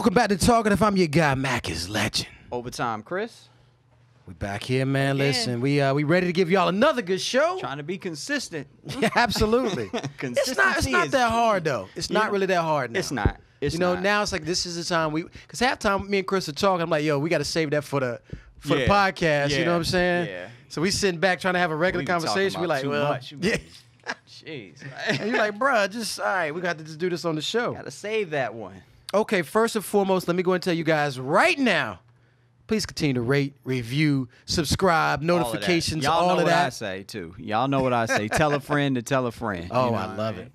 Welcome back to Talkative. I'm your guy, Mac is Legend. Overtime, Chris. We back here, man. Listen, we ready to give y'all another good show. Trying to be consistent. Yeah, absolutely. It's not that hard though. It's not really that hard now. It's not. It's not. Now it's like this is the time because halftime me and Chris are talking. I'm like, yo, we got to save that for the podcast. Yeah. You know what I'm saying? Yeah. So we sitting back trying to have a regular conversation. We like, well, yeah. Jeez. And you're like, bruh, just all right. We got to just do this on the show. Gotta save that one. Okay, first and foremost, let me go and tell you guys right now. Please continue to rate, review, subscribe, notifications, all of that. Y'all know what I say, too. Y'all know what I say. Tell a friend to tell a friend. Oh, you know I love it.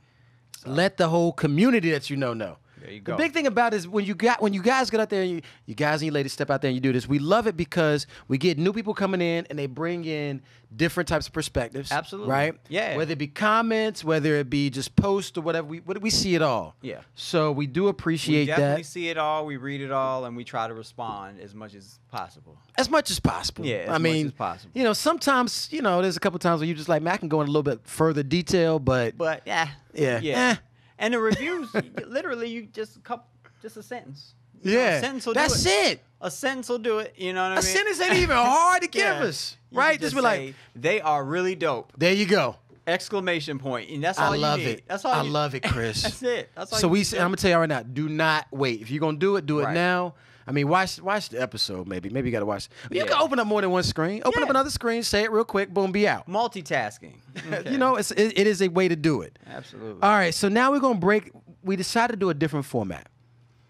So. Let the whole community that you know. There you go. The big thing about it is when you guys get out there, and you guys and you ladies step out there and you do this, we love it because we get new people coming in and they bring in different types of perspectives. Absolutely. Right? Yeah. Whether it be comments, whether it be just posts or whatever, we see it all. Yeah. So we do appreciate that. We definitely see it all, we read it all, and we try to respond as much as possible. As much as possible. Yeah, I mean, much as possible. You know, sometimes, there's a couple times where you just like, man, I can go in a little bit further detail, but yeah. And the reviews, literally, you just a sentence. Yeah, a sentence will that's do it. it. A sentence will do it. You know what I mean? A sentence ain't even hard to give us, right? Just be like, they are really dope! There you go! Exclamation point, and that's all you need. I love it. That's all. I love it, Chris. That's it. That's all. So I'm gonna tell you right now. Do not wait. If you're gonna do it, do it now. I mean, watch the episode. Maybe you got to watch. You can open up more than one screen. Open up another screen. Say it real quick. Boom, be out. Multitasking. Okay. It is a way to do it. Absolutely. All right. So now we're gonna break. We decided to do a different format.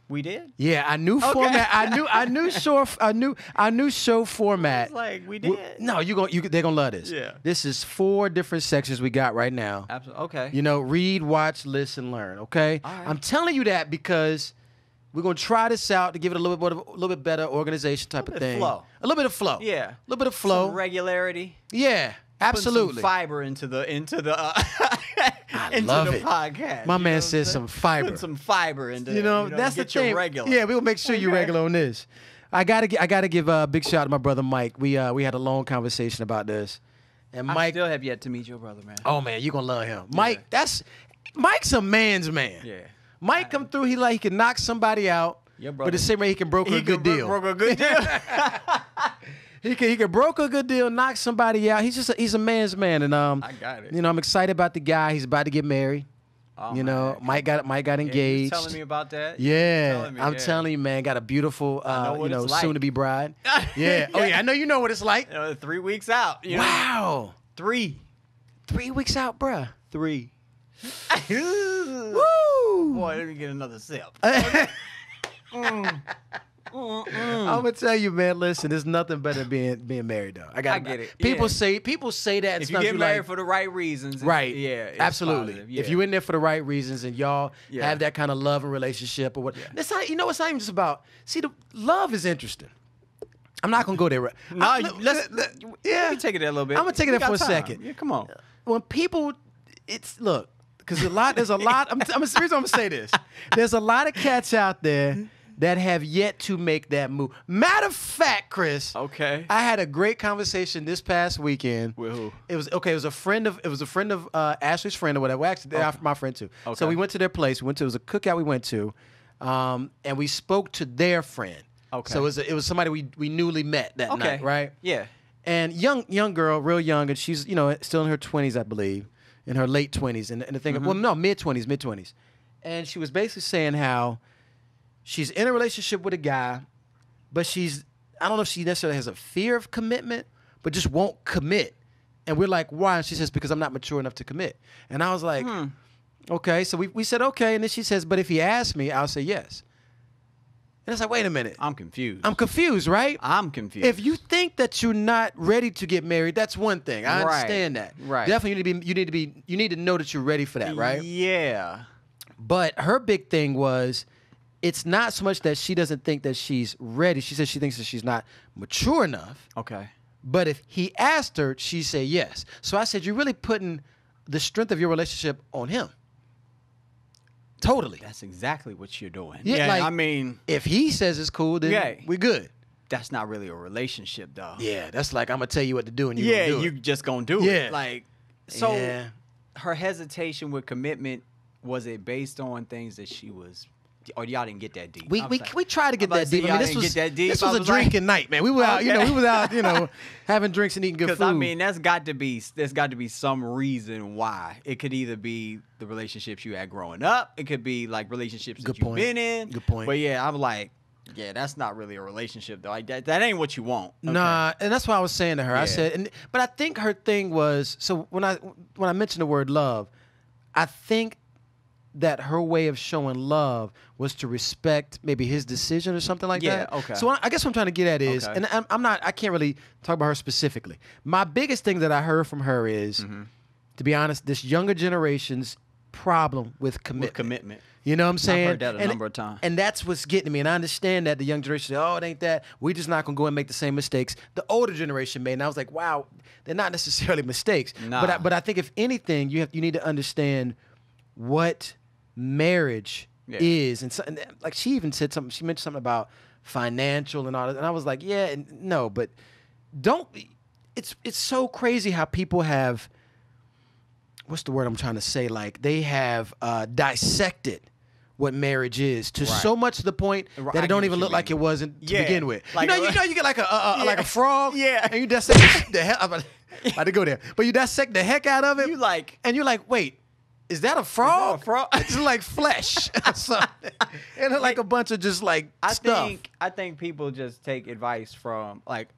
We did? Yeah, a new format. I knew show format. It's like we did. No, they're gonna love this. Yeah. This is 4 different sections we got right now. Absolutely. Okay. Read, watch, listen, learn. Okay. All right. I'm telling you that because we're gonna try this out to give it a little bit better organization type of thing. Flow. A little bit of flow. Yeah. A little bit of flow. Some regularity. Yeah. Absolutely. Put some fiber into the I love it. podcast. My man says some fiber. Put some fiber into that's the thing. Regular. Yeah, we'll make sure you're regular on this. I gotta give a big shout out to my brother Mike. We had a long conversation about this, and Mike. I still have yet to meet your brother, man. Oh man, you're gonna love him. Mike, Mike's a man's man. Yeah. Mike come through. He can knock somebody out, but the same way he can broker a good deal. Broker a good deal. He can broker a good deal, knock somebody out. He's a man's man, and I got it. I'm excited about the guy. He's about to get married. Oh, Mike got engaged. Yeah, you telling me about that? Yeah, I'm telling you, man. Got a beautiful, soon to be bride. Yeah. Oh yeah, I know you know what it's like. 3 weeks out. Wow. 3 weeks out, bruh. 3. Woo! Boy, let me get another sip. I'm gonna tell you, man. Listen, there's nothing better than being married, though. I get it. People say that. And if you get married for the right reasons, right? Yeah, absolutely. Yeah. If you're in there for the right reasons and y'all have that kind of love and relationship or what, it's not. It's not even just about. See, the love is interesting. I'm not gonna go there. No, let's take it there a little bit. I'm gonna take it there for a second. Yeah, come on. When people, because there's a lot. The reason I'm gonna say this. There's a lot of cats out there that have yet to make that move. Matter of fact, Chris. Okay. I had a great conversation this past weekend. With who? It was a friend of Ashley's friend or whatever. Well, actually, they're my friend too. Okay. So we went to their place. It was a cookout we went to, and we spoke to their friend. Okay. So it was somebody we newly met that night, right? Yeah. And young girl, real young, and she's still in her 20s, I believe, in her late 20s, and the thing. Mm-hmm. Well, no, mid 20s, and she was basically saying how she's in a relationship with a guy, but I don't know if she necessarily has a fear of commitment, but just won't commit. And we're like, why? And she says, because I'm not mature enough to commit. And I was like, okay. So we said, okay. And then she says, but if he asks me, I'll say yes. And it's like, wait a minute. I'm confused. I'm confused, right? I'm confused. If you think that you're not ready to get married, that's one thing. I understand that. Right. Definitely you need to know that you're ready for that, right? Yeah. But her big thing was, it's not so much that she doesn't think that she's ready. She says she thinks that she's not mature enough. Okay. But if he asked her, she'd say yes. So I said, you're really putting the strength of your relationship on him. Totally. That's exactly what you're doing. Yeah, I mean, if he says it's cool, then we're good. That's not really a relationship, though. Yeah, that's like, I'm going to tell you what to do and you're going to do it. You just going to do it. Like, so her hesitation with commitment, was it based on things that she was or y'all didn't get that deep. We tried to get that deep. I mean, this was a like, drinking night, man. We were out, we was out, having drinks and eating good food. Because I mean, there's got to be some reason why. It could either be the relationships you had growing up. It could be like relationships that you've been in. Good point. But yeah, I'm like, yeah, that's not really a relationship though. Like that ain't what you want. Okay. Nah, and that's what I was saying to her. Yeah. I said, but I think her thing was, so when I mentioned the word love, I think that her way of showing love was to respect maybe his decision or something like that. Yeah, okay. So I guess what I'm trying to get at is, and I can't really talk about her specifically. My biggest thing that I heard from her is, to be honest, this younger generation's problem with commitment. You know what I'm saying? I've heard that a number of times. And that's what's getting me. And I understand that the young generation say, oh, it ain't that. We're just not going to go and make the same mistakes the older generation made. And I was like, wow, they're not necessarily mistakes. Nah. But I think if anything, you need to understand what marriage is. And like she even said something, she mentioned something about financial and all that. And I was like, yeah, no, but it's so crazy how people have, what's the word I'm trying to say? Like they have dissected what marriage is to so much to the point that it don't even look like it wasn't to begin with. Like, you get like a frog, and you dissect the hell. I'm about to go there, but you dissect the heck out of it. And you're like, wait, is that a frog? It's like flesh. And like a bunch of just like stuff. I think people just take advice from like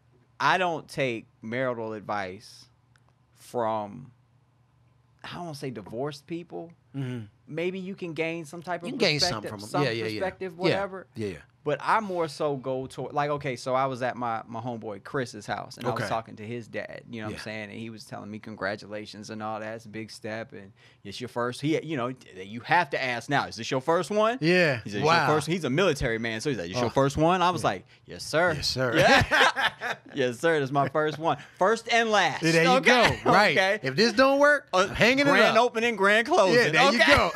I don't take marital advice from. I don't want to say divorced people. Mm-hmm. Maybe you can gain some type of perspective, gain something from them. Perspective, whatever. Yeah. But I more so go to like, okay, so I was at my homeboy Chris's house and I was talking to his dad, you know what I'm saying? And he was telling me congratulations and all that. It's a big step and it's your first. You have to ask now, is this your first one? Yeah. He said, your first. He's a military man, so he's like, "Is your first one?" I was like, "Yes, sir." Yes, sir. Yeah. Yes, sir. That's my first one. First and last. There you go. Right. Okay. If this don't work, hanging it up. Grand opening, grand closing. Yeah, there you go.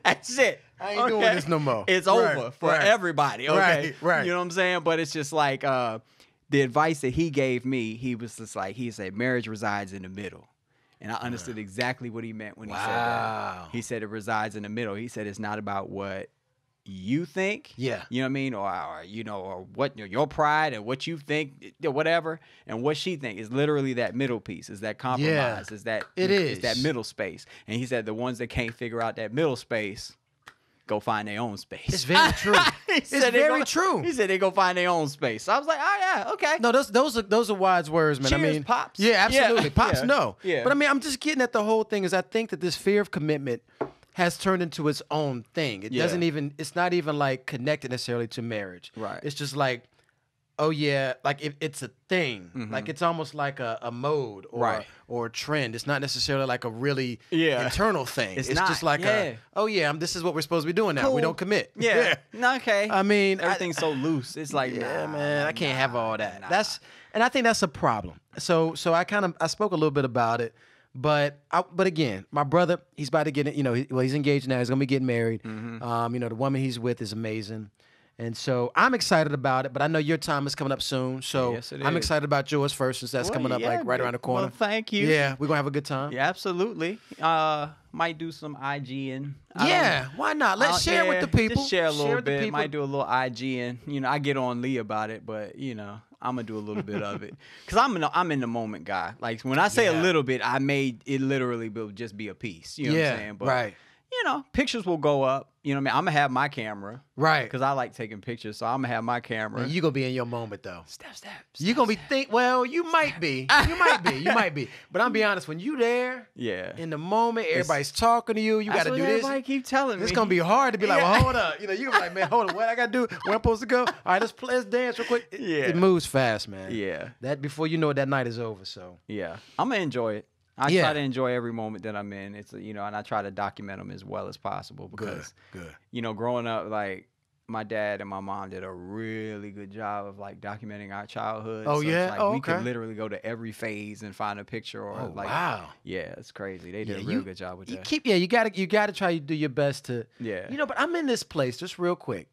That's it. I ain't doing this no more. It's over for everybody. Okay. Right. You know what I'm saying? But it's just like the advice that he gave me, he was just like, he said, marriage resides in the middle. And I understood exactly what he meant when he said that. He said it resides in the middle. He said it's not about what you think. Yeah. You know what I mean? Or what your pride and what you think, whatever. And what she think is literally that middle piece, is that compromise, is that middle space. And he said the ones that can't figure out that middle space go find their own space. It's very true. It's very true. He said they go find their own space. So I was like, oh yeah, okay. No, those are wise words, man. Cheers, I mean, pops. Yeah, absolutely. Yeah. Pops, no. Yeah. But I mean, I'm just getting at the whole thing is I think that this fear of commitment has turned into its own thing. It doesn't even. It's not even like connected necessarily to marriage. Right. It's just like, oh yeah, like it's a thing. Mm-hmm. Like it's almost like a mode or a trend. It's not necessarily like a really internal thing. It's just like this is what we're supposed to be doing now. Cool. We don't commit. Yeah. Okay. I mean, everything's so loose. It's like, man, I can't have all that. And I think that's a problem. So I spoke a little bit about it. But again, my brother, he's about to get it. He's engaged now. He's gonna be getting married. Mm-hmm. The woman he's with is amazing, and so I'm excited about it. But I know your time is coming up soon, so yes, I'm excited about yours first, since that's coming up like right around the corner. Well, thank you. Yeah, we're gonna have a good time. Yeah, absolutely. Might do some IGing. Yeah, why not? Let's share with the people. Just share a little bit. Might do a little IGing. I get on Lee about it, but I'm gonna do a little bit of it because I'm in the moment guy. Like when I say a little bit, I made it literally will just be a piece. You know what I'm saying? But, pictures will go up. You know what I mean? I'm gonna have my camera, right? Because I like taking pictures, so I'm gonna have my camera. And you gonna be in your moment though. Step. You gonna be well, you might be. You might be. But I'm be honest, when you there, in the moment, everybody's talking to you. You gotta do this. Everybody keep telling me. It's gonna be hard to be like, well, hold up. You gonna be like, man, hold on, what I gotta do? Where I'm supposed to go? All right, let's dance real quick. It moves fast, man. Yeah. That before you know it, that night is over. So yeah, I'm gonna enjoy it. I try to enjoy every moment that I'm in. It's and I try to document them as well as possible because, good. Growing up, like my dad and my mom did a really good job of like documenting our childhood. Oh so yeah, it's like we could literally go to every phase and find a picture or wow. Yeah, it's crazy. They did a real good job with that. You gotta try to do your best to but I'm in this place just real quick.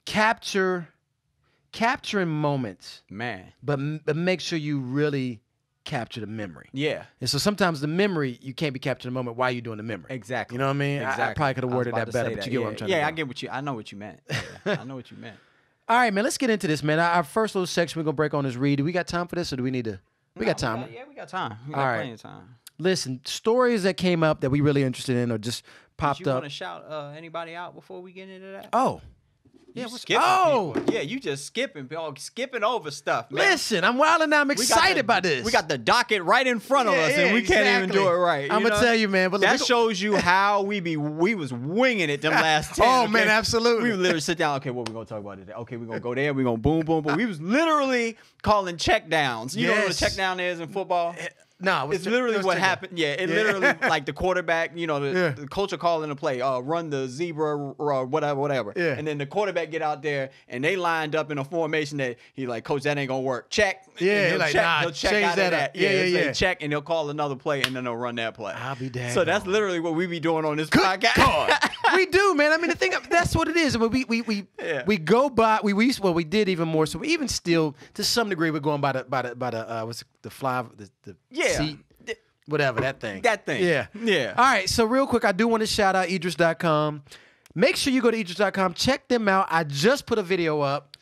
Capturing moments, man, but make sure you really capture the memory. Yeah. And so sometimes the memory, you can't be capturing the moment while you're doing the memory. Exactly. You know what I mean? Exactly. I probably could have worded that better, but you get what I'm trying to do. Yeah, I get what you. I know what you meant. Yeah, I know what you meant. All right, man. Let's get into this, man. Our first little section we're gonna break on is read. Do we got time for this, or do we need to? We got time. We got time. We got plenty of time. Listen, stories that came up that we really interested in, or just popped Did you up. want to shout anybody out before we get into that? Oh. Yeah, what's skipping oh people. Yeah, you just skipping over stuff, man. Listen, I'm wilding now. I'm excited by this. We got the docket right in front of us, and we can't even do it right. I'm gonna tell you, man. But that shows you how we was winging it them last 10. Oh okay? man, absolutely. We would literally sit down. Okay, what we gonna talk about today? Okay, we gonna go there. We gonna boom, boom, boom. We was literally calling check downs. You know what a check down is in football? No, it's literally what happened. Yeah, it literally like the quarterback, the coach will call in a play, run the zebra or whatever. Yeah. And then the quarterback get out there and they lined up in a formation that he like, coach, that ain't gonna work. Check. Yeah, he'll check, he'll check change out that of up. that. Yeah. Check and they'll call another play and then they'll run that play. I'll be damned. So that's literally what we be doing on this podcast. We do, man. I mean, the thing that's what it is. I mean, we go by we did even more. So we even still to some degree we're going by the what's the fly the seat. Whatever, that thing. Yeah. All right, so real quick, I do want to shout out Idris.com. Make sure you go to Idris.com. Check them out. I just put a video up.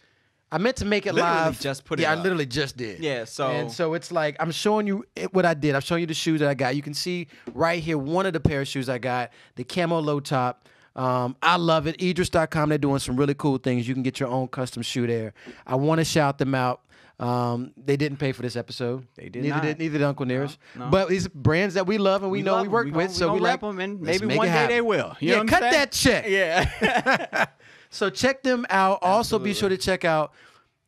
I meant to make it live. I literally just did. Yeah, And so it's like, I'm showing you what I did. I'm showing you the shoes that I got. You can see right here one of the pair of shoes I got, the camo low top. I love it. Idris.com, they're doing some really cool things. You can get your own custom shoe there. I want to shout them out. They didn't pay for this episode. They did not. Neither did Uncle Nearest. No. But these brands that we love and we know we work with, so we like them, and maybe one day they will. You know what cut I'm saying? that check. Yeah. So check them out. Also, be sure to check out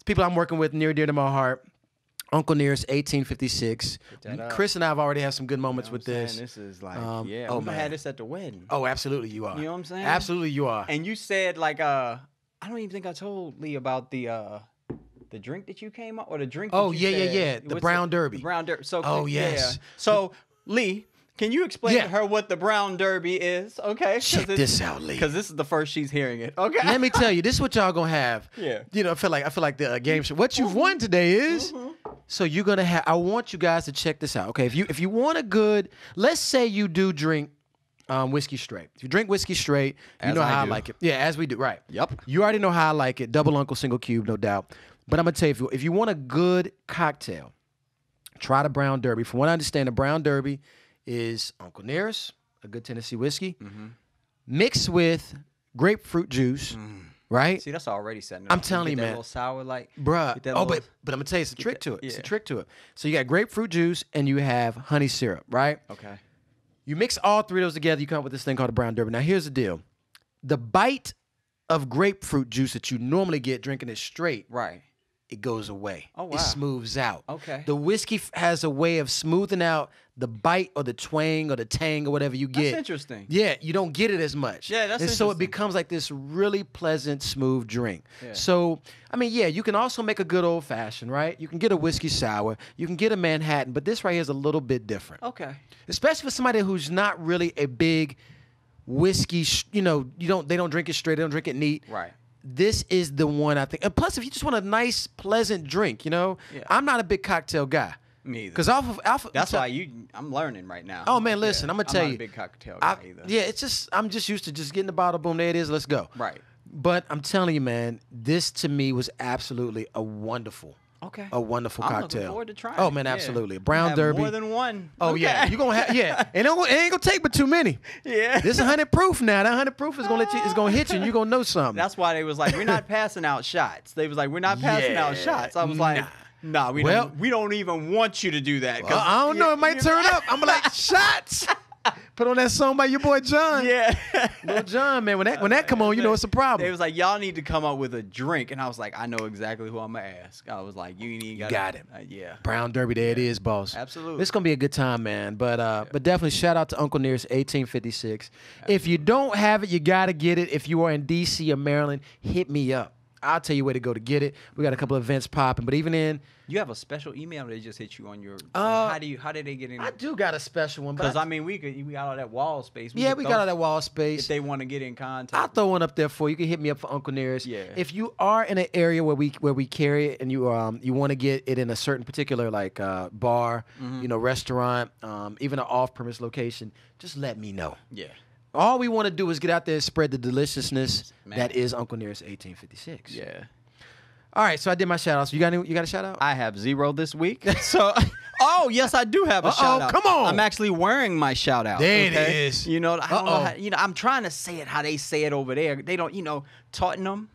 people I'm working with near and dear to my heart. Uncle Nearest, 1856. Chris and I have already had some good moments with this. This is like, we're gonna have this at the wedding. Oh, absolutely, you are. You know what I'm saying? Absolutely, you are. And you said like, I don't even think I told Lee about the drink that you came up, or the drink. Oh, that you said. The Brown Derby. The Brown Derby. So, yes. Yeah. So, Lee, can you explain to her what the Brown Derby is? Okay. Check this out, Lee. Because this is the first she's hearing it. Okay. Let me tell you, this is what y'all gonna have. Yeah. You know, I feel like the game show. What you've won today is. So you're gonna have. I want you guys to check this out. Okay. If you want a good, let's say you do drink. Whiskey straight. If you drink whiskey straight, you know how I like it. Yeah, as we do. Right. Yep. You already know how I like it. Double Uncle, single cube, no doubt. But I'm gonna tell you, if you want a good cocktail, try the Brown Derby. From what I understand, the Brown Derby is Uncle Nearest, a good Tennessee whiskey, mixed with grapefruit juice. Right? See, that's already setting. I'm telling you, man. A little sour, like, bruh. Oh, but I'm gonna tell you, it's a trick to it. It's a trick to it. So you got grapefruit juice and you have honey syrup, right? Okay. You mix all three of those together, you come up with this thing called a Brown Derby. Now, here's the deal. The bite of grapefruit juice that you normally get drinking it straight, right, it goes away. Oh, wow. It smooths out. Okay. The whiskey has a way of smoothing out the bite or the twang or the tang or whatever you get. That's interesting. Yeah, you don't get it as much. Yeah, that's And so it becomes like this really pleasant, smooth drink. Yeah. So, I mean, yeah, you can also make a good old-fashioned, right? You can get a whiskey sour. You can get a Manhattan, but this right here is a little bit different. Okay. Especially for somebody who's not really a big whiskey, they don't drink it straight, they don't drink it neat. Right. This is the one I think. And plus, if you just want a nice, pleasant drink, I'm not a big cocktail guy. Me either. Because that's why I'm learning right now. Oh man, listen, I'm gonna tell you. I'm not a big cocktail guy either. Yeah, it's just I'm just used to just getting the bottle, boom, there it is, let's go. Right. But I'm telling you, man, this to me was absolutely a wonderful cocktail. I'm looking forward to trying. Oh man, absolutely. A Brown Derby. More than one. Oh yeah, you gonna have and it ain't gonna take but too many. Yeah. This is 100 proof now. That 100 proof is gonna hit you, and you're gonna know something. That's why they was like, we're not passing out shots. They was like, we're not passing out shots. I was like, nah, we don't even want you to do that. Well, I don't know. It might turn up. I'm like, shots. Put on that song by your boy John. Yeah. Lil John, man. When that come on, you know it's a problem. They was like, y'all need to come up with a drink. And I was like, I know exactly who I'm going to ask. I was like, you got it. Yeah. Brown Derby, there it is, boss. Absolutely. It's going to be a good time, man. But definitely shout out to Uncle Nearest, 1856. Absolutely. If you don't have it, you got to get it. If you are in D.C. or Maryland, hit me up. I'll tell you where to go to get it. We got a couple of events popping, but even then, You have a special email, or they just hit you on your? How did they get in? I do got a special one. Because I mean, we got all that wall space. We got all that wall space. If they want to get in contact, I'll throw one up there for you. You can hit me up for Uncle Nearest. Yeah. If you are in an area where we carry it and you want to get it in a certain particular like bar, restaurant, even an off-premise location, just let me know. Yeah. All we want to do is get out there and spread the deliciousness that is Uncle Nearest 1856. Yeah. All right, so I did my shout outs. You got a shout out? I have 0 this week. So, oh yes, I do have a shout out. Come on! I'm actually wearing my shout out. There it is. You know, I don't know how, I'm trying to say it how they say it over there. They don't, Tottenham.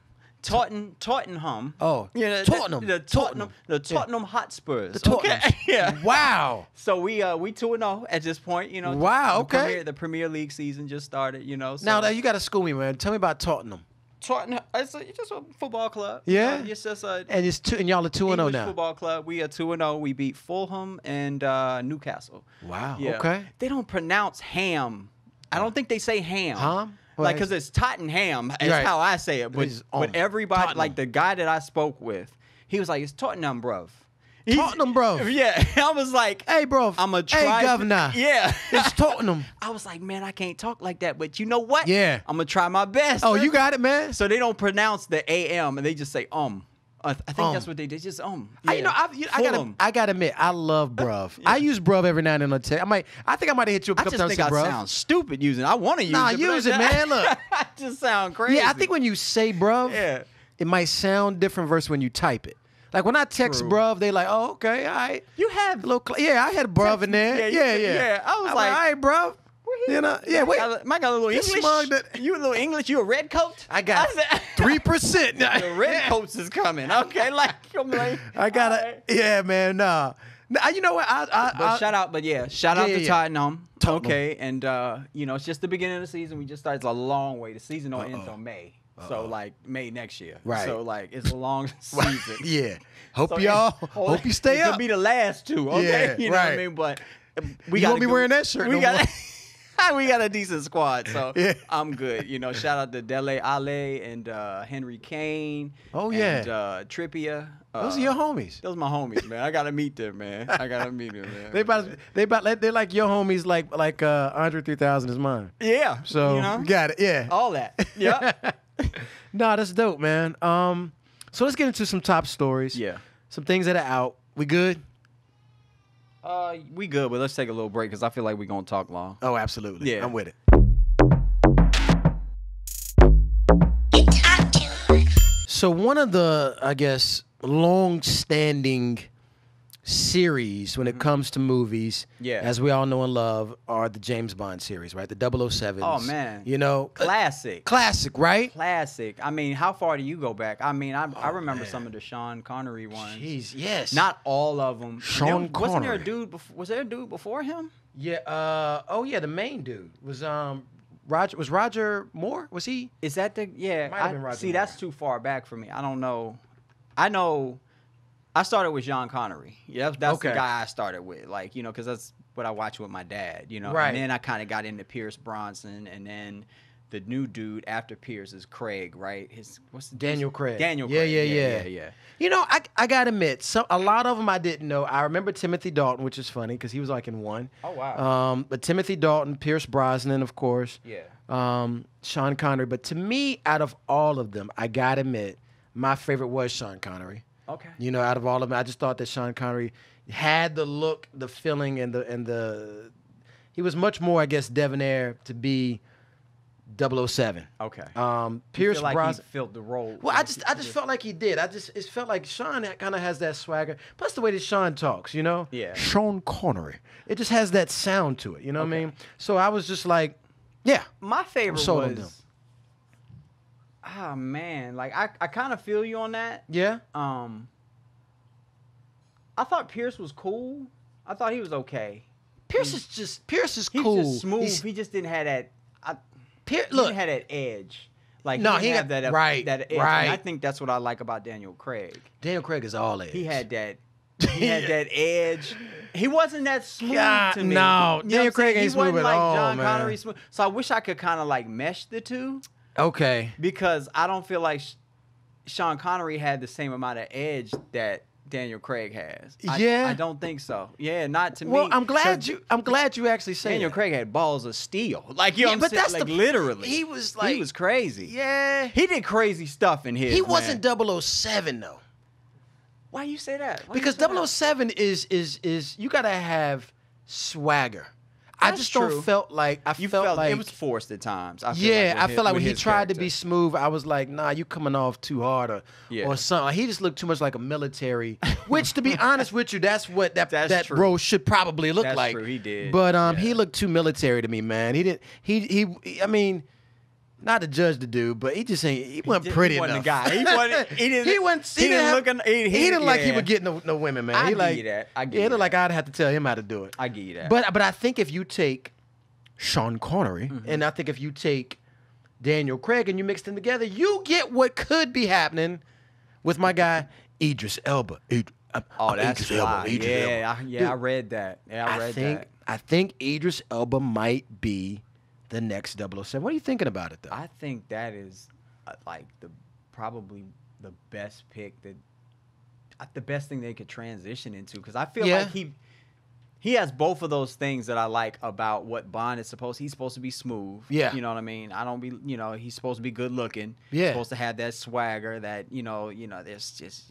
Oh, Tottenham. The Tottenham Hotspurs. The Tottenham. Okay. Yeah. Wow. So we 2-0 at this point. Wow. Okay. The Premier League season just started. So. Now you got to school me, man. Tell me about Tottenham. Tottenham, it's just a football club. Yeah. It's just a. And y'all are 2-0 now. Football club. We are 2-0. We beat Fulham and Newcastle. Wow. Yeah. Okay. They don't pronounce ham. I don't think they say ham. Ham? Like, because it's Tottenham is how I say it. But everybody, Tottenham. like the guy that I spoke with, he was like, it's Tottenham, bruv. Tottenham, bro. Yeah. I was like, hey, bro. I'm going to try. Hey, governor. Yeah. It's Tottenham. I was like, man, I can't talk like that. But you know what? Yeah. I'm going to try my best. Oh, you got it, man. So they don't pronounce the AM, and they just say I think that's what they did. Just Yeah. I gotta admit, I love bruv. Yeah. I use bruv every now and then on text. I think I might have hit you a couple times. I just think I sound stupid using it. I want to use it. Nah, use it, man. Look. I just sound crazy. Yeah, I think when you say bruv, it might sound different versus when you type it. Like when I text bruv, they like, oh, okay, all right. You have a little, I had bruv in there. Yeah. I was like, all right, bruv. Wait. I got a little English. You a little English? You a red coat? I got 3%. The red coats is coming. Okay, I got it. Yeah, man. Nah. You know what? Shout out to Tottenham. Okay, and it's just the beginning of the season. We just started. It's a long way. The season don't end until May. So May next year. Right. So it's a long season. Yeah. Hope you stay up. It could be the last two. Okay. Yeah, you know what I mean? But you won't be wearing that shirt. We got a decent squad, so I'm good. Shout out to Dele Alli and Henry Kane. Oh yeah, and Trippier. Those are your homies. Those are my homies, man. I gotta meet them, man. Man. They're like your homies, like Andre 3000 is mine. Yeah. So got it. Yeah. All that. Yeah. Nah, that's dope, man. So let's get into some top stories. Yeah. Some things that are out. We good? We good, but let's take a little break because I feel like we're gonna talk long. Oh, absolutely. Yeah. I'm with it. So one of the, I guess, long-standing series when it comes to movies, as we all know and love, are the James Bond series, right? The 007s. Oh, man. Classic, right? Classic. I mean, how far do you go back? I mean, I remember some of the Sean Connery ones. Jeez, yes. Not all of them. Connery. Wasn't there a dude was there a dude before him? Yeah, the main dude was Roger Moore? Was he? Is that the Might have been Roger Moore. That's too far back for me. I don't know. I know I started with Sean Connery. Yeah, that's the guy I started with. Because that's what I watched with my dad, Right. And then I kind of got into Pierce Brosnan, and then the new dude after Pierce is Craig, right? Daniel Craig. Daniel Craig. Yeah. I gotta admit, a lot of them I didn't know. I remember Timothy Dalton, which is funny because he was in one. Oh wow. But Timothy Dalton, Pierce Brosnan, of course. Yeah. Sean Connery. But to me, out of all of them, I gotta admit, my favorite was Sean Connery. Okay. Out of all of them, I just thought that Sean Connery had the look, the feeling, and the he was much more, I guess, debonair to be 007. Okay. Pierce Brosnan he filled the role. Well, I just felt like he did. It felt like Sean kind of has that swagger. Plus the way that Sean talks, Yeah. Sean Connery. It just has that sound to it. You know what I mean? So I was just like, yeah. My favorite was. Ah man, I kind of feel you on that. Yeah. I thought Pierce was cool. I thought he was okay. Pierce is cool. He's just smooth. He just didn't have that. He didn't have that edge. He didn't have that edge. Right. And I think that's what I like about Daniel Craig. Daniel Craig is all edge. He had that. He had that edge. He wasn't that smooth to me. No, Daniel Craig ain't smooth at all, John man. Connery smooth. So I wish I could kind of mesh the two. Okay. Because I don't feel like Sean Connery had the same amount of edge that Daniel Craig has. I don't think so. Yeah, not to me. Well, I'm glad you actually say Daniel that. Craig had balls of steel. Like, you know what I'm saying? Like, literally. He was crazy. Yeah. He did crazy stuff in his. He wasn't 007 though. Why you say that? Because 007 is you gotta have swagger. I just don't felt like it was forced at times. I felt like when he tried to character. be smooth, I was like, nah, you coming off too hard or something. Like, he just looked too much like a military. Which, to be honest with you, that's what that role should probably look like. That's true. He did. But he looked too military to me, man. He didn't. I mean, not to judge the dude, but he just ain't. He wasn't pretty enough. The guy. He wasn't. He didn't. He didn't like he would get no women, man. I he give you that. I give you it looked that. like I'd have to tell him how to do it. I give you that. But I think if you take Sean Connery and I think if you take Daniel Craig and you mix them together, you get what could be happening with my guy Idris Elba. That's why. Elba. Dude, I read that. Yeah, I read that. I think Idris Elba might be the next 007. What are you thinking about it, though? I think that is like probably the best pick the best thing they could transition into, because I feel like he has both of those things that I like about what Bond is supposed. He's supposed to be smooth. Yeah, you know what I mean. He's supposed to be good looking. Yeah, he's supposed to have that swagger. That there's just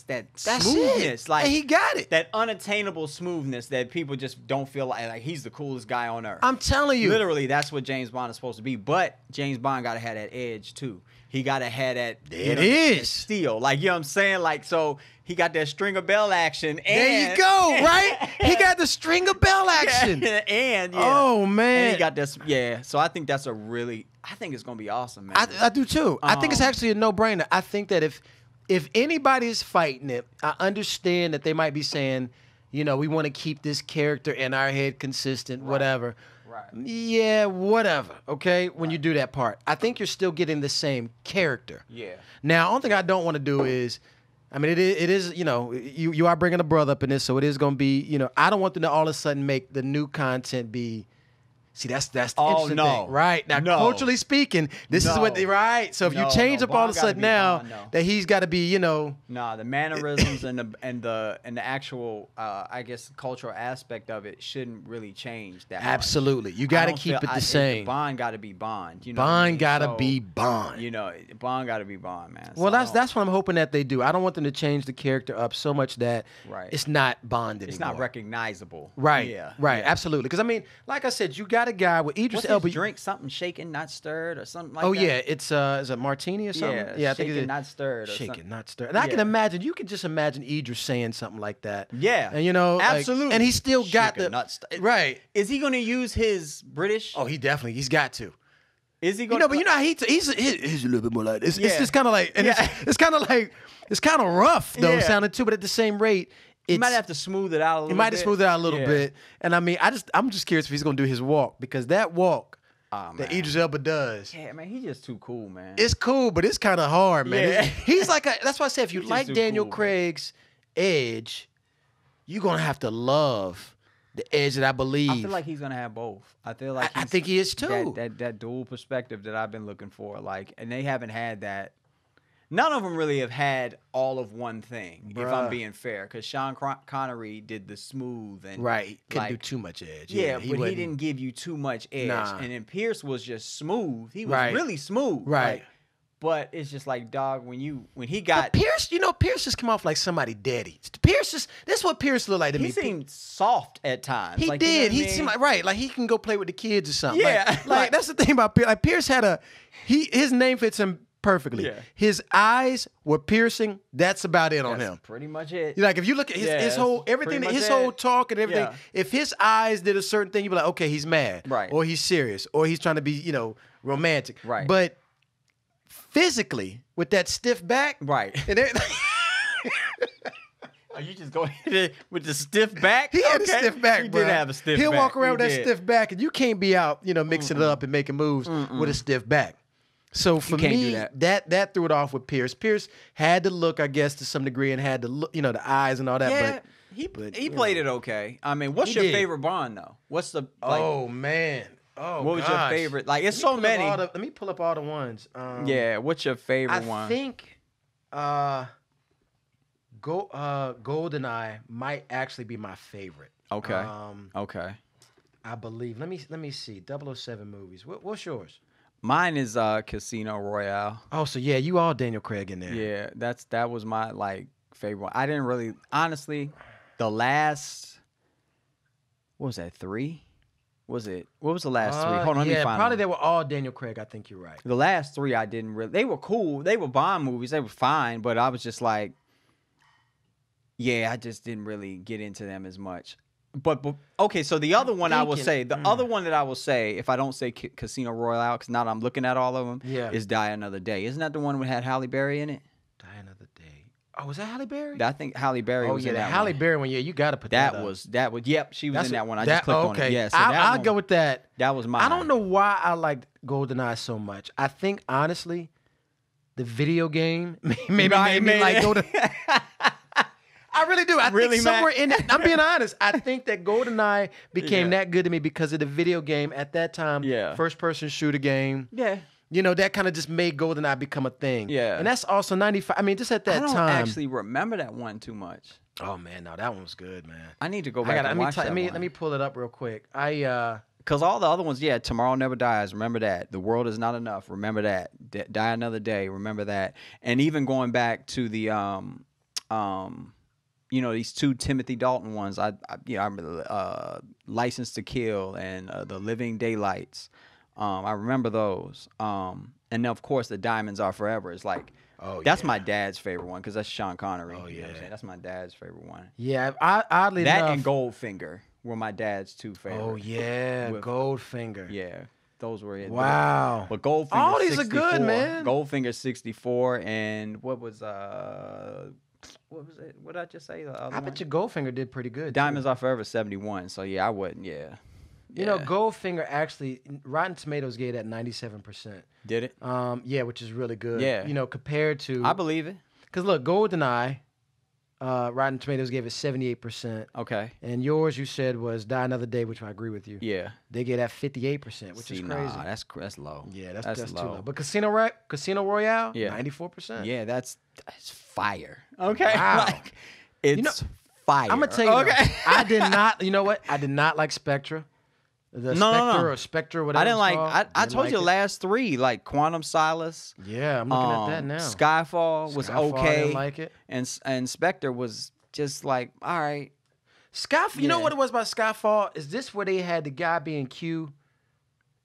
that smoothness. It. Like, and he got it. That unattainable smoothness that people just don't feel like he's the coolest guy on earth. I'm telling you, literally, that's what James Bond is supposed to be. But James Bond got to have that edge too. He got to have that. That steel. Like, you know what I'm saying? Like, so he got that stringer bell action. And there you go, right? He got the stringer bell action. Oh, man. And he got this. Yeah. So I think that's I think it's going to be awesome, man. I do too. I think it's actually a no-brainer. I think that if anybody's fighting it, I understand that they might be saying, we want to keep this character in our head consistent, whatever. Right. Yeah, whatever. Okay, when you do that part, I think you're still getting the same character. Yeah. Now, only thing I don't want to do is, I mean, it is, you are bringing a brother up in this, so it is going to be, I don't want them to all of a sudden make the new content be. See, that's the interesting thing, right? Now, culturally speaking, this is what right. So if you change up all of a sudden now that he's got to be, the mannerisms and the actual, I guess, cultural aspect of it shouldn't really change that. Absolutely, you got to keep it the same. Bond got to be Bond. Bond got to be Bond. Bond got to be Bond, man. Well, that's what I'm hoping that they do. I don't want them to change the character up so much that it's not Bond anymore. It's not recognizable. Right. Yeah. Right. Yeah. Absolutely. Because I mean, like I said, you got a guy with Idris Elba. Drink something shaken, not stirred, or something like that. Oh yeah, it's is it martini or something? Yeah, I think it's not stirred. Shaken, not stirred. And I can imagine. You can just imagine Idris saying something like that. Yeah, and absolutely. And he still got shaken, the right. Is he going to use his British? Oh, he's got to. Is he going? But how he's a little bit more like this. It's just kind of like, and it's kind of like it's kind of rough though, sounding too. But at the same rate. You might have to smooth it out a little bit. He might have smoothed it out a little bit. And I mean, I'm just curious if he's going to do his walk, because that walk that Idris Elba does. Yeah, man, he's just too cool, man. It's cool, but it's kind of hard, man. Yeah. He's like that's why I said if you like Daniel Craig's edge, you're going to have to love the edge that I believe. I feel like he's going to have both. I feel like I think he is too. That dual perspective that I've been looking for, and they haven't had that. None of them really have had all of one thing, if I'm being fair. Because Sean Connery did the smooth and couldn't do too much edge. Yeah, but he didn't give you too much edge. Nah. And then Pierce was just smooth. He was really smooth. Right. But it's just like, dog, when he got Pierce, Pierce just come off like somebody daddy. This is what Pierce looked like to me. He seemed soft at times. He did. He seemed like he can go play with the kids or something. Yeah. Like that's the thing about Pierce. Like Pierce had his name fits him perfectly. Yeah. His eyes were piercing. That's about it on him. Pretty much it. Like if you look at his whole everything, his whole talk and everything. Yeah. If his eyes did a certain thing, you'd be like, okay, he's mad, right? Or he's serious, or he's trying to be, romantic, right? But physically, with that stiff back, right? And are you just going with the stiff back? He had a stiff back. He did have a stiff back. He'll walk around with that stiff back, and you can't be out, mixing it up and making moves with a stiff back. So for me, that threw it off with Pierce. Pierce had the look, I guess, to some degree, and had the look, the eyes and all that. Yeah, he played it okay. I mean, what's your favorite Bond though? What's the oh man, Oh, What was your gosh. favorite? Like, it's Let so me pull up many. let me pull up all the ones. Yeah, what's your favorite one? I think GoldenEye might actually be my favorite. Okay. Okay. I believe. Let me see. 007 movies. What's yours? Mine is Casino Royale. Oh, so yeah, you all Daniel Craig in there. Yeah, that was my like favorite one. I didn't really honestly the last what was that, 3? What was the last 3? Hold on, let me find probably them. they were all Daniel Craig. I think you're right. The last 3 I didn't really. They were cool. They were Bond movies. They were fine, but I was just like, yeah, I just didn't really get into them as much. But okay, so the other one I will say, the other one that I will say, if I don't say Casino Royale, because now I'm looking at all of them, is Die Another Day. Isn't that the one that had Halle Berry in it? Die Another Day. Oh, was that Halle Berry? I think Halle Berry was in that Halle one. Berry one. Yeah, you got to put that up. That was. Yep, she was in that one. I just clicked on it. Yeah, so I'll go with that. That was mine. I don't know why I liked GoldenEye so much. I think honestly, the video game maybe made me like GoldenEye. I really do. I think somewhere in it, I'm being honest. I think that GoldenEye became that good to me because of the video game at that time. Yeah. First person shooter game. Yeah. You know, that kind of just made GoldenEye become a thing. Yeah. And that's also 95. I mean, just at that time. I don't actually remember that one too much. Oh, man. No, that one was good, man. I need to go back and watch that one. Let me pull it up real quick. Because all the other ones, Tomorrow Never Dies, remember that. The World Is Not Enough, remember that. Die Another Day, remember that. And even going back to the, these 2 Timothy Dalton ones, I remember License to Kill and The Living Daylights. I remember those. And then, of course, The Diamonds Are Forever. It's like, that's my dad's favorite one because that's Sean Connery. Oh, yeah. You know what I'm saying? That's my dad's favorite one. Yeah, oddly enough. That and Goldfinger were my dad's 2 favorites. Oh, yeah, Goldfinger. Yeah, those were it. Wow. But Goldfinger all these 64, are good, man. Goldfinger 64 and what was it? What did I just say? I bet you Goldfinger did pretty good. Diamonds Are Forever 71. So yeah, I wouldn't. Yeah. You know, Goldfinger actually, Rotten Tomatoes gave it at 97%. Did it? Yeah, which is really good. Yeah. You know, compared to. I believe it. Because look, GoldenEye, Rotten Tomatoes gave it 78%. Okay. And yours, you said, was Die Another Day, which I agree with you. Yeah. They gave that 58%, which is crazy. Nah, that's low. Yeah, that's low. too low. But Casino Royale, 94%. Yeah, that's fire. Okay. Wow. Like, it's fire. I'm gonna tell you, okay. I did not. You know what? I did not like Spectre. Spectre, whatever. I didn't like. I told you the last 3, like Quantum Solace. Yeah, I'm looking at that now. Skyfall was okay. I didn't like it. And Spectre was just like, all right. Skyfall. You know what it was about Skyfall? Is this where they had the guy being Q?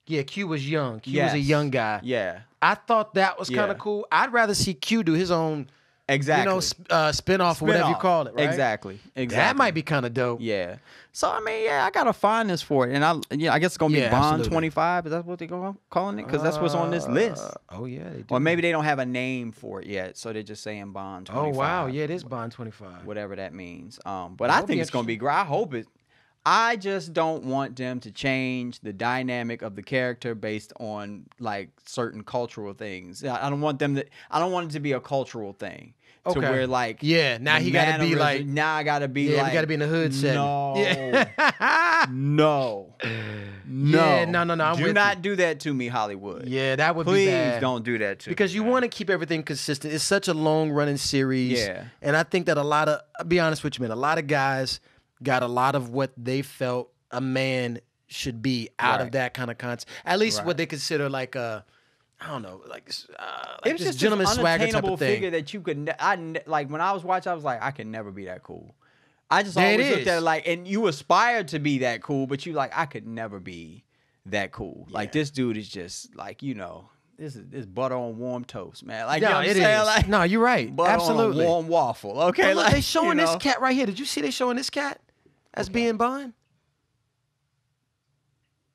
Yeah, Q was young. Q was a young guy. Yeah. I thought that was kind of cool. I'd rather see Q do his own. Exactly. You know, spin-off or whatever you call it, right? Exactly. That might be kind of dope. Yeah. So, I mean, I got to find this for it. And I guess it's going to be Bond absolutely. 25. Is that what they're calling it? Because that's what's on this list. Oh, yeah. They do. Or maybe they don't have a name for it yet. So they're just saying Bond 25. Oh, wow. Yeah, it is Bond 25. Whatever that means. But I think it's going to be great. I hope it. I just don't want them to change the dynamic of the character based on like certain cultural things. I don't want them I don't want it to be a cultural thing. To where like now he got to be like now I got to be like we got to be in the hood setting. No. No. Yeah, no. Do not do that to me, Hollywood. Yeah, that would be bad. Please don't do that to me. Because you want to keep everything consistent. It's such a long running series. Yeah. And I think that I'll be honest with you, man, a lot of guys got a lot of what they felt a man should be out of that kind of concept. At least what they consider like a, I don't know, like it was this just gentleman this swagger type of thing. Figure that you could, like when I was watching, I was like, I can never be that cool. I just always looked at it like, and you aspired to be that cool, but you like, I could never be that cool. Yeah. Like this dude is just like, this is butter on warm toast, man. Like, you know what I'm saying? Like, no, you're right. Butter Absolutely. on a warm waffle. Okay, look, they showing this cat right here. Did you see they showing this cat as being Bond?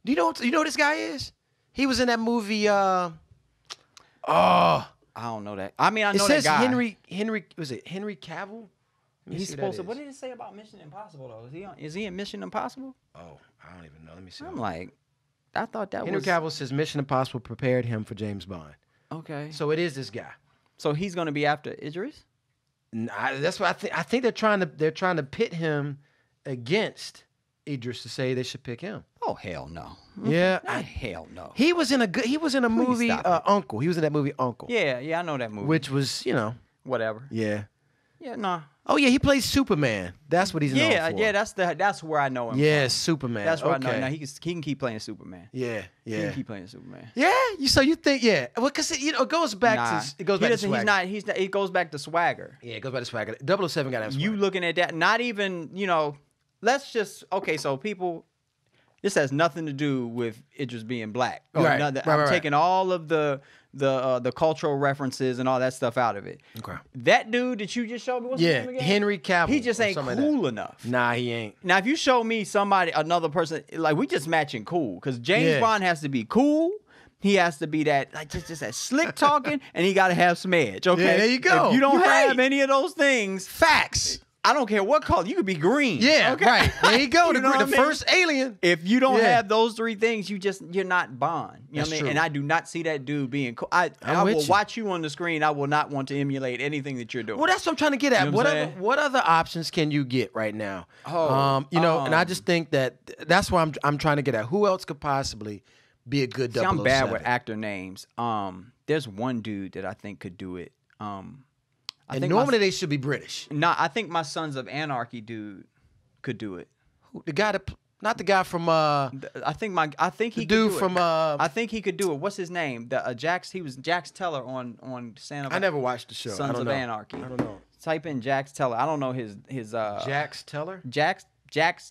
Do you know who this guy is? He was in that movie. I don't know that. I mean, I know that guy. It says Henry. Was it Henry Cavill? He's supposed to. What did it say about Mission Impossible though? Is he in Mission Impossible? Oh, I don't even know. Let me see. I'm like, I thought that Henry Cavill says Mission Impossible prepared him for James Bond. Okay. So it is this guy. So he's gonna be after Idris? That's what I think. I think they're trying to pit him against Idris to say they should pick him. Oh hell no. Yeah, Hell no. he was in a movie stop it. Uncle. He was in that movie Uncle. Yeah, I know that movie. Which was, whatever. yeah. Yeah, no. Oh yeah, he plays Superman. That's what he's known for. Yeah, that's where I know him. Yeah, from. Superman. That's where okay. I know. Now he can keep playing Superman. Yeah, He yeah. can keep playing Superman. Yeah, so you think well, because it goes back to swagger. It goes back to swagger. Yeah, it goes back to swagger. 007 got that swagger. You looking at that? Not even let's just So people, this has nothing to do with Idris being black. Right. I'm taking all of the cultural references and all that stuff out of it. Okay. That dude that you just showed me, what's his name again? Henry Cavill. He just ain't cool enough. Nah, he ain't. Now, if you show me another person, like we just matching cool, because James Bond has to be cool. He has to be that just that slick talking, and he got to have some edge. Okay, yeah, there you go. If you don't You're have right. any of those things, Facts. I don't care what color. You could be green. Yeah, okay? right. There you go. You know what I the mean? first alien. If you don't have those three things, you're not Bond. You know what I mean? true. And I do not see that dude being cool. I will watch you on the screen. I will not want to emulate anything that you're doing. Well, that's what I'm trying to get at. You know what other options can you get right now? Oh, and I just think that's why I'm trying to get at. Who else could possibly be a good 007? I'm bad with actor names. There's one dude that I think could do it. And normally they should be British. No, I think my Sons of Anarchy dude could do it. Who, the guy not the guy from I think he the could dude do from it. I think he could do it. What's his name? He was Jax Teller on Santa. I never watched the show. Sons I don't of know. Anarchy. I don't know. Type in Jax Teller. I don't know his Jax Teller? Jax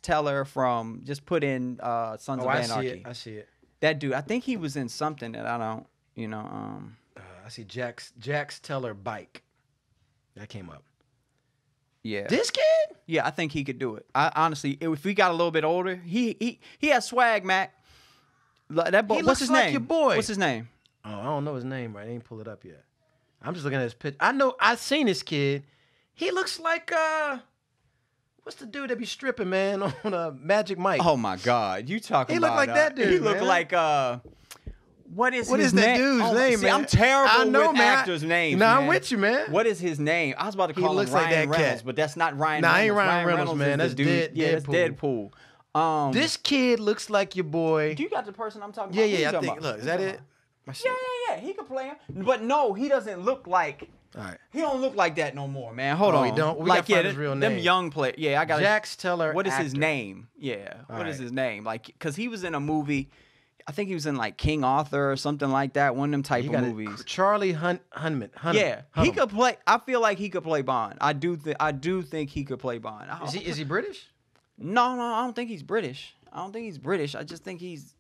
Teller from, just put in Sons of Anarchy. I see it. That dude, I think he was in something that I don't, I see Jax Teller bike. That came up. Yeah. This kid? Yeah, I think he could do it. I honestly, if we got a little bit older, he has swag, Mac. That boy, He what's looks his like name? your boy. What's his name? Oh, I don't know his name right. I ain't pull it up yet. I'm just looking at his picture. I know I've seen this kid. He looks like what's the dude that be stripping, man, on Magic Mike? Oh my God, you talking He about? look like that dude. He look man. like What is that name? dude's name, see, man? I'm terrible I know, with man. actors' names. No, man. I'm with you, man. What is his name? I was about to call him looks like Ryan that cat. Reynolds, but that's not Ryan Nah, Reynolds. ain't Ryan Reynolds, man. is the That's dude. Yeah, that's Deadpool. This kid looks like your boy. Do you got the person I'm talking Yeah, about? Who you yeah. I talking think. about? Look, is that it? Yeah. He could play him, but no, he doesn't look like. All right. He don't look like that no more, man. Hold on. He don't. We gotta find his real Them name. young play. Yeah, I got Jax Teller. What is his actor. name? Yeah. All What is right. his name? Like, because he was in a movie. I think he was in like King Arthur or something like that. One of them type He of got movies. Charlie Hunnam. Yeah, he could play. I feel like he could play Bond. I do think he could play Bond. Is he British? No, I don't think he's British. I just think he's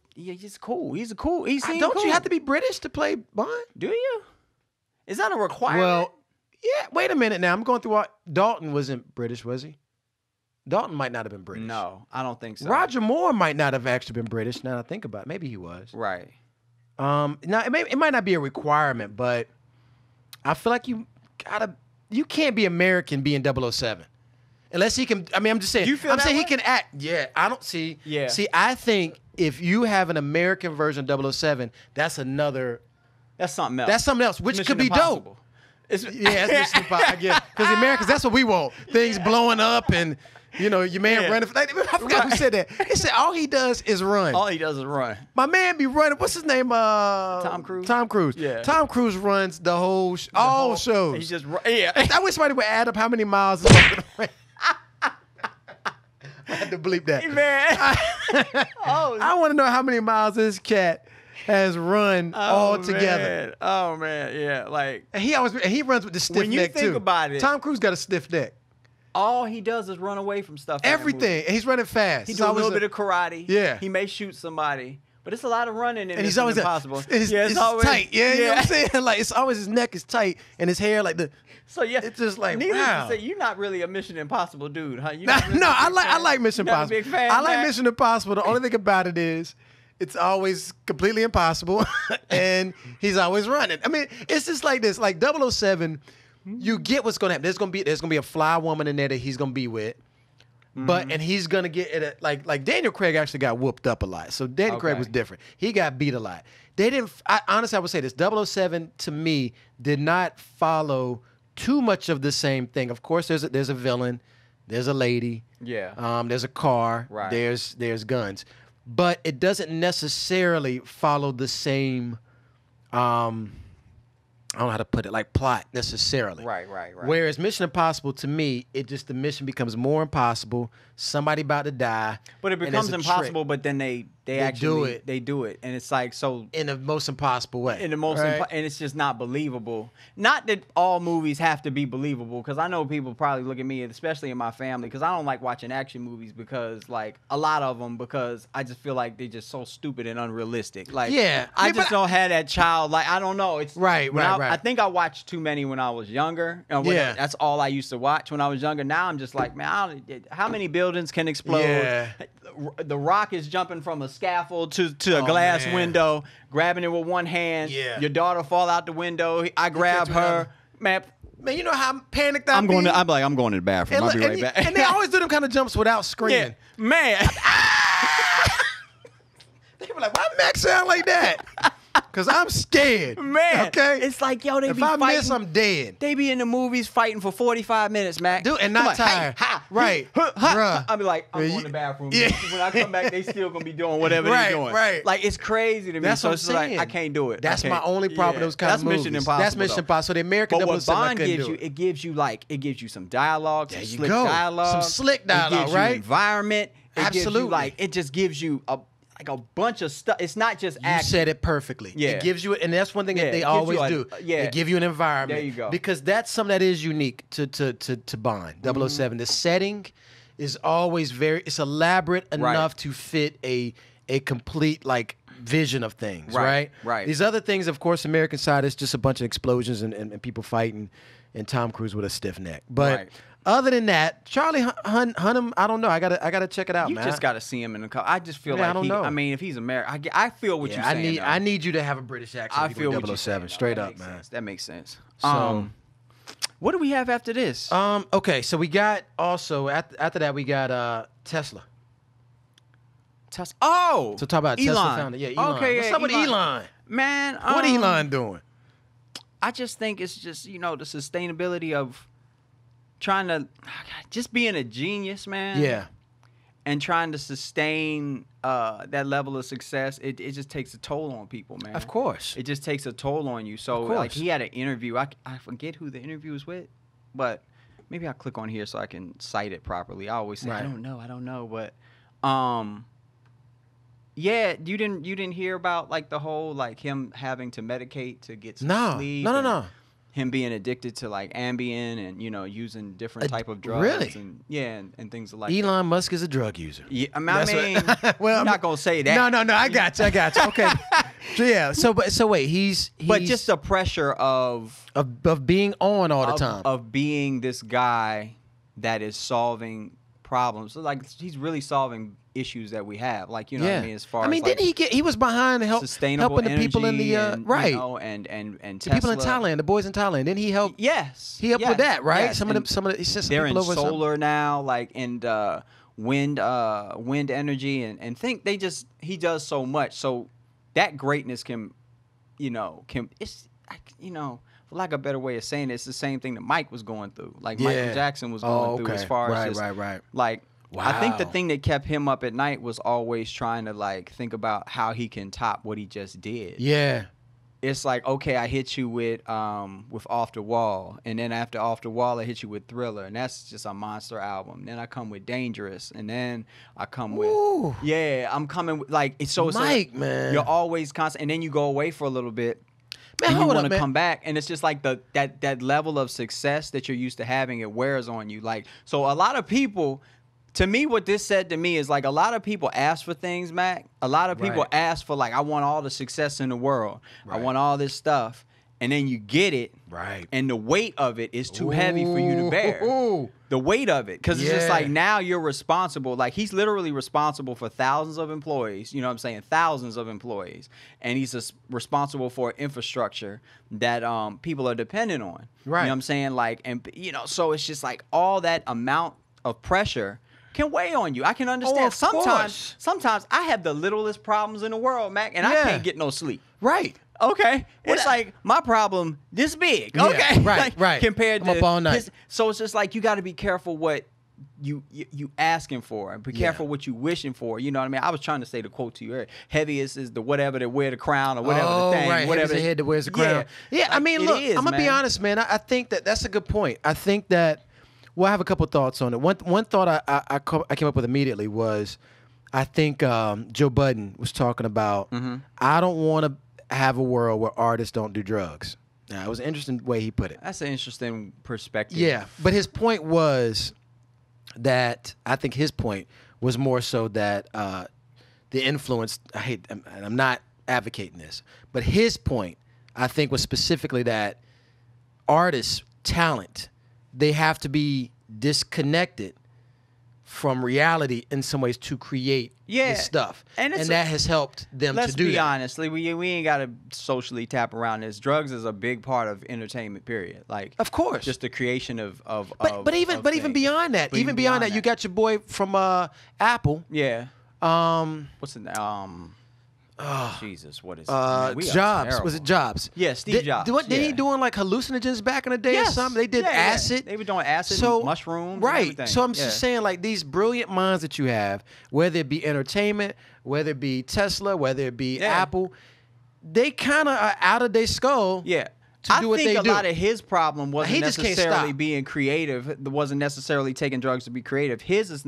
cool. He's cool. He seems Don't cool. you have to be British to play Bond? Do you? Is that a requirement? Well, yeah. Wait a minute now. I'm going through Dalton wasn't British, was he? Dalton might not have been British. No, I don't think so. Roger Moore might not have actually been British. Now that I think about it, maybe he was. Right. Now it might not be a requirement, but I feel like you can't be American being 007. Unless he can. I mean, I'm just saying. Do you feel I'm that saying way? he can act. Yeah, I don't see. Yeah. See, I think if you have an American version of 007, that's something else. That's something else, which Mission could be Impossible. dope. Yeah, that's Mission Impossible. I get because the Americans, that's what we want. Things blowing up and your man running. Like, I forgot who said that. He said all he does is run. All he does is run. My man be running. What's his name? Tom Cruise. Tom Cruise. Yeah. Tom Cruise runs the whole all shows. He's just yeah. I wish somebody would add up how many miles. I had to bleep that. Man. I want to know how many miles this cat has run all together. Man. Oh man, yeah. Like And he runs with the stiff when you neck think too. about it, Tom Cruise got a stiff neck. all he does is run away from stuff. in that movie. Everything. And he's running fast. He It's do a always little bit of karate. Yeah. He may shoot somebody, but it's a lot of running in and he's Mission always Impossible. it's always tight. Yeah, you know what I'm saying? Like it's always his neck is tight and his hair like the. So yeah, It's just like, needless wow. to say, you're not really a Mission Impossible dude, huh? No, I like Mission Not a Impossible. big fan, I like Mac? Mission Impossible. The only thing about it is, it's always completely impossible, and he's always running. I mean, it's just like this. Like 007, you get what's gonna happen. There's gonna be a fly woman in there that he's gonna be with, and he's gonna get it. Like Daniel Craig actually got whooped up a lot. So Daniel Craig Okay. was different. He got beat a lot. They didn't. Honestly, I would say this 007 to me did not follow too much of the same thing. Of course, there's a villain, there's a lady, Yeah. there's a car, Right. there's guns, but it doesn't necessarily follow the same. I don't know how to put it, like plot necessarily. Right. Whereas Mission Impossible, to me, the mission becomes more impossible. Somebody about to die. But it becomes impossible, but then they actually do it. And it's like, so. In the most impossible way. In the most, and it's just not believable. Not that all movies have to be believable, because I know people probably look at me, especially in my family, because I don't like watching action movies because, like, a lot of them, because I just feel like they're just so stupid and unrealistic. Like, I just don't have that child, like, I don't know. It's Right. I think I watched too many when I was younger. That's all I used to watch when I was younger. Now I'm just like, man, how many buildings can explode? Yeah. The Rock is jumping from a scaffold to a glass window, grabbing it with one hand. Yeah. Your daughter fall out the window. I grab her. Man, you know how panicked I'm going to the bathroom. I'll be right back. And they always do them kind of jumps without screaming. Yeah. Man. They were like, why Max sound like that? Because I'm scared. Man. Okay? It's like, yo, they if be I fighting. miss, I'm dead. They be in the movies fighting for 45 minutes, Mac. Dude, and not tired. Hey, ha, right. Bruh. I'll be like, I'm going to the bathroom. Yeah. When I come back, they still going to be doing whatever they're doing. Right. Like, it's crazy to me. That's so what I'm it's saying. like, I can't do it. That's my only problem with those kind of movies. Mission Impossible. That's Mission Impossible. So the American But what 007, Bond gives you, it gives you some dialogue, some slick dialogue. Some slick dialogue, it gives right? You environment. Absolutely. It just gives you a bunch of stuff. It's not just action. You said it perfectly. Yeah. It gives you, and that's one thing that they always do. They give you an environment. There you go. Because that's something that is unique to Bond, 007. The setting is always it's elaborate enough to fit a complete, like, vision of things, right? Right. These other things, of course, American side is just a bunch of explosions and people fighting and Tom Cruise with a stiff neck. But other than that, Charlie Hunnam, I don't know. I gotta check it out, man. You just gotta see him in the car. I just feel like I don't know. I mean, if he's American, I feel what you're saying. I need you to have a British accent. I feel what you're 007, saying, straight up, man. That makes sense. So, what do we have after this? Okay, so we got also after that we got Tesla. Tesla. Oh, so talk about Elon. Tesla founder. Yeah, Elon. Okay, what's up with Elon? Man, What Elon doing? I just think it's just the sustainability of trying to just being a genius, man. Yeah. And trying to sustain that level of success, it just takes a toll on people, man. Of course. It just takes a toll on you. So, like, he had an interview. I forget who the interview was with, but maybe I'll click on here so I can cite it properly. I always say, I don't know. But, yeah, you didn't hear about, like, the whole, like, him having to medicate to get some sleep? No. Him being addicted to, like, Ambien and, using different type of drugs. Really? And things like Elon Musk is a drug user. Yeah, I mean, well, I'm not going to say that. No, I got you. Okay. So, yeah, so wait, he's But just the pressure of being on all the time. Of being this guy that is solving problems. So, like, he's really solving issues that we have, like, what I mean, as far as, didn't he was behind helping the people in the and the Tesla. people in Thailand, the boys in Thailand. Didn't he help? Yes, he helped with that, right? Yes. Some of the he said some they're people in over solar now, like, and wind energy, and think he does so much, so that greatness can it's for lack of a better way of saying it, it's the same thing that Mike was going through, like Michael Jackson was going through, as far as just, like. Wow. I think the thing that kept him up at night was always trying to, like, think about how he can top what he just did. Yeah. It's like, okay, I hit you with Off the Wall, and then after Off the Wall, I hit you with Thriller, and that's just a monster album. Then I come with Dangerous, and then I come with I'm coming with, like, it's so Mike, man. You're always constant, and then you go away for a little bit. Man, and you want to come back, and it's just like that level of success that you're used to having, it wears on you. Like, so a lot of people. To me, what this said to me is, like, a lot of people ask for things, Mac. A lot of people ask for, like, I want all the success in the world. I want all this stuff. And then you get it. Right. And the weight of it is too heavy for you to bear. The weight of it. Because it's just like, now you're responsible. Like, he's literally responsible for thousands of employees. You know what I'm saying? Thousands of employees. And he's responsible for infrastructure that people are dependent on. Right. You know what I'm saying? Like, and, so it's just like all that amount of pressure can weigh on you. I can understand. Sometimes I have the littlest problems in the world, Mac, and I can't get no sleep. Right. Okay. It's like my problem this big. Okay. Right. Compared I'm to up all night. so it's just like you got to be careful what you asking for, and be careful what you wishing for. You know what I mean? I was trying to say the quote to you earlier. Heaviest is the whatever that wear the crown or whatever the thing. Right. Whatever the head that wears the crown. Yeah, like, I mean, look, I'm gonna be honest, man. I think that's a good point. I think that. Well, I have a couple of thoughts on it. One thought I came up with immediately was, I think Joe Budden was talking about, I don't want to have a world where artists don't do drugs. Now, it was an interesting way he put it. That's an interesting perspective. Yeah, but his point was that, I think his point was more so that the influence, and I'm not advocating this, but his point, I think, was specifically that artists' talent, they have to be disconnected from reality in some ways to create this stuff. And that has helped them to do that. Let's be honest. We ain't got to socially tap around this. Drugs is a big part of entertainment, period. Like, of course. Just the creation of But even beyond that, even beyond that, you got your boy from Apple. Yeah. What's the name? Jesus, what is it? Jobs. Was it Jobs? Yeah, Steve Jobs. Didn't he doing like hallucinogens back in the day or something? They did acid. They were doing acid, and mushrooms, right. and everything. So I'm just saying, like, these brilliant minds that you have, whether it be entertainment, whether it be Tesla, whether it be Apple, they kind of are out of their skull. Yeah. To do what they do. I think a lot of his problem wasn't just can't necessarily stop. being creative. It wasn't necessarily taking drugs to be creative. His is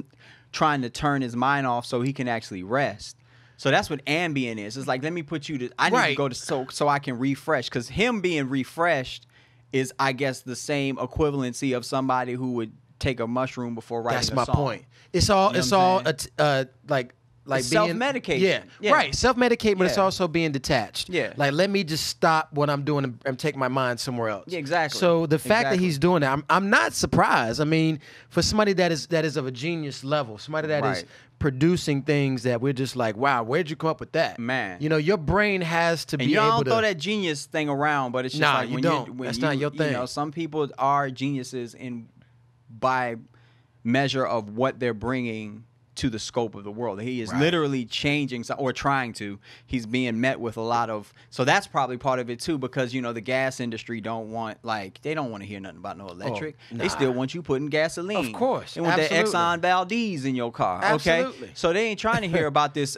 trying to turn his mind off so he can actually rest. So that's what Ambien is. It's like, let me put you to, I need to go to so I can refresh. Because him being refreshed is, I guess, the same equivalency of somebody who would take a mushroom before writing a song. That's my point. It's all like self-medication. Yeah, right. Self-medicate, but it's also being detached. Yeah. Like, let me just stop what I'm doing and take my mind somewhere else. Yeah, exactly. So the fact that he's doing that, I'm not surprised. I mean, for somebody that is of a genius level, somebody that is producing things that we're just like, wow, where'd you come up with that? Man. You know, your brain has to be able to. You don't throw that genius thing around, but it's just like, you don't. That's not your thing. You know, some people are geniuses by measure of what they're bringing to the scope of the world. He is literally changing, or trying to. He's being met with a lot of, so that's probably part of it too, because, you know, the gas industry don't want to hear nothing about no electric. They still want you putting gasoline. Of course. They want that Exxon Valdez in your car. Absolutely. Okay? So they ain't trying to hear about this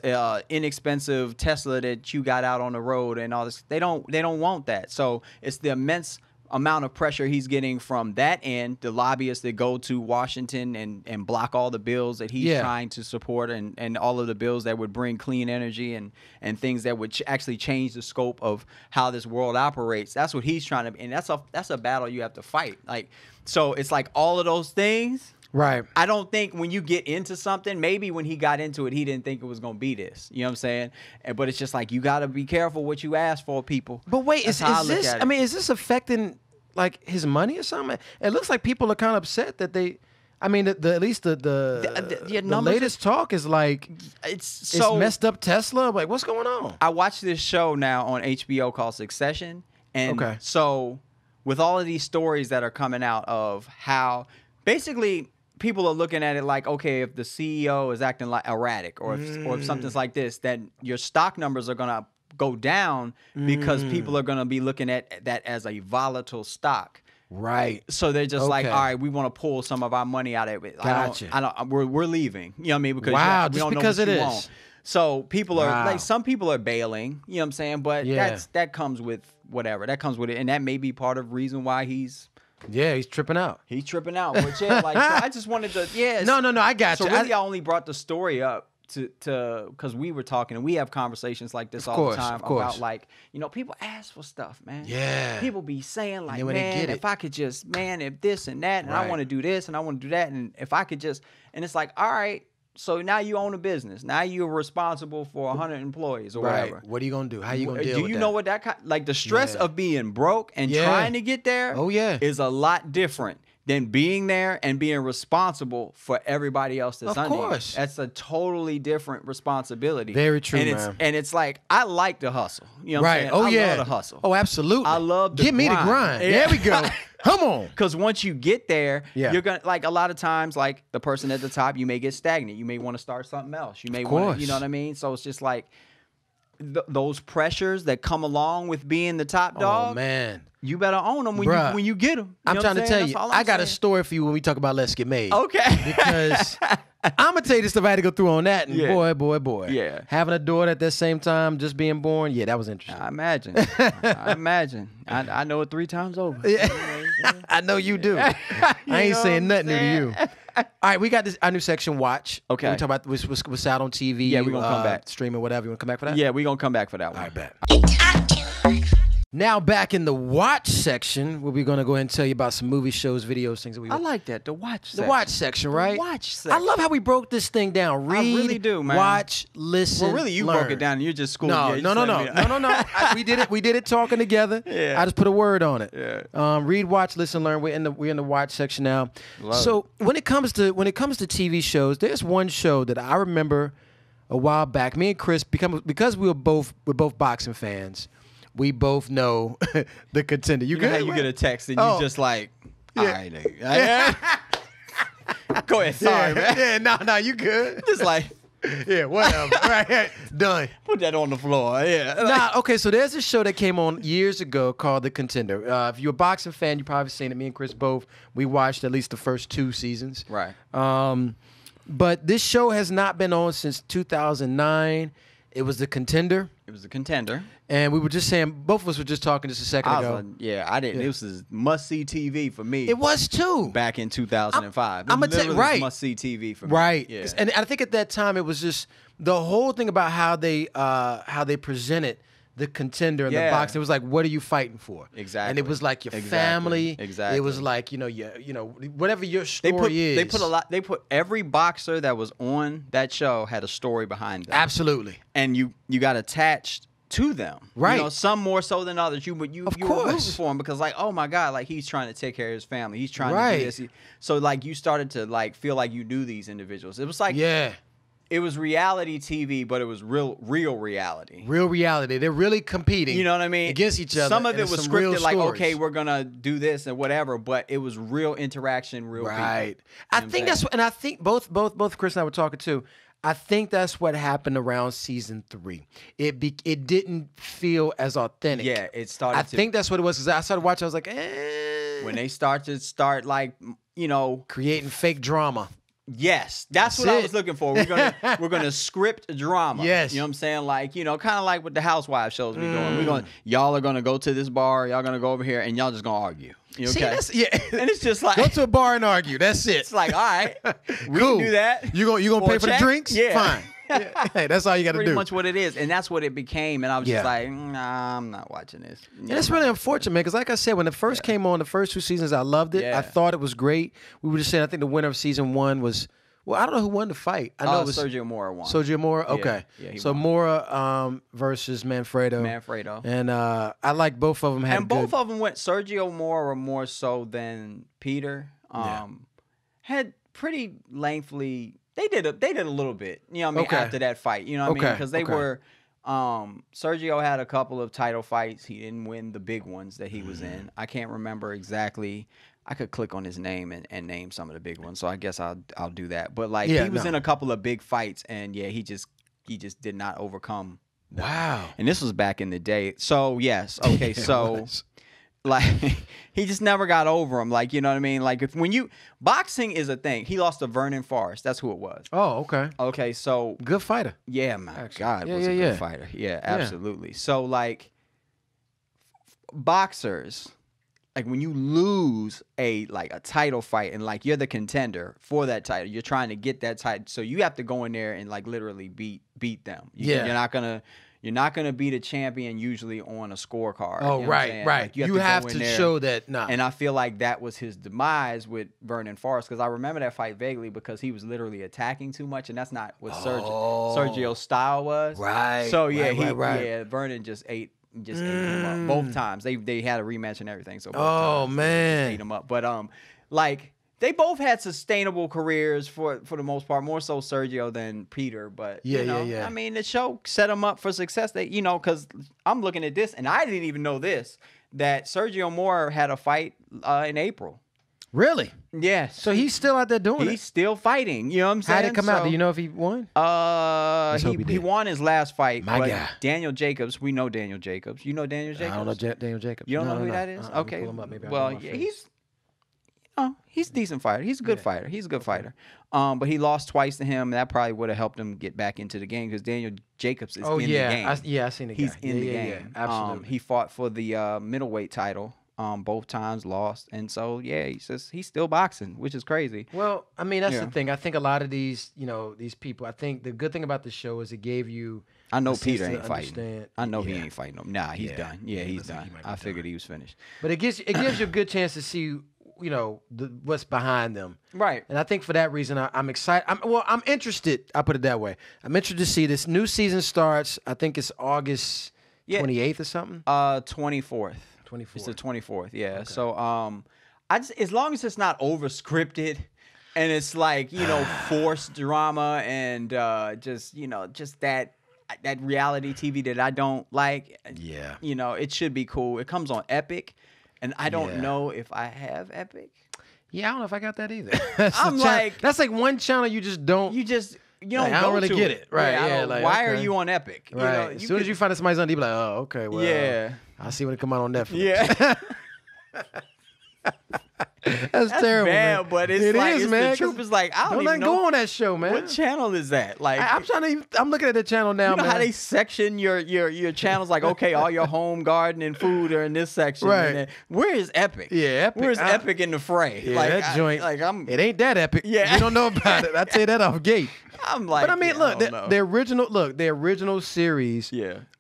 inexpensive Tesla that you got out on the road and all this. They don't want that. So it's the immense amount of pressure he's getting from that end, the lobbyists that go to Washington and block all the bills that he's trying to support, and all of the bills that would bring clean energy and things that would actually change the scope of how this world operates. That's what he's trying to, and that's a battle you have to fight. Like, so it's like all of those things. Right. I don't think when you get into something, maybe when he got into it, he didn't think it was going to be this. You know what I'm saying? But it's just like, you got to be careful what you ask for, people. But wait, is this, I mean, is this affecting, like, his money or something? It looks like people are kind of upset that they, I mean, at least the latest talk is like, it's messed up Tesla. Like, what's going on? I watched this show now on HBO called Succession. And so with all of these stories that are coming out of how basically people are looking at it like, okay, if the CEO is acting like erratic, or if something's like this, then your stock numbers are going to go down because people are going to be looking at that as a volatile stock. Right. So they're just like, all right, we want to pull some of our money out of it. Gotcha. We're leaving. You know what I mean? Because we just don't because know what it you is. want. So people are like, some people are bailing. You know what I'm saying? But that comes with whatever. That comes with it, and that may be part of the reason why he's tripping out. He's tripping out. But like, so I just wanted to, No, I got you. So really, I only brought the story up to because we were talking, and we have conversations like this all the time about, like, you know, people ask for stuff, man. Yeah. People be saying like, man, if I could just, if this and that, and I want to do this and I want to do that, and if I could just, and it's like, all right. So now you own a business. Now you're responsible for 100 employees or whatever. What are you gonna do? How you gonna deal with that? Do you know what that like the stress of being broke and trying to get there? Is a lot different than being there and being responsible for everybody else that's under you. Of course, that's a totally different responsibility. Very true, man. And it's like, I like to hustle. You know what I'm saying? I love to hustle. Oh, absolutely. I love to Give me the grind. There we go. Come on. Because once you get there, you're gonna, like, a lot of times, like, the person at the top, you may get stagnant. You may want to start something else. You may want to, you know what I mean? So it's just like those pressures that come along with being the top dog. Oh, man. You better own them when you get them. I'm trying to tell you, I got a story for you when we talk about Let's Get Made. Okay. Because I'm going to tell you the stuff I had to go through on that. And boy. Yeah. Having a daughter at that same time, just being born, yeah, that was interesting. I imagine. I know it 3 times over. Yeah. I know you do. I ain't saying nothing new to you. All right, we got our new section, Watch. Okay. We talk about what's out on TV. Yeah, we're going to come back. Streaming, whatever. You want to come back for that? Yeah, we're going to come back for that one. All right, bet. Now back in the Watch section, where we're going to go ahead and tell you about some movie shows, videos, things that we I like that, the Watch section. The Watch section, right? The Watch section. I love how we broke this thing down. Read, I really do, man. Watch, listen, Well, really, you learn. broke it down and you're just schooling. No. We did it talking together. Yeah. I just put a word on it. Yeah. Read, watch, listen, learn. We're in the Watch section now. So when it comes to TV shows, there's one show that I remember a while back. Me and Chris, because we're both boxing fans, we both know the Contender. You know how you get a text and you just like, all right, go ahead. Sorry, man. Yeah, no, you good. Just like, yeah, whatever. Right, done. Put that on the floor. Yeah. Nah, okay, so there's a show that came on years ago called The Contender. If you're a boxing fan, you've probably seen it. Me and Chris both, we watched at least the first 2 seasons. Right. But this show has not been on since 2009. It was The Contender. It was The Contender. And we were just saying, both of us were just talking just a second ago. I didn't. Yeah. This was must-see TV for me. It was too. Back in 2005. I'm going to tell you, right. Must-see TV for me. Right. Yeah. And I think at that time, it was just the whole thing about how they presented the Contender and the boxing. It was like, what are you fighting for? Exactly. And it was like your family. Exactly. It was like, whatever your story is. They put every boxer that was on that show had a story behind them. Absolutely. And you got attached to them. Right. Some more so than others. You were rooting for him because like, oh my God, like he's trying to take care of his family. He's trying to do this. So like you started to like feel like you knew these individuals. It was like it was reality TV, but it was real reality. Real reality. They're really competing. You know what I mean? Against each other. Some of it was scripted, like, stories. okay, we're gonna do this and whatever, but it was real interaction, real people. Right. I think that's what, and I think both Chris and I were talking too. I think that's what happened around season 3. It didn't feel as authentic. Yeah, it started. I think that's what it was because I started watching. I was like, when they start like, creating fake drama. Yes, that's what I was looking for. We're gonna script drama. Yes, you know what I'm saying? Like, kind of like what the Housewives shows we doing. Y'all are gonna go to this bar. Y'all gonna go over here, and y'all just gonna argue. Okay? See, and it's just like go to a bar and argue. That's it. It's like, all right, we can do that. You gonna pay for the drinks? Yeah, fine. Yeah. Hey, that's all you got to do. Pretty much what it is, and that's what it became. And I was just like, nah, I'm not watching this. And it's really unfortunate, man, because like I said, when it first came on, the first 2 seasons, I loved it. I thought it was great. We were just saying, I think the winner of season 1 was. Well, I don't know who won the fight. I know it was Sergio Mora won. Sergio Mora? Okay. Yeah, so won. Mora versus Manfredo. And I like both of them. Both of them went. Sergio Mora more so than Peter. Had pretty lengthily. They did a little bit. You know what I mean? After that fight. You know what I mean? Because they were. Sergio had a couple of title fights. He didn't win the big ones that he was in. I can't remember exactly. I could click on his name and name some of the big ones, so I guess I'll do that. But like he was in a couple of big fights, and he just did not overcome. Wow! And this was back in the day. So yes, okay, so like he just never got over him. Like, you know what I mean? Like boxing is a thing. He lost to Vernon Forrest. That's who it was. Oh, okay. Okay, so good fighter. Yeah, my God, was a good fighter. Yeah, absolutely. Yeah. So like boxers. Like when you lose a title fight and like you're the contender for that title, you're trying to get that title, so you have to go in there and like literally beat them. You're not gonna beat a champion usually on a scorecard. Oh, you know right. Like you have to show that. And I feel like that was his demise with Vernon Forrest, because I remember that fight vaguely because he was literally attacking too much, and that's not what Sergio's style was. Right. So Vernon just ate him up both times. They had a rematch and everything. So both times, man, ate him up. But like they both had sustainable careers for the most part. More so Sergio than Peter. But I mean, the show set them up for success. They because I'm looking at this and I didn't even know this, that Sergio Mora had a fight in April. Really? Yes. So he's still out there doing He's it. still fighting. You know what I'm saying? How'd it come out? Do you know if he won? He won his last fight. My but guy. Daniel Jacobs, we know Daniel Jacobs. You know Daniel Jacobs? I don't know Daniel Jacobs. You don't know who that is? Okay. Pull him up. Maybe well, yeah, he's a decent fighter. He's a good fighter. He's a good fighter. But he lost twice to him. And that probably would have helped him get back into the game because Daniel Jacobs is in the game. I seen the guy. He's in the game. Yeah, absolutely. He fought for the middleweight title. Both times lost, and so he's still boxing, which is crazy. Well, I mean that's the thing. I think a lot of these people. I think the good thing about the show is it gave you. I know Peter ain't fighting. I know he ain't fighting. Nah, he's done. Yeah, he's done. I figured he was finished. But it gives you a good chance to see what's behind them. Right. And I think for that reason I'm excited. I'm interested. I'll put it that way. I'm interested to see this new season starts. I think it's August 28th or something. 24th. It's the 24th, yeah. Okay. So as long as it's not over scripted and it's like, forced drama and just that reality TV that I don't like. Yeah. It should be cool. It comes on Epic, and I don't know if I have Epic. Yeah, I don't know if I got that either. That's like one channel you just don't. You don't I don't really get it. Right. Yeah. Why are you on Epic? Right. As soon as you find that somebody's on, you be like, oh, okay, well. Yeah. I'll see when it come out on Netflix. Yeah. That's terrible, bad, man. But it's man. The truth is like, I don't even know. Go on that show, man. What channel is that? Like, I'm looking at the channel now, you know man. how they section your channels? Like, okay, all your home garden and food are in this section. Right. And then, where is Epic? Yeah, Epic. Where's Epic in the fray? Yeah, like, that joint. It ain't that epic. Yeah. We don't know about it. I tell you that off gate. I'm like, but I mean, look, the original series.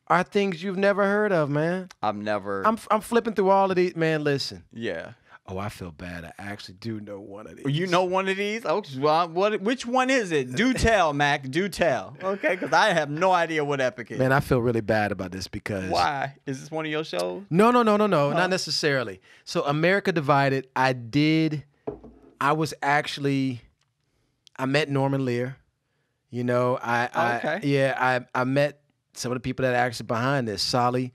Are things you've never heard of, man. I'm flipping through all of these, man. Listen. Yeah. Oh, I feel bad. I actually do know one of these. You know one of these? Oh, well, which one is it? Do tell, Mac. Do tell. Okay, because I have no idea what Epic is. Man, I feel really bad about this because... Why? Is this one of your shows? No. Not necessarily. So, America Divided, I met Norman Lear. I met some of the people that are actually behind this. Solly.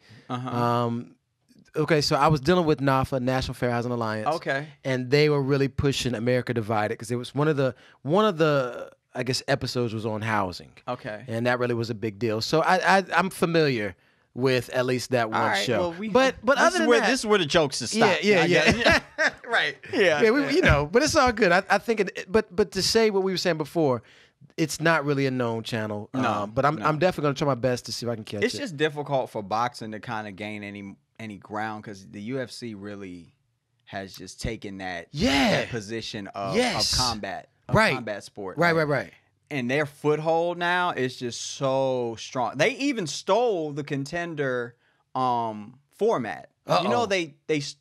Okay, so I was dealing with NAFA, National Fair Housing Alliance. Okay. And they were really pushing America Divided because it was one of the I guess episodes was on housing. Okay. And that really was a big deal. So I'm familiar with at least that one show. Well, but other than that, this is where the jokes is stopped. Yeah. Right. Yeah. But it's all good. I think but to say what we were saying before, it's not really a known channel. No. But I'm definitely gonna try my best to see if I can catch it. It's just difficult for boxing to kind of gain any ground because the UFC really has just taken that position of combat, combat sport. Right. And their foothold now is just so strong. They even stole the Contender format. You know, they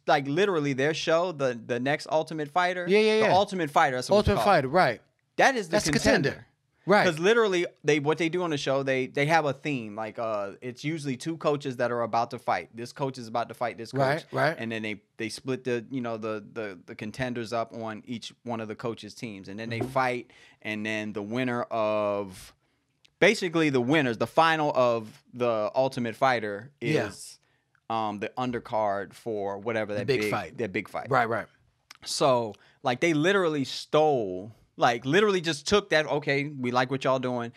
like literally their show, the next Ultimate Fighter. Yeah. The Ultimate Fighter. That's what Ultimate Fighter, right. That's the Contender. Right. Because literally, what they do on the show, they have a theme. Like, it's usually two coaches that are about to fight. This coach is about to fight this coach. Right. And then they split the contenders up on each one of the coaches' teams. And then they fight. And then the winner of... Basically, the final of the Ultimate Fighter is the undercard for whatever that big fight. That big fight. Right. So, like, they literally stole... Like, literally just took that, okay, we like what y'all doing,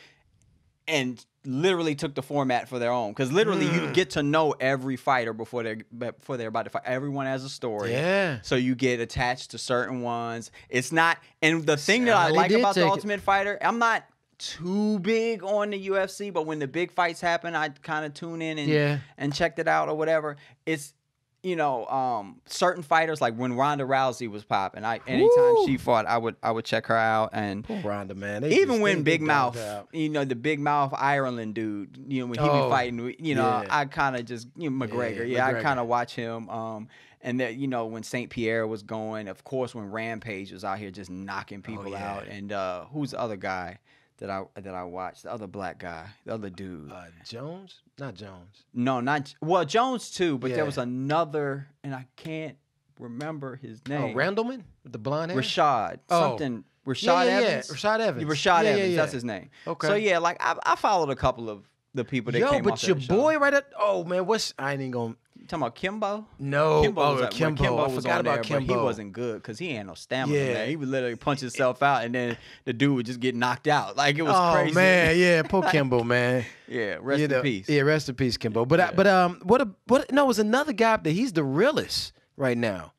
and literally took the format for their own. Because literally you get to know every fighter before they're about to fight. Everyone has a story. Yeah. So you get attached to certain ones. It's not, and the thing that I like about the Ultimate Fighter, I'm not too big on the UFC, but when the big fights happen, I kind of tune in and checked it out or whatever. It's, certain fighters, like when Ronda Rousey was popping, anytime she fought, I would check her out. And poor Ronda, man. Even when Big Mouth, the Big Mouth Ireland dude, when he be fighting, I kind of just McGregor. I kind of watch him. And that when St. Pierre was going, of course, when Rampage was out here just knocking people out, and who's the other guy that I watched? The other black guy, the other dude. Jones? Not Jones. No, Jones too, but there was another, and I can't remember his name. Oh, Randleman with the blonde hair? Rashad. Something. Rashad Evans? Rashad Evans. Rashad Evans, that's his name. Okay. So, like, I followed a couple of the people that came off but your that show. boy right at... Oh, man, I ain't even going... talking about Kimbo? No, Kimbo was Kimbo. I forgot about Kimbo. But he wasn't good because he ain't no stamina. Yeah. Man. He would literally punch himself out, and then the dude would just get knocked out. Like it was crazy. Oh man, yeah, poor Kimbo, man. Yeah, rest in peace. Yeah, rest in peace, Kimbo. But what? No, it was another guy that he's the realest right now.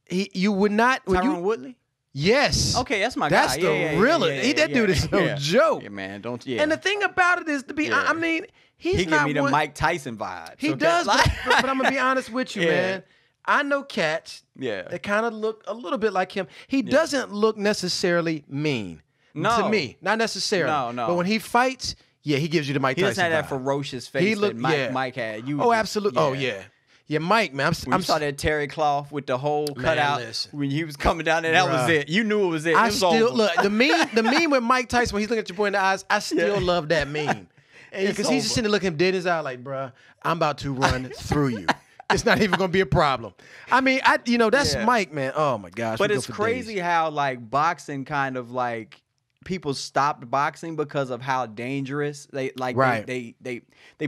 You would not. Tyron Woodley. Yes. Okay, that's my guy. That's the realest. That dude is no joke. Yeah, man. And the thing about it is, to be, I mean, he give me the Mike Tyson vibes. He does, but I'm gonna be honest with you, man. I know cats that kind of look a little bit like him. He doesn't look necessarily mean. No. To me, not necessarily. No. But when he fights, he gives you the Mike Tyson He doesn't have vibe. that ferocious face that Mike had. Absolutely. Oh, yeah. Yeah, Mike, man. I saw that Terry cloth with the whole cutout when he was coming down there. That was it. You knew it was it. It was over. Look the meme with Mike Tyson when he's looking at your boy in the eyes. I still love that meme because he's just sitting there looking him dead in his eye like, bruh, I'm about to run through you. It's not even gonna be a problem. I mean, that's Mike, man. Oh my gosh. But it's crazy how like boxing kind of like people stopped boxing because of how dangerous they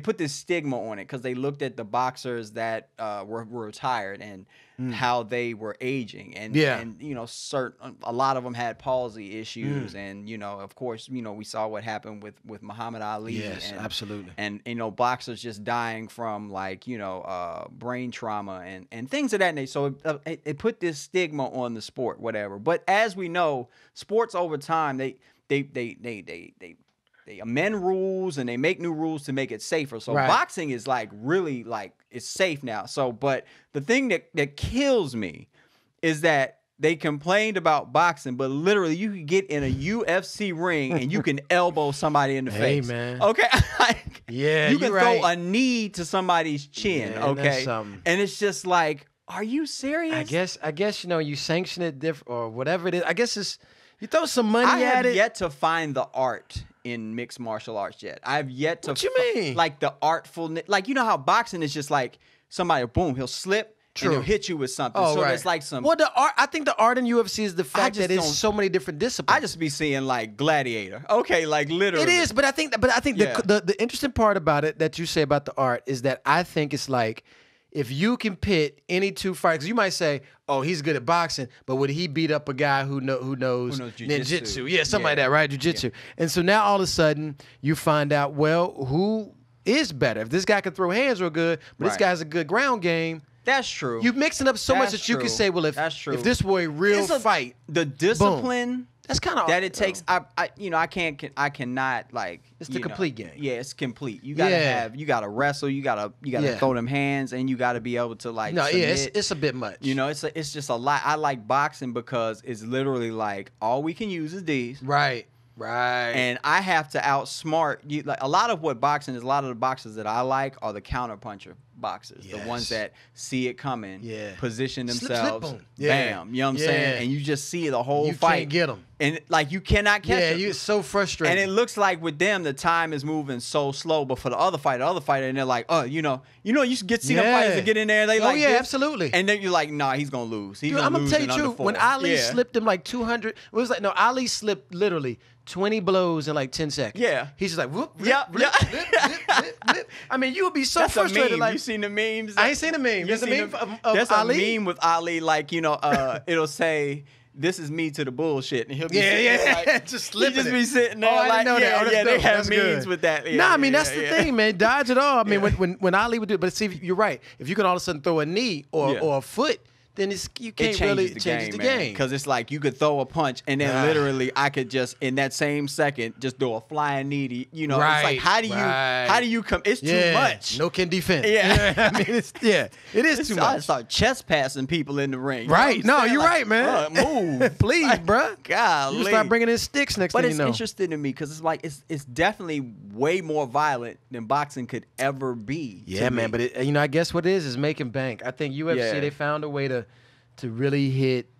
put this stigma on it because they looked at the boxers that were retired and how they were aging and a lot of them had palsy issues and of course we saw what happened with Muhammad Ali. Yes, absolutely. And boxers just dying from like brain trauma and things of that nature. So it put this stigma on the sport, whatever. But as we know, sports over time they amend rules and they make new rules to make it safer. So boxing is like really like it's safe now. So, but the thing that kills me is that they complained about boxing, but literally you can get in a UFC ring and you can elbow somebody in the face. Hey, man. Okay. You can throw right. a knee to somebody's chin. Man, okay. And it's just like, are you serious? I guess you sanction it different or whatever it is. I guess it's you throw some money at it. I have yet to find the art in mixed martial arts yet. I have yet to. What you mean? Like the artfulness, like how boxing is just like somebody, boom, he'll slip and he'll hit you with something. Oh, so right. it's like some. Well, the art. I think the art in UFC is the fact that it's so many different disciplines. I just be seeing like Gladiator. Okay, like literally. It is, but I think the interesting part about it that you say about the art is that I think it's like if you can pit any two fighters, you might say, "Oh, he's good at boxing," but would he beat up a guy who knows ninjutsu? Yeah, something like that, right? Jiu-jitsu. Yeah. And so now all of a sudden you find out, well, who is better? If this guy can throw hands real good, but this guy's a good ground game. That's true. You're mixing up so much that you can say, well, if this were a real fight, the discipline. Boom. That's kind of that it takes. I cannot like. It's the complete game. Yeah, it's complete. You gotta you gotta wrestle. You gotta throw them hands, and you gotta be able to like. No, submit. It's a bit much. It's just a lot. I like boxing because it's literally like all we can use is these. Right. And I have to outsmart you. Like a lot of what boxing is. A lot of the boxers that I like are the counterpuncher boxers, the ones that see it coming, position themselves, slip, bam. You know what I'm saying? And you just see the whole fight. You can't get them. And like you cannot catch them. Yeah, it's so frustrating. And it looks like with them the time is moving so slow, but for the other fighter, and they're like, oh, you should see the fighters that get in there. And they like, this. Absolutely. And then you're like, nah, he's gonna lose. I'm gonna tell you the truth. When Ali slipped him like 200, it was like Ali slipped literally 20 blows in like 10 seconds. Yeah. He's just like, whoop, blip, blip. I mean, you would be so frustrated. Like, you seen the memes? I ain't seen the meme. There's a meme of there's Ali. A meme with Ali, like, it'll say, "This is me to the bullshit," and he'll be like, just slipping. He just be sitting there. I didn't know that. They have memes with that. I mean, that's the thing, man. Dodge it all. I mean, when Ali would do it, but see, you're right. If you can all of a sudden throw a knee or a foot, then you can't really change the game. Because it's like you could throw a punch and then literally I could just in that same second just do a flying knee. It's like how do you come? It's too much. No can defend. Yeah, I mean it is too much. I start chest passing people in the ring. Right? No, you're right, man. Move, please, bruh. Golly. You start bringing in sticks next thing you know. But it's interesting to me because it's like it's definitely way more violent than boxing could ever be. Yeah, man. But I guess what it is making bank. I think UFC they found a way to really hit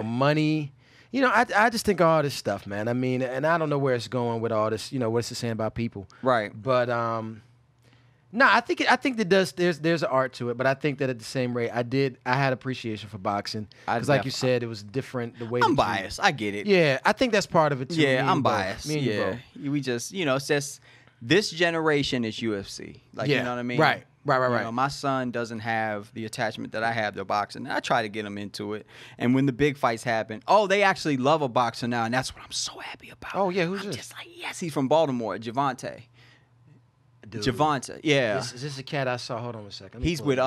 money. I just think all this stuff, man. I mean, and I don't know where it's going with all this. What's it saying about people? Right. But no, I think that there's an art to it. But I think that at the same rate, I had appreciation for boxing because, like you said, it was different. The way I'm biased. I get it. Yeah, I think that's part of it too. Yeah, I'm biased. Me and you both. We just it's just this generation is UFC. Like you know what I mean? Right. Right. You know, my son doesn't have the attachment that I have to boxing. I try to get him into it. And when the big fights happen, they actually love a boxer now, and that's what I'm so happy about. Oh, yeah, who's I'm this? just like, yes, he's from Baltimore, Javante. Dude. Javante, yeah. Is this a cat I saw? Hold on a second. He's with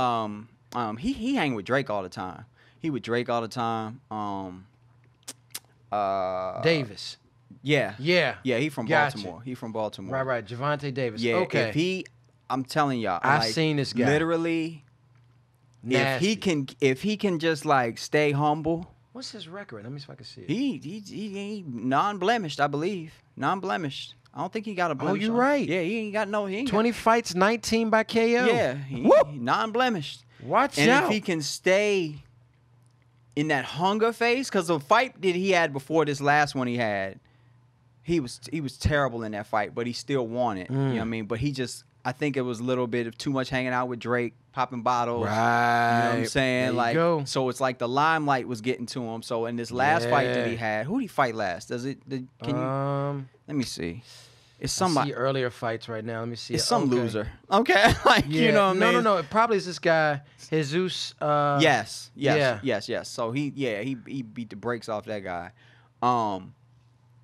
he hang with Drake all the time. He with Drake all the time. Davis. Yeah. Yeah. Yeah, he from Baltimore. He from Baltimore. Right. Javante Davis. Yeah, okay. I'm telling y'all, I've seen this guy. Literally, Nasty. if he can just like stay humble. What's his record? Let me see if I can see it. He non-blemished, I believe. Non-blemished. I don't think he got a blemish. Oh, you're on. right. Yeah, he ain't got no. He ain't 20 fights, 19 by KO. Yeah, he non-blemished. Watch and out. if he can stay in that hunger phase, because the fight that he had before this last one he had, he was terrible in that fight, but he still won it. You know what I mean? But I think it was a little bit of too much hanging out with Drake, popping bottles. Right. You know what I'm saying? There you go. So it's like the limelight was getting to him. So in this last fight that he had, who did he fight last? Let me see. It's somebody. I see earlier fights right now. Let me see. It's some loser. Okay. You know what I mean? No. It probably is this guy, Jesus. Yes. So he beat the brakes off that guy.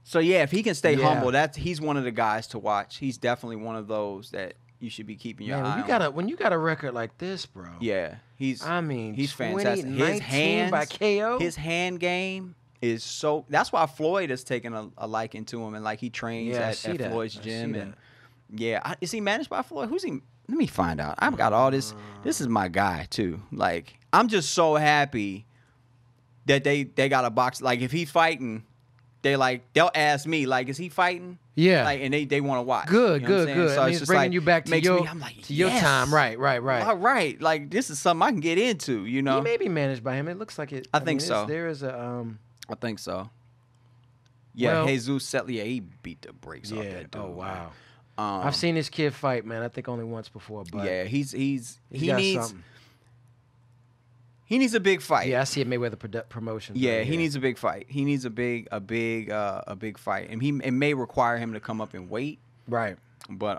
So yeah, if he can stay humble, he's one of the guys to watch. He's definitely one of those that you should be keeping your eye on. When you got a record like this, bro. Yeah, he's fantastic. His hands by KO. His hand game is so. That's why Floyd has taken a liking to him, and like he trains at Floyd's gym. And is he managed by Floyd? Who's he? Let me find out. I've got all this. This is my guy too. Like I'm just so happy that they got a box. Like if he's fighting, they'll ask me like, is he fighting? Yeah. Like, and they want to watch. Good. So it's it's bringing you back to your time. Right. All right. Like this is something I can get into. You know. He may be managed by him. It looks like it. I think so. There is a. I think so. Yeah, Jesus Settler, he beat the brakes off that dude. Oh wow. I've seen this kid fight, man. I think only once before, but yeah, he got needs something. He needs a big fight. Yeah, I see it Mayweather Promotions. Yeah, he needs a big fight. He needs a big fight, and it may require him to come up in weight. Right. But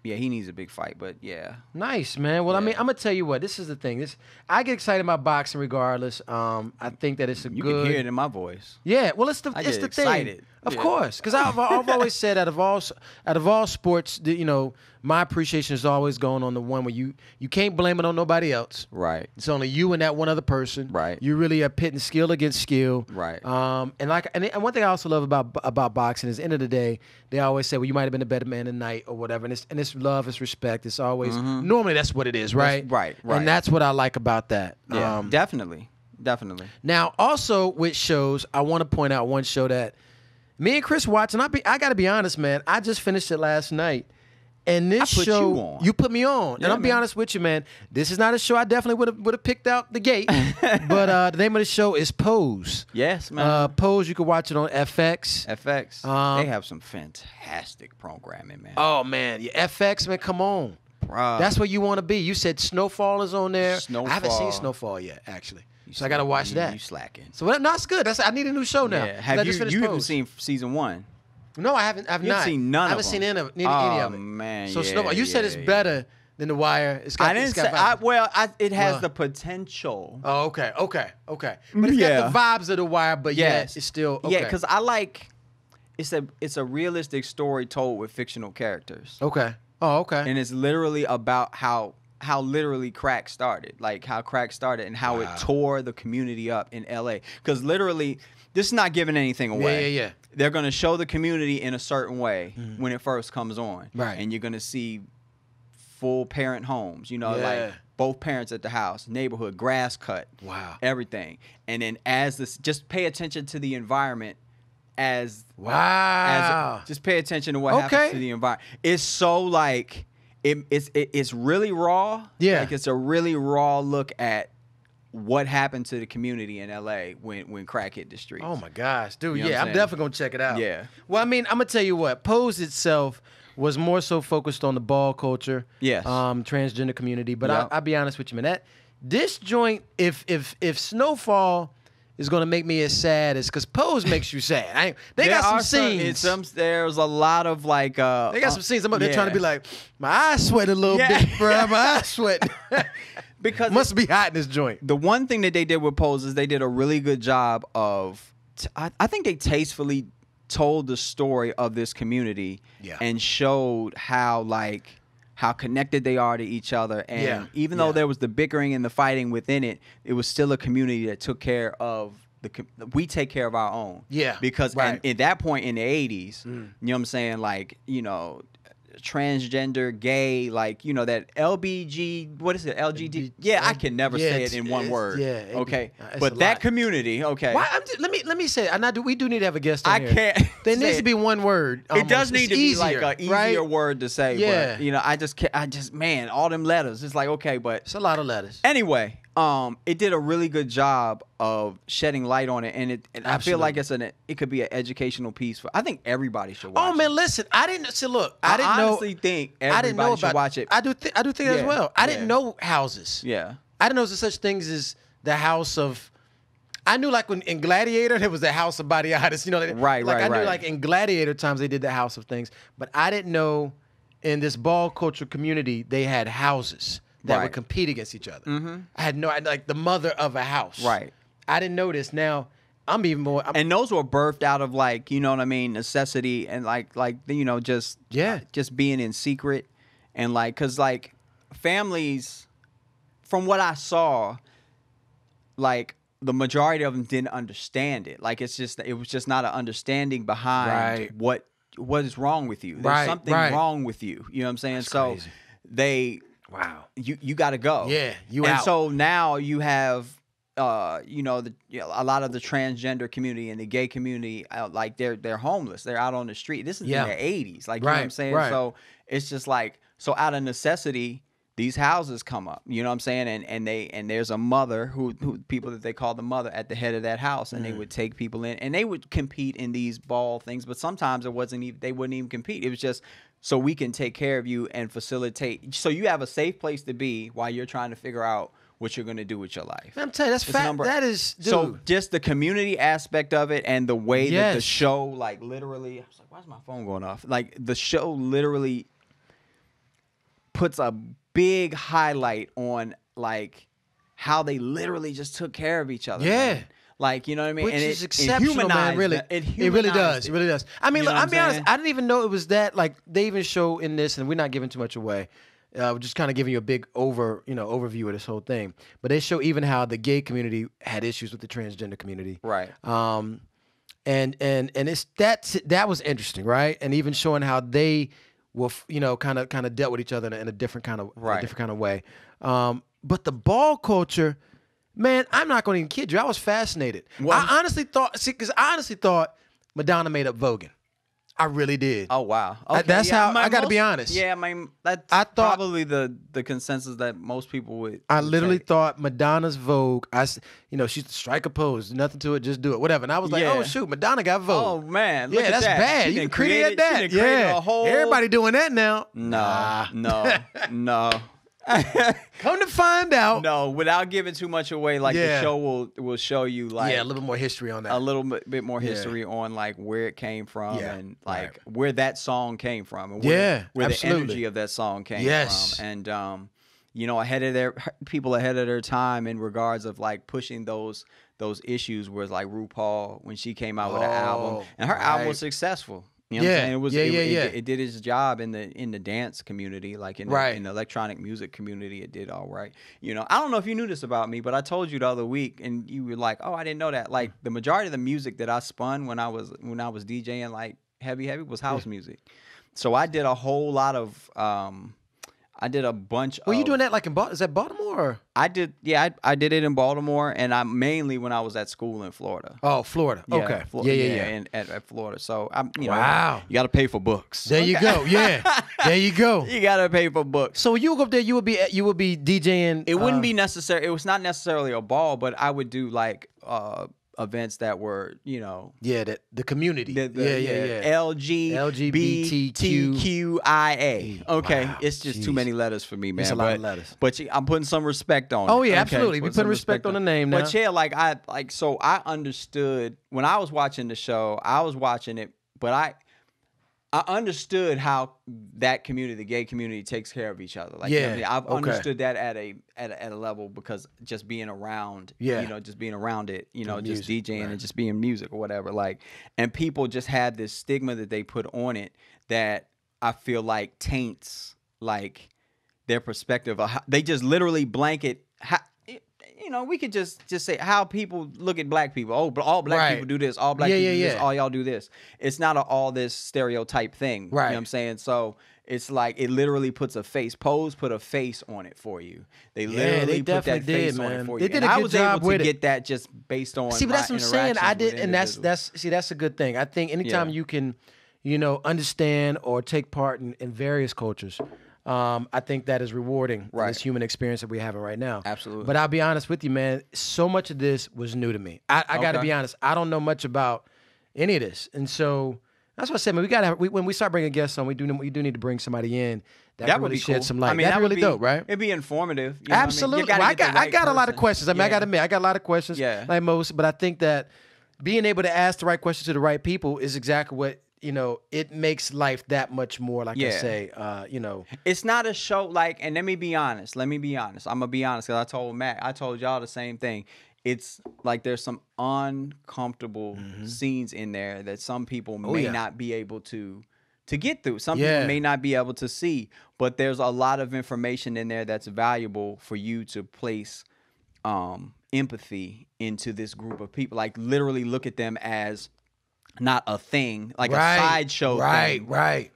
yeah, he needs a big fight. But yeah. Nice, man. Well, I mean, I'm gonna tell you what. This is the thing. I get excited about boxing regardless. I think that it's a you good. You can hear it in my voice. Yeah. Well, it's the excited. thing. Of course, because I've always said out of all sports, my appreciation is always going on the one where you can't blame it on nobody else. Right. It's only you and that one other person. Right. You really are pitting skill against skill. Right. And one thing I also love about boxing is, at the end of the day, they always say, well, you might have been a better man tonight or whatever. And it's love, it's respect. It's always normally that's what it is, right? Right. And that's what I like about that. Yeah. Definitely. Now, also with shows, I want to point out one show that me and Chris watched, and I got to be honest, man. I just finished it last night. And this show, you put me on. And I'll be honest with you, man. This is not a show I definitely would have picked out the gate. But the name of the show is Pose. Yes, man. Pose, you can watch it on FX. They have some fantastic programming, man. Oh, man. Yeah, FX, man, come on. Bruh. That's where you want to be. You said Snowfall is on there. Snowfall. I haven't seen Snowfall yet, actually. So I got to watch that. You slacking. So that's good. I need a new show now. Yeah. Have you haven't seen season 1? No, I haven't. I've not seen none of them. I haven't seen any of it. Oh, man. So Snowfall, you said it's better than The Wire. I didn't say. It has the potential. Oh, okay. But it's got the vibes of The Wire, but it's still okay. Yeah, because I like. It's a realistic story told with fictional characters. Okay. Oh, okay. And it's literally about how literally crack started, and how it tore the community up in LA. Because literally, this is not giving anything away. Yeah. They're going to show the community in a certain way when it first comes on. Right. And you're going to see full parent homes, like both parents at the house, neighborhood, grass cut. Wow. Everything. And then just pay attention to the environment just pay attention to what happens to the environment. It's so like, it's really raw. Yeah. Like it's a really raw look at what happened to the community in LA when crack hit the streets. Oh my gosh, dude. You know I'm definitely going to check it out. Yeah. Well, I mean, I'm going to tell you what, Pose itself was more so focused on the ball culture. Yes. Transgender community. But Yep. I'll be honest with you, man. This joint, if Snowfall is gonna make me as sad as because Pose makes you sad. They got some scenes. There's a lot of like they got some scenes. I'm up there trying to be like, my eyes sweat a little bit, bro. My eyes sweat. Because must be hot in this joint. The one thing that they did with Pose is they did a really good job of I think they tastefully told the story of this community and showed how connected they are to each other. And even though there was the bickering and the fighting within it, it was still a community that took care of we take care of our own. Yeah. Because at that point in the 80s, you know what I'm saying? Like, you know, transgender, gay, like, you know, that LBG, what is it? LGD? Yeah, I can never say it in one word. Yeah. Okay. But that community, okay. Why, let me say it. We do need to have a guest on here. I can't. There needs to be one word. It does need to be like an easier word to say. Yeah. But, you know, I just, man, all them letters. It's like, okay, but. It's a lot of letters. Anyway, it did a really good job of shedding light on it, and I feel like it could be an educational piece I think everybody should watch. Oh man, listen, I didn't honestly think everybody should watch it. I do think as well. I didn't know houses. Yeah, I didn't know there's such things as the house of. I knew like when in Gladiator there was the house of body artists. You know, I knew like in Gladiator times they did the house of things, but I didn't know in this ball culture community they had houses that would compete against each other. I had no idea, like the mother of a house. Right. I didn't know this. Now I'm even more. And those were birthed out of like, you know what I mean, necessity and like you know, just being in secret and like, cause like families, from what I saw, like the majority of them didn't understand it. Like it was just not an understanding behind what is wrong with you. There's something wrong with you. You know what I'm saying? That's crazy. They. Wow. You got to go. Yeah, you out. And so now you have, you know, a lot of the transgender community and the gay community, like they're homeless. They're out on the street. This is in the 80s. Like, you know what I'm saying? So it's just like, so out of necessity, these houses come up. You know what I'm saying? And there's a mother who people that they call the mother at the head of that house, and they would take people in, and they would compete in these ball things. But sometimes they wouldn't even compete. It was just so we can take care of you and facilitate. So you have a safe place to be while you're trying to figure out what you're going to do with your life. I'm telling you, that's fact. That is, dude. So just the community aspect of it and the way that the show, like literally, I was like, why is my phone going off? Like the show literally puts a big highlight on like how they literally just took care of each other. Yeah. Man. Like, you know what I mean? Which is exceptional, man, really. It really does. It really does. I mean, look, I'll be honest, I didn't even know it was that. Like, they even show in this, and we're not giving too much away. We're just kind of giving you a big overview of this whole thing. But they show even how the gay community had issues with the transgender community. Right. And it's that was interesting, right? And even showing how they will, you know, kind of dealt with each other in a different kind of way. But the ball culture. Man, I'm not going to even kid you. I was fascinated. What? I honestly thought Madonna made up Voguing. I really did. Oh, wow. Okay, that's how I got to be honest. Yeah, I mean, that's probably the consensus that most people would. I literally thought Madonna's Vogue. She's strike a pose, nothing to it, just do it, whatever. And I was like, oh shoot, Madonna got Vogue. Oh man, yeah, that's bad. You can create that. Yeah, everybody doing that now. No. Come to find out. No, without giving too much away, like the show will show you like a little bit more history on that. A little bit more history on like where it came from and like where that song came from and where the energy of that song came from. And you know, people ahead of their time in regards of like pushing those issues was like RuPaul when she came out with an album, and her album was successful. You know what I'm saying? It did its job in the dance community, like in the electronic music community. It did all right. You know, I don't know if you knew this about me, but I told you the other week, and you were like, "Oh, I didn't know that." Like the majority of the music that I spun when I was DJing like heavy was house music. So I did a whole lot of. I did a bunch. Were you doing that like in Baltimore? Is that Baltimore? Or? I did. Yeah, I did it in Baltimore, and I mainly when I was at school in Florida. Oh, Florida. Okay. And at Florida. So I'm. You know, you got to pay for books. There you go. Yeah. There you go. You got to pay for books. So you go up there, you would be DJing. It wouldn't be necessary. It was not necessarily a ball, but I would do like events that were, you know, the community, LGBTQIA. Okay, wow, it's just too many letters for me, man. It's a lot of letters. But I'm putting some respect on it. Oh yeah, absolutely. We put respect on the name now. But yeah, so I understood when I was watching the show. I was watching it, but I understood how that community, the gay community, takes care of each other. Like, yeah, you know what I mean? I've understood that at a level because just being around, you know, just being around it, you know, just DJing and just being music or whatever. Like, and people just have this stigma that they put on it that I feel like taints like their perspective. Of how, they just literally blanket. You know, we could just say how people look at black people. Oh, all black people do this. All black people do this. All y'all do this. It's not all this stereotype thing. Right. You know what I'm saying? So it's like it literally puts a face. Pose put a face on it for you. They literally put that face on it for you. They did a good job with it. I was able to get that just based on. See, but that's what I'm saying. I did, and that's a good thing. I think anytime you can, you know, understand or take part in various cultures. I think that is rewarding in this human experience that we're having right now. Absolutely. But I'll be honest with you, man. So much of this was new to me. I got to be honest. I don't know much about any of this, and so that's what I said. Man, when we start bringing guests on, we do need to bring somebody in that really would be shed some light. I mean, that'd be really dope, right? It'd be informative. You know Absolutely. What I mean? I got a lot of questions. I mean, I got to admit, I got a lot of questions, like most. But I think that being able to ask the right questions to the right people is exactly what. You know, it makes life that much more, like I say, you know. It's not a show like, and let me be honest. I'm going to be honest because I told Matt, I told y'all the same thing. It's like there's some uncomfortable scenes in there that some people may not be able to get through. Some people may not be able to see, but there's a lot of information in there that's valuable for you to place empathy into this group of people. Like literally look at them as not a thing, like a sideshow thing,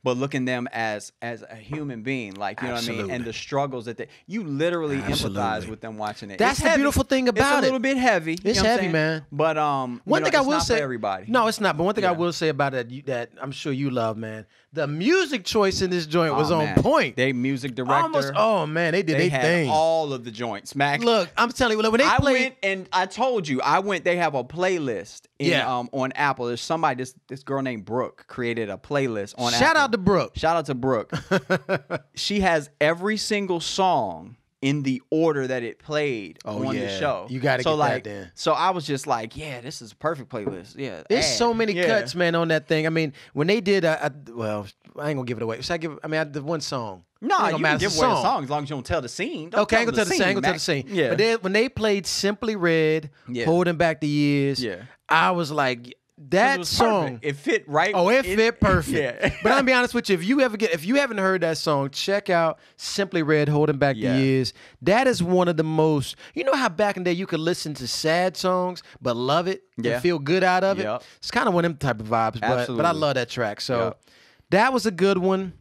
but looking them as a human being, like, you know what I mean? And the struggles that you literally empathize with them watching it. That's the beautiful thing about it. It's a little bit heavy. It's heavy, man. But one thing I will say, everybody. No, it's not. But one thing I will say about it that I'm sure you love, man. The music choice in this joint was on point. They music director. They did their thing. All of the joints, Mac. Look, I'm telling you, when they played, went and I told you, they have a playlist on Apple. There's somebody, this girl named Brooke created a playlist on Apple. Shout out to Brooke. She has every single song in the order that it played on the show. You got to get that then. So I was just like, this is a perfect playlist. Yeah. There's so many cuts, man, on that thing. I mean, when they did, well, I ain't going to give it away. Should I give, I the one song. No, you can give away the song as long as you don't tell the scene. Okay, I ain't going to tell the scene. Yeah. But when they played Simply Red, Holding Back the Years, I was like, that song, it fit right. Oh, it fit perfect. Yeah. But I'll be honest with you, if you haven't heard that song, check out Simply Red, Holding Back the Years. That is one of the most. You know how back in the day you could listen to sad songs but love it and feel good out of it. It's kind of one of them type of vibes. But I love that track. So that was a good one.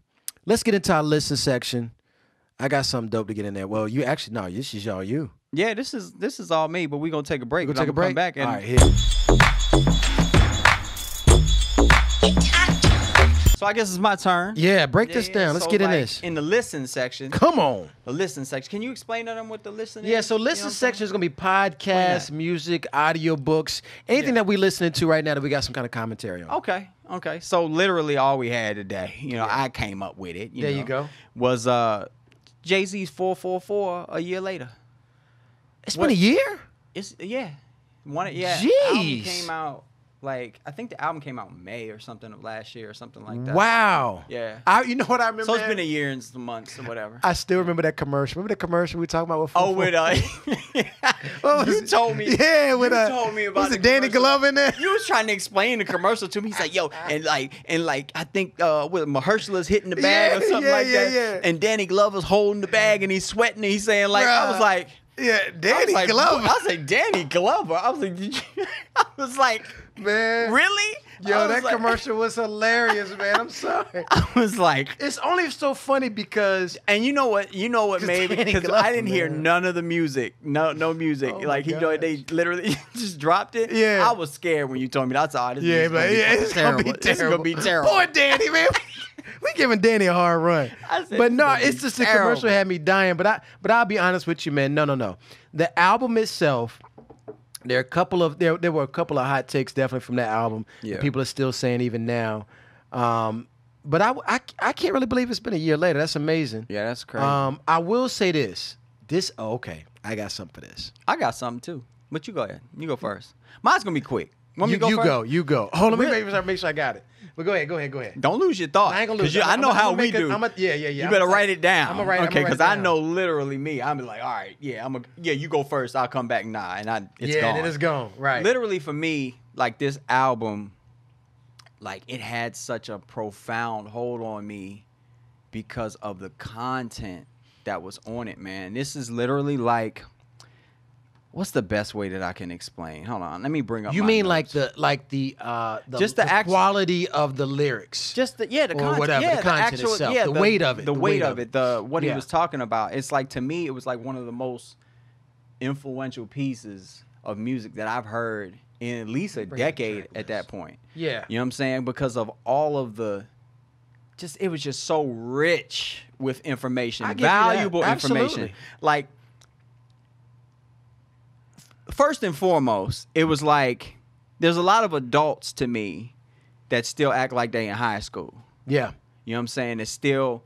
Let's get into our listen section. I got something dope to get in there. Well, you actually no, this is all you. Yeah, this is all me. But we're gonna take a break. We're gonna take a break. Come back and all right, here. So I guess it's my turn. Yeah, break this down. Let's get in this. In the listen section. Come on. The listen section. Can you explain to them what the listen is? Yeah, so listen section is going to be podcasts, music, audio books, anything that we listening to right now that we got some kind of commentary on. Okay. So literally all we had today, I came up with it. You go. Was Jay-Z's 444 a year later. It's been a year? It's Jeez. Album came out. Like, I think the album came out in May or something of last year or something like that. Wow. Yeah. You know what I remember? So it's been a year and some months or whatever. I still remember that commercial. Remember the commercial we talking about with you told me. Yeah, you told me about was it Danny Glover in there? You was trying to explain the commercial to me. He's like, yo, and I think Mahershala's hitting the bag or something like that. Yeah. And Danny Glover's holding the bag and he's sweating and he's saying like, I was like, yeah, Danny Glover. I was like, Danny Glover. I was like, did you? I was like, man, really? Yo, that commercial was hilarious, man. I'm sorry. I was like, it's only so funny because, and you know what maybe because I didn't hear none of the music, no music. Like they literally just dropped it. Yeah, I was scared when you told me that's all. It's gonna be terrible. This is gonna be terrible. Poor Danny, man. We giving Danny a hard run. But no, it's just the commercial had me dying. But I'll be honest with you, man. No. The album itself, There were a couple of hot takes definitely from that album. Yeah. That people are still saying even now. But I can't really believe it's been a year later. That's amazing. Yeah, that's crazy. I will say this. Okay, I got something for this. I got something too. But you go ahead. You go first. Mine's gonna be quick. Want me to go first? You go. Hold on, let me make sure I got it. But go ahead. Don't lose your thought. I ain't gonna lose it. I know how we do. Yeah. You better write it down. I'm gonna write okay, because I know literally me. I'm like, all right, you go first. I'll come back. Nah, and it's gone. Then it's gone. Right. Literally for me, like this album, like it had such a profound hold on me because of the content that was on it, man. This is literally like, what's the best way that I can explain? Hold on, let me bring up. You my mean notes. like the quality of the lyrics, just the content, whatever, the content actual, itself, the weight of it, the weight of it, what he was talking about. It's like, to me, it was like one of the most influential pieces of music that I've heard in at least a decade at that point. Yeah, you know what I'm saying? Because of all of it was just so rich with information, valuable information. Like, first and foremost, it was like there's a lot of adults to me that still act like they in high school. Yeah. You know what I'm saying? That still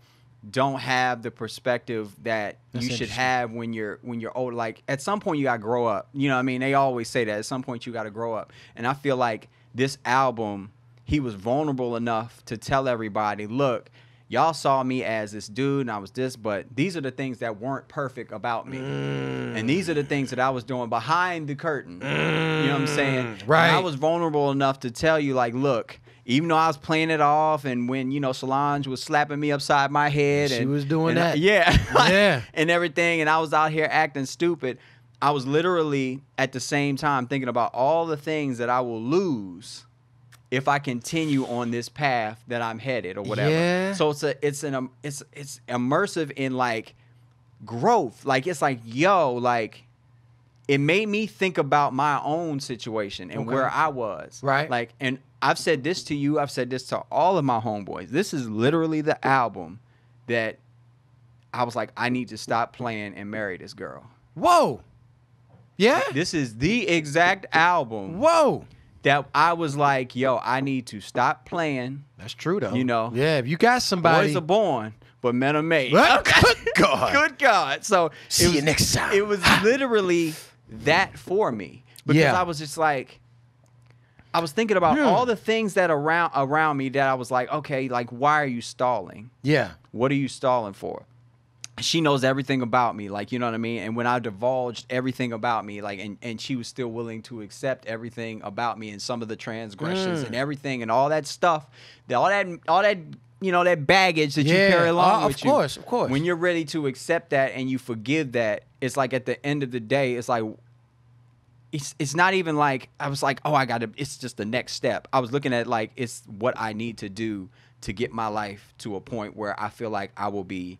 don't have the perspective that you should have when you're old. Like, at some point you got to grow up. You know what I mean? They always say that at some point you got to grow up. And I feel like this album, he was vulnerable enough to tell everybody, look, y'all saw me as this dude and I was this, but these are the things that weren't perfect about me. And these are the things that I was doing behind the curtain. You know what I'm saying? Right. And I was vulnerable enough to tell you, like, look, even though I was playing it off, and when, Solange was slapping me upside my head. She was doing that. Yeah. And everything, and I was out here acting stupid, I was literally at the same time thinking about all the things that I will lose if I continue on this path that I'm headed or whatever. Yeah. So it's immersive in like growth. Like, it's like, like, it made me think about my own situation and where I was. Right. Like, and I've said this to you, I've said this to all of my homeboys. This is literally the album that I was like, I need to stop playing and marry this girl. Whoa. Yeah. This is the exact album. Whoa. That I was like, I need to stop playing. That's true, though. Yeah, if you got somebody. Boys are born, but men are made. Good God. Good God. So see you next time. It was literally that for me. Because I was just like, I was thinking about all the things that around me that I was like, okay, like, why are you stalling? Yeah. What are you stalling for? She knows everything about me, like, you know what I mean? And when I divulged everything about me, like, and she was still willing to accept everything about me and some of the transgressions and everything and all that stuff, all that that baggage that you carry along with you. Of course. When you're ready to accept that and you forgive that, it's like at the end of the day, it's like, it's not even like, I was like, it's just the next step. I was looking at, like, it's what I need to do to get my life to a point where I feel like I will be,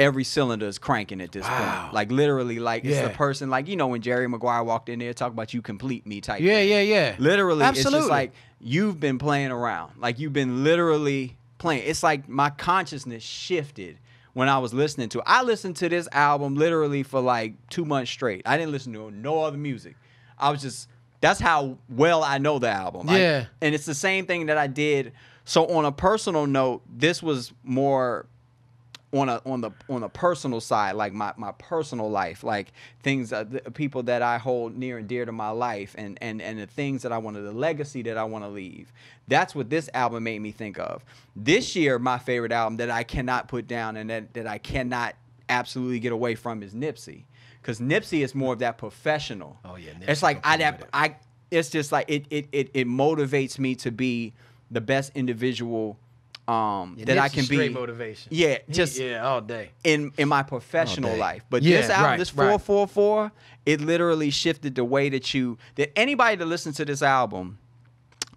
every cylinder is cranking at this point. Like, literally, like, it's the person, like, when Jerry Maguire walked in there, talk about you complete me type thing. Yeah. Literally, absolutely. It's just like, you've been playing around. Like, you've been literally playing. It's like my consciousness shifted when I was listening to it. I listened to this album literally for like 2 months straight. I didn't listen to no other music. I was just, that's how well I know the album. Yeah. And it's the same thing that I did. So on a personal note, this was more on a personal side, like my personal life, like things, the people that I hold near and dear to my life, and the things that I wanted, the legacy that I want to leave. That's what this album made me think of. This year, my favorite album that I cannot put down and that I cannot absolutely get away from is Nipsey, because Nipsey is more of that professional. Oh yeah, Nipsey, it's like it's just like it motivates me to be the best individual that I can be. Straight motivation. Yeah, just all day in my professional life. But this album, this 444, it literally shifted the way that anybody that listens to this album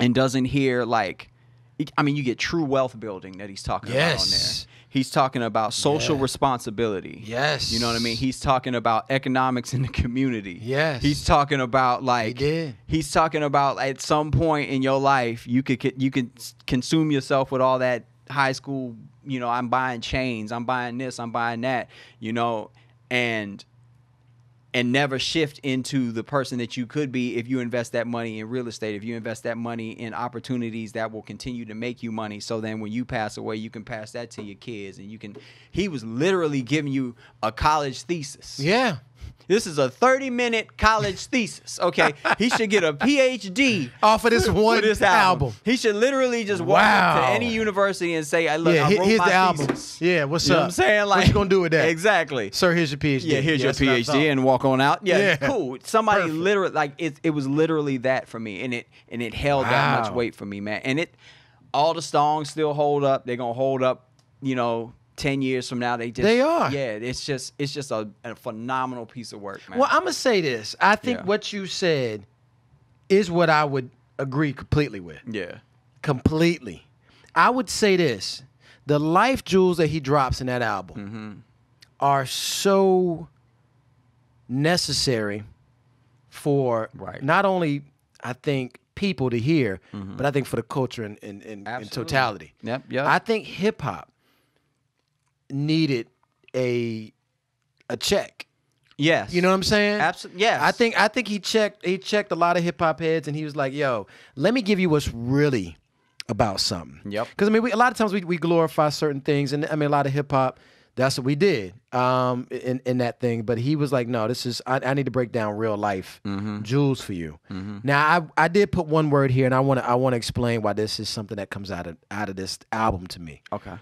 and doesn't hear, like, I mean, you get true wealth building that he's talking about on there. He's talking about social responsibility. Yes. You know what I mean? He's talking about economics in the community. Yes. He's talking about, like, he's talking about at some point in your life, you could consume yourself with all that high school, I'm buying chains, I'm buying this, I'm buying that, and and never shift into the person that you could be if you invest that money in real estate, if you invest that money in opportunities that will continue to make you money. So then when you pass away, you can pass that to your kids, and he was literally giving you a college thesis. Yeah. This is a 30-minute college thesis. Okay, he should get a PhD off of this one album. He should literally just walk up to any university and say, "Look, I wrote here's my the album. thesis." Yeah, what's you up? Know what I'm saying, like, what you gonna do with that? Exactly, sir. Here's your PhD. Yeah, here's your PhD, and walk on out. Yeah, cool. Somebody Perfect. literally, like, it was literally that for me, and it held that much weight for me, man. And all the songs still hold up. They're gonna hold up, 10 years from now. They are. Yeah, it's just a phenomenal piece of work, man. Well, I'm gonna say this. I think what you said is what I would agree completely with. Yeah. Completely. I would say this. The life jewels that he drops in that album are so necessary for not only, I think, people to hear, but I think for the culture in totality. Yep. I think hip hop needed a check. Yes. You know what I'm saying? Absolutely. Yes. I think he checked a lot of hip hop heads, and he was like, "Yo, let me give you what's really about something." Yep. Because a lot of times we glorify certain things, and a lot of hip hop, that's what we did in that thing. But he was like, "No, this is I need to break down real life jewels for you." Now I did put one word here, and I want to explain why this is something that comes out of this album to me. Okay.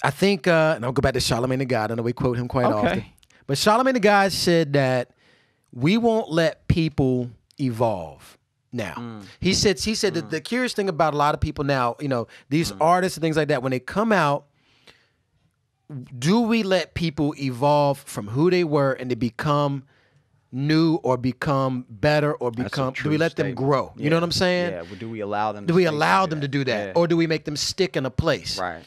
I think, and I'll go back to Charlamagne the God. I know we quote him quite often. But Charlamagne the God said that we won't let people evolve now. He said that the curious thing about a lot of people now, these artists and things like that, when they come out, do we let people evolve from who they were and to become new or become better or become, do we let them grow? You know what I'm saying? Yeah. Well, do we allow them? Do we allow them to do that? Or do we make them stick in a place? Right.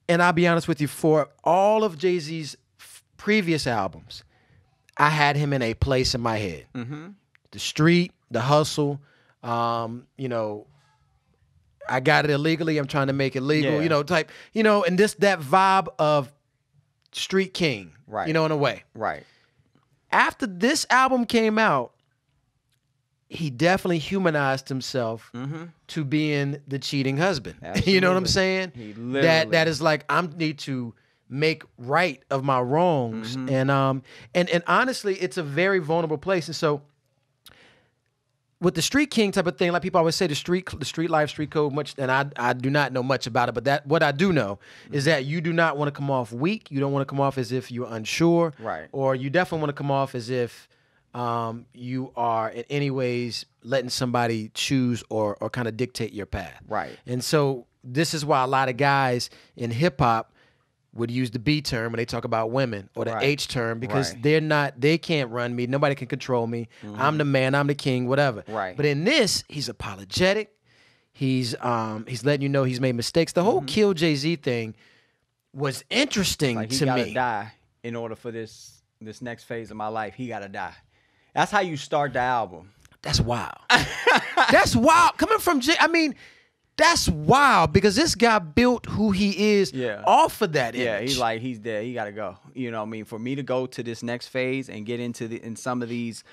And I'll be honest with you, for all of Jay-Z's previous albums, I had him in a place in my head. The street, the hustle, I got it illegally, I'm trying to make it legal, and that vibe of street king, right? In a way. Right. After this album came out, he definitely humanized himself to being the cheating husband. Absolutely. You know what I'm saying? He literally. That is like, I need to make right of my wrongs. And honestly, it's a very vulnerable place. And so with the street king type of thing, like people always say, the street life, street code, and I do not know much about it, but what I do know is that you do not want to come off weak. You don't want to come off as if you're unsure. Right. Or you definitely want to come off as if you are in any ways letting somebody choose or kind of dictate your path. Right. And so this is why a lot of guys in hip hop would use the B term when they talk about women, or the H term, because they can't run me. Nobody can control me. I'm the man, I'm the king, whatever. Right. But in this, he's apologetic. He's letting you know he's made mistakes. The whole Kill Jay-Z thing was interesting like to me. He gotta die in order for this next phase of my life. He gotta die. That's how you start the album. That's wild. That's wild. Coming from Jay, that's wild, because this guy built who he is off of that image. Yeah, he's dead. He gotta go. You know what I mean? For me to go to this next phase and get into some of these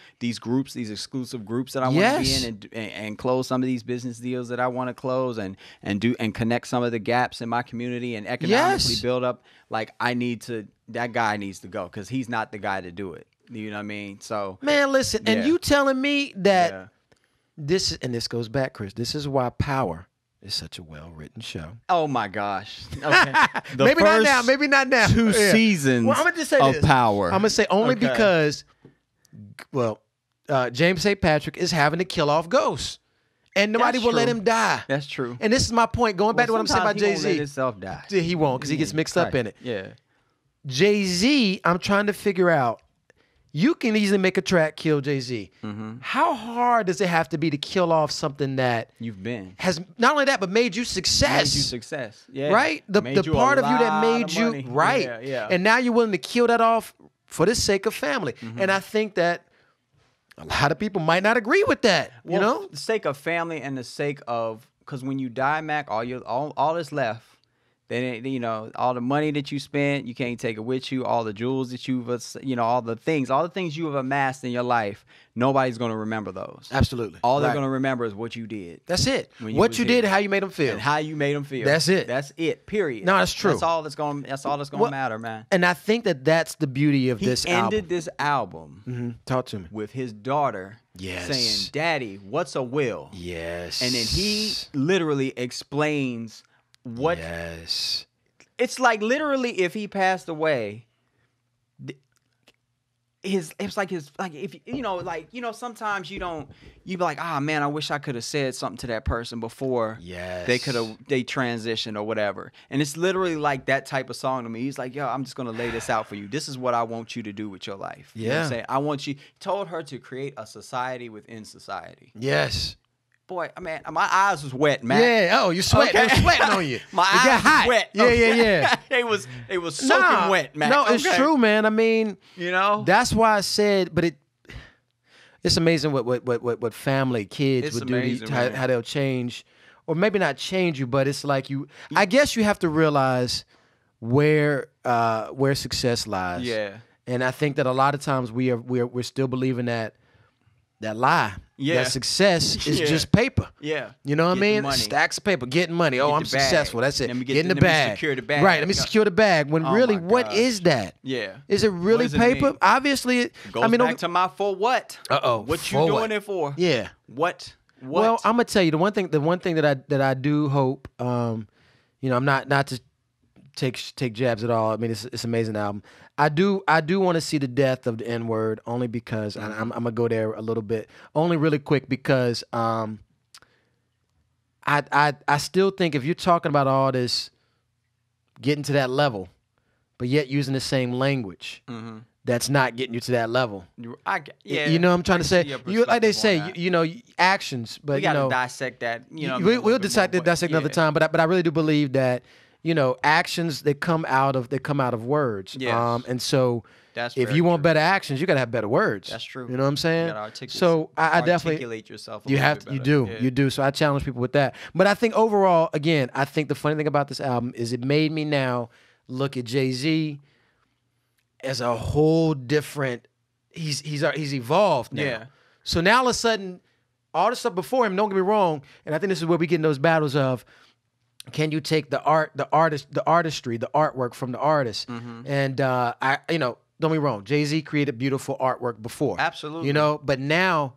groups, these exclusive groups that I want to be in, and close some of these business deals that I want to close, and connect some of the gaps in my community and economically build up. Like, that guy needs to go, because he's not the guy to do it. You know what I mean? So, man, listen, and you telling me that this goes back, Chris. This is why Power is such a well-written show. Oh my gosh. Okay. Maybe not now. 2 seasons I'm gonna just say of this. Power. I'm gonna say only because, James St. Patrick is having to kill off ghosts, and nobody will let him die. That's true. And this is my point. Going back to what I'm saying about Jay-Z. He won't let himself die. He won't, because he gets mixed up in it. Yeah. Jay-Z, I'm trying to figure out. You can easily make a track, Kill Jay-Z. How hard does it have to be to kill off something that has not only that, but made you success? Yeah. Right? The part of you that made you right. Yeah. And now you're willing to kill that off for the sake of family. And I think that a lot of people might not agree with that. Well, for the sake of family and the sake of, because when you die, Mac, all that's left Then you know all the money that you spent, you can't take it with you. All the jewels that you've, all the things you have amassed in your life, nobody's gonna remember those. Absolutely. All they're gonna remember is what you did. That's it. What you did, and how you made them feel, and how you made them feel. That's it. That's it. Period. No, that's true. That's all that's gonna matter, man. And I think that's the beauty of this album. He ended this album. Mm-hmm. Talk to me. With his daughter. Yes. Saying, "Daddy, what's a will?" Yes. And then he literally explains what. Yes. It's like literally if he passed away, it's like if sometimes you be like, ah, man, I wish I could have said something to that person before they transitioned or whatever. And it's literally like that type of song to me. He's like, yo, I'm just gonna lay this out for you. This is what I want you to do with your life. You know what I'm saying? I want you. Told her to create a society within society. Yes. Boy, man, my eyes was wet, man. Yeah. Oh, you sweat. Okay. They were sweating on you. My eyes got hot. Was wet. Yeah. They was soaking wet, man. No, it's true, man. I mean, that's why I said, but it's amazing what family, kids would do, how they'll change, or maybe not change you, but it's like I guess you have to realize where success lies. Yeah. And I think that a lot of times we're still believing that lie. Yeah. That success is just paper. Yeah. You know what I mean? Money. Stacks of paper, getting money. Oh, I'm successful. That's it. Getting the bag. Secure the bag. Right. Let me secure the bag. When really, what is that? Yeah. Is it really paper? Obviously, it goes back to my for what? What you doing it for? Yeah. What? Well, I'm gonna tell you the one thing that I do hope. I'm not to take jabs at all. I mean, it's an amazing album. I do want to see the death of the N-word only because I'm gonna go there a little bit, only really quick because I still think if you're talking about all this getting to that level, but yet using the same language, that's not getting you to that level. You know what I'm trying to say? Like they say, actions, but we gotta dissect that. We'll dissect another time. But I really do believe that. Actions that come out of words. Yes. And so if you want better actions, you got to have better words. That's true. You know what I'm saying? You gotta articulate, so I definitely articulate yourself. You do. So I challenge people with that. But I think overall, again, I think the funny thing about this album is it made me now look at Jay-Z as a whole different. He's evolved now. Yeah. So now all of a sudden, all the stuff before him. Don't get me wrong. And I think this is where we get in those battles of. Can you take the artistry, the artwork from the artist? And don't get me wrong, Jay-Z created beautiful artwork before. Absolutely. But now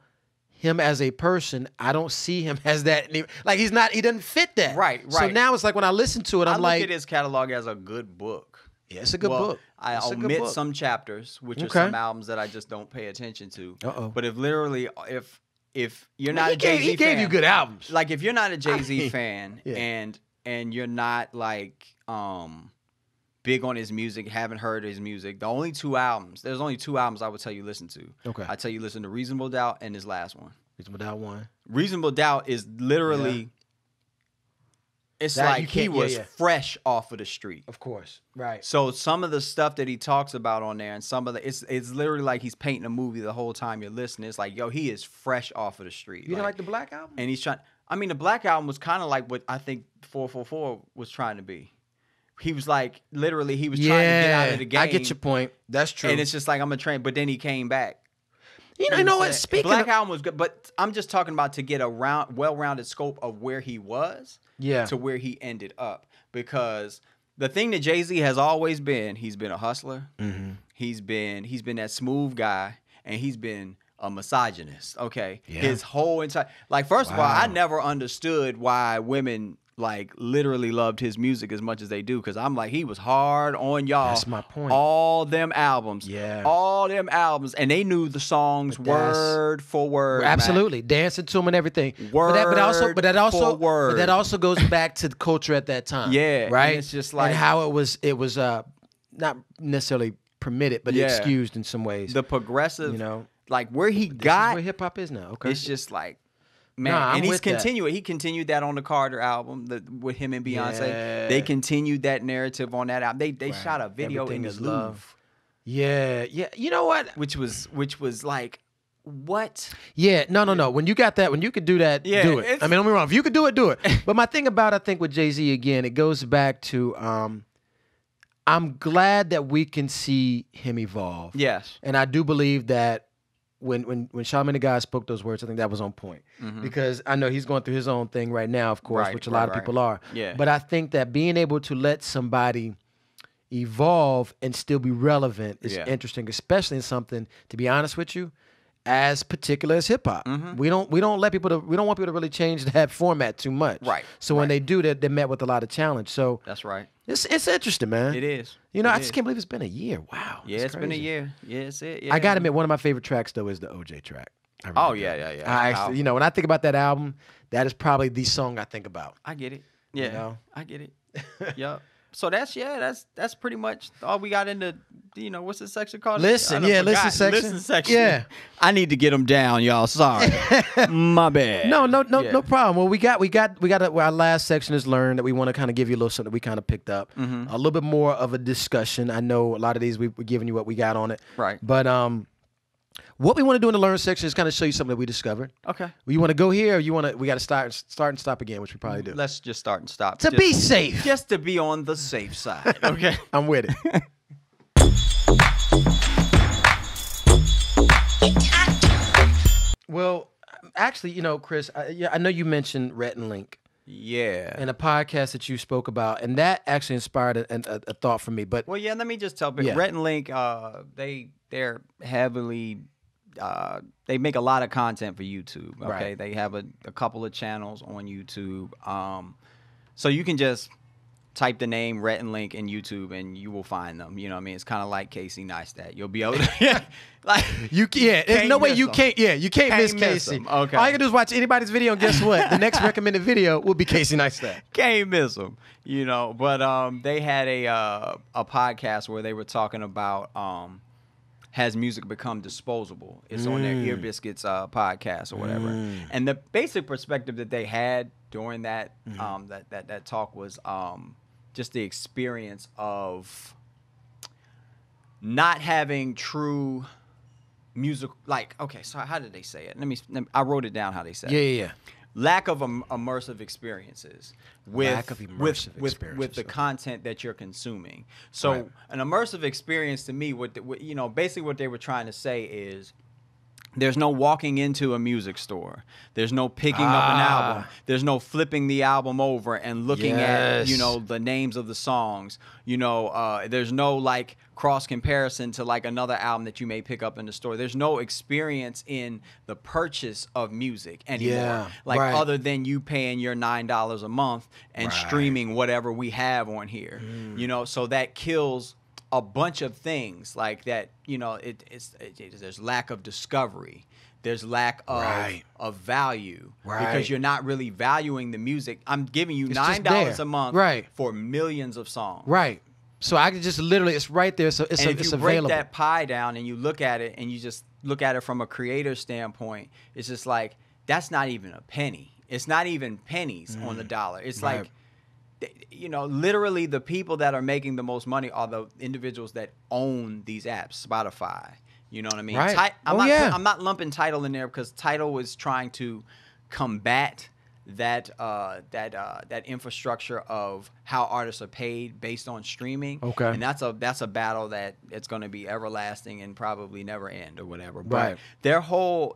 him as a person, I don't see him as that. Like he doesn't fit that. Right. So now it's like when I listen to it, I'm like, I look at his catalog as a good book. Yeah, it's a good book. I omit some chapters, which are some albums that I just don't pay attention to. But if you're not a Jay-Z fan, he gave you good albums. Like if you're not a Jay-Z fan and you're not like big on his music, haven't heard his music, there's only two albums I would tell you listen to. Okay. I tell you listen to Reasonable Doubt and his last one. Reasonable Doubt 1. Reasonable Doubt is literally it's that like he was fresh off of the street. Of course. Right. So some of the stuff that he talks about on there and some of the it's literally like he's painting a movie the whole time you're listening. It's like, yo, he is fresh off of the street. You didn't like the Black Album? And he's trying the Black Album was kind of like what I think 444 was trying to be. He was like, literally, he was trying to get out of the game. I get your point. That's true. And it's just like, I'm a train. But then he came back. You know what? Speaking Black Album was good, but I'm just talking about to get a well-rounded scope of where he was to where he ended up. Because the thing that Jay-Z has always been, he's been a hustler. Mm-hmm. He's been that smooth guy, and he's been a misogynist, okay? Yeah. His whole entire... Like, first of all, I never understood why women, like, literally loved his music as much as they do, because I'm like, he was hard on y'all. That's my point. All them albums. Yeah. All them albums. And they knew the songs word for word. Absolutely. Man. Dancing to them and everything. Word but that also, for word. But that also goes back to the culture at that time. Yeah. Right? And it's just like... And how it was not necessarily permitted, but excused in some ways. The progressive... You know? Like where he this got is where hip hop is now. Okay, it's just like, man, and he's continuing. He continued that on the Carter album with him and Beyonce. Yeah. They continued that narrative on that album. They shot a video in the Louvre. Yeah. You know what? Which was like, what? Yeah, no. When you got that, when you could do that, Yeah, do it. I mean, don't be wrong. If you could do it, do it. But my thing about, I think, with Jay-Z, again, it goes back to, I'm glad that we can see him evolve. Yes. And I do believe that when Charlamagne the God spoke those words, I think that was on point. Because I know he's going through his own thing right now, of course, which a lot of people are. Yeah. But I think that being able to let somebody evolve and still be relevant is interesting, especially in something, to be honest with you, as particular as hip hop. We don't want people to really change that format too much. Right. So when they do that, they're met with a lot of challenge. So that's right. It's interesting, man. It is. You know, I just can't believe it's been a year. Wow. Yeah, it's been a year. Yeah, it's it. Yeah. I gotta admit, one of my favorite tracks though is the OJ track. Oh yeah. I actually, you know, when I think about that album, that is probably the song I think about. I get it. Yeah, You know? I get it. Yup. So that's pretty much all we got into. You know, what's this section called? Listen section. Listen section. Yeah. I need to get them down, y'all. Sorry, my bad. No problem. Well, we got our last section is learn, that we want to kind of give you a little something that we kind of picked up, a little bit more of a discussion. I know a lot of these we're giving you what we got on it, right? But what we want to do in the learn section is kind of show you something that we discovered. Okay. You want to go here, or we got to start and stop again, which we probably do. Let's just start and stop Be safe, just to be on the safe side. Okay. I'm with it. Well, actually, you know, Chris, I know you mentioned Rhett and Link. Yeah. In a podcast that you spoke about, and that actually inspired a thought for me. But well, yeah, let me just tell you, Rhett and Link, they're heavily, they make a lot of content for YouTube. Okay, Right. They have a couple of channels on YouTube. So you can just type the name Rhett and Link in YouTube, and you will find them. You know what I mean? It's kind of like Casey Neistat. You'll be able to, like, there's no way you can't miss miss Casey. him. Okay. All you can do is watch anybody's video, and guess what? The next recommended video will be Casey Neistat. Can't miss them, you know. But they had a podcast where they were talking about has music become disposable? It's on their Ear Biscuits podcast or whatever. And the basic perspective that they had during that that talk was just the experience of not having true music. Like, okay, so how did they say it? I wrote it down how they said it. Yeah. Lack of immersive experiences with experiences. with the content that you're consuming. So an immersive experience to me, basically what they were trying to say is, there's no walking into a music store. There's no picking up an album. There's no flipping the album over and looking at, the names of the songs. There's no like cross comparison to like another album that you may pick up in the store. There's no experience in the purchase of music anymore. Other than you paying your $9 a month and streaming whatever we have on here. So that kills a bunch of things like that. There's lack of discovery. There's lack of value because you're not really valuing the music. I'm giving you $9 a month for millions of songs. Right. So I can just literally, it's right there. So it's if you available. break that pie down and you look at it and you just look at it from a creator standpoint, it's just like, that's not even a penny. It's not even pennies on the dollar. It's like, literally the people that are making the most money are the individuals that own these apps, Spotify. You know what I mean? Right. I'm not lumping Tidal in there because Tidal was trying to combat that infrastructure of how artists are paid based on streaming. Okay. And that's a battle that it's going to be everlasting and probably never end or whatever. But their whole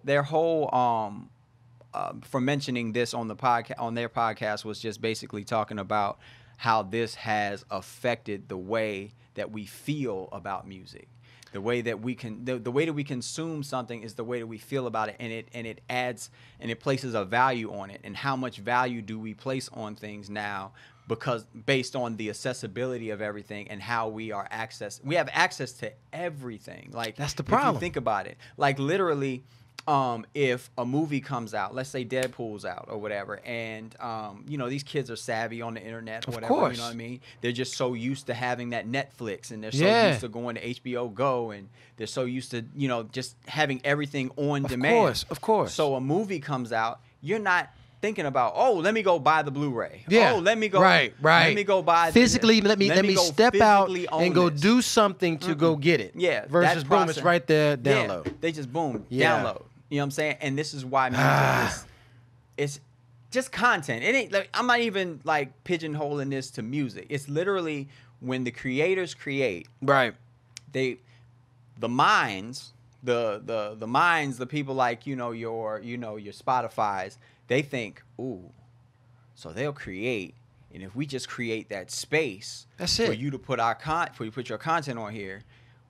for mentioning this on the podcast, on their podcast, was just basically talking about how this has affected the way that we feel about music. The way that we consume something is the way that we feel about it, and it adds and it places a value on it. And how much value do we place on things now? Because based on the accessibility of everything and how we have access to everything. Like, that's the problem. If you think about it, like literally, if a movie comes out, let's say Deadpool's out or whatever, and these kids are savvy on the internet or whatever, you know what I mean? They're just so used to having that Netflix, and they're so used to going to HBO Go, and they're so used to, just having everything on demand. Of course. So a movie comes out, you're not thinking about, oh, let me go buy the Blu-ray. Yeah. Oh, let me go. Right. Let me go buy physically. Let me step out and go do something to go get it. Yeah. Versus boom, it's right there. Download. Yeah, they just boom, download. You know what I'm saying? And this is why music is, it's just content. It ain't like, I'm not even like pigeonholing this to music. It's literally when the creators create, Right. the minds, the minds, the people like, your Spotify's, they think, ooh, so they'll create, and if we just create that space That's for it. you to put for you to put your content on here,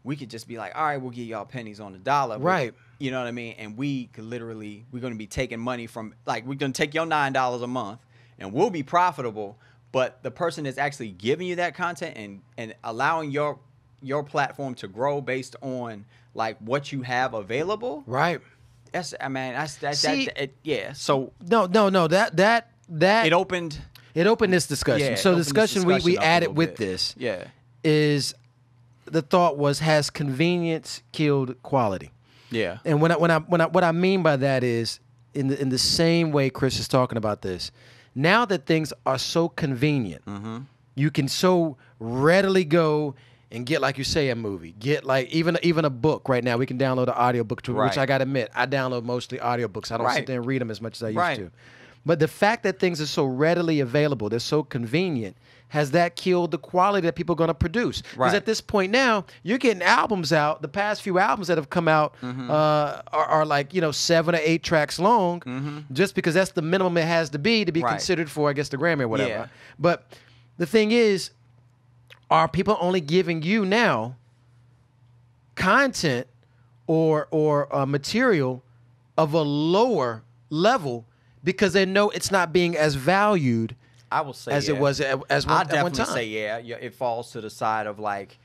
we could just be like, all right, we'll give y'all pennies on the dollar. Right. You know what I mean? And we could literally, we're going to be taking money from, like, we're going to take your $9 a month, and we'll be profitable, but the person that's actually giving you that content and allowing your platform to grow based on like what you have available. Right. That's, I mean, that's See, yeah. So No. That it opened this discussion. Yeah, So it the opened this discussion we discussion up a added little with bit. this Yeah. is the thought was, has convenience killed quality? Yeah. And what I mean by that is in the same way Chris is talking about this. Now that things are so convenient, Mm-hmm. you can so readily go and get, like you say, a movie. Get like even a book right now. We can download an audiobook to Right. which I gotta admit, I download mostly audiobooks. I don't sit Right. there and read them as much as I used Right. to. But the fact that things are so readily available, they're so convenient, has that killed the quality that people are going to produce? Because Right. at this point now, you're getting albums out. The past few albums that have come out are like 7 or 8 tracks long, just because that's the minimum it has to be Right. considered for, I guess, the Grammy or whatever. Yeah. But the thing is, are people only giving you now content or material of a lower level because they know it's not being as valued I will say as yeah. it was at I one definitely time? say yeah. It falls to the side of like,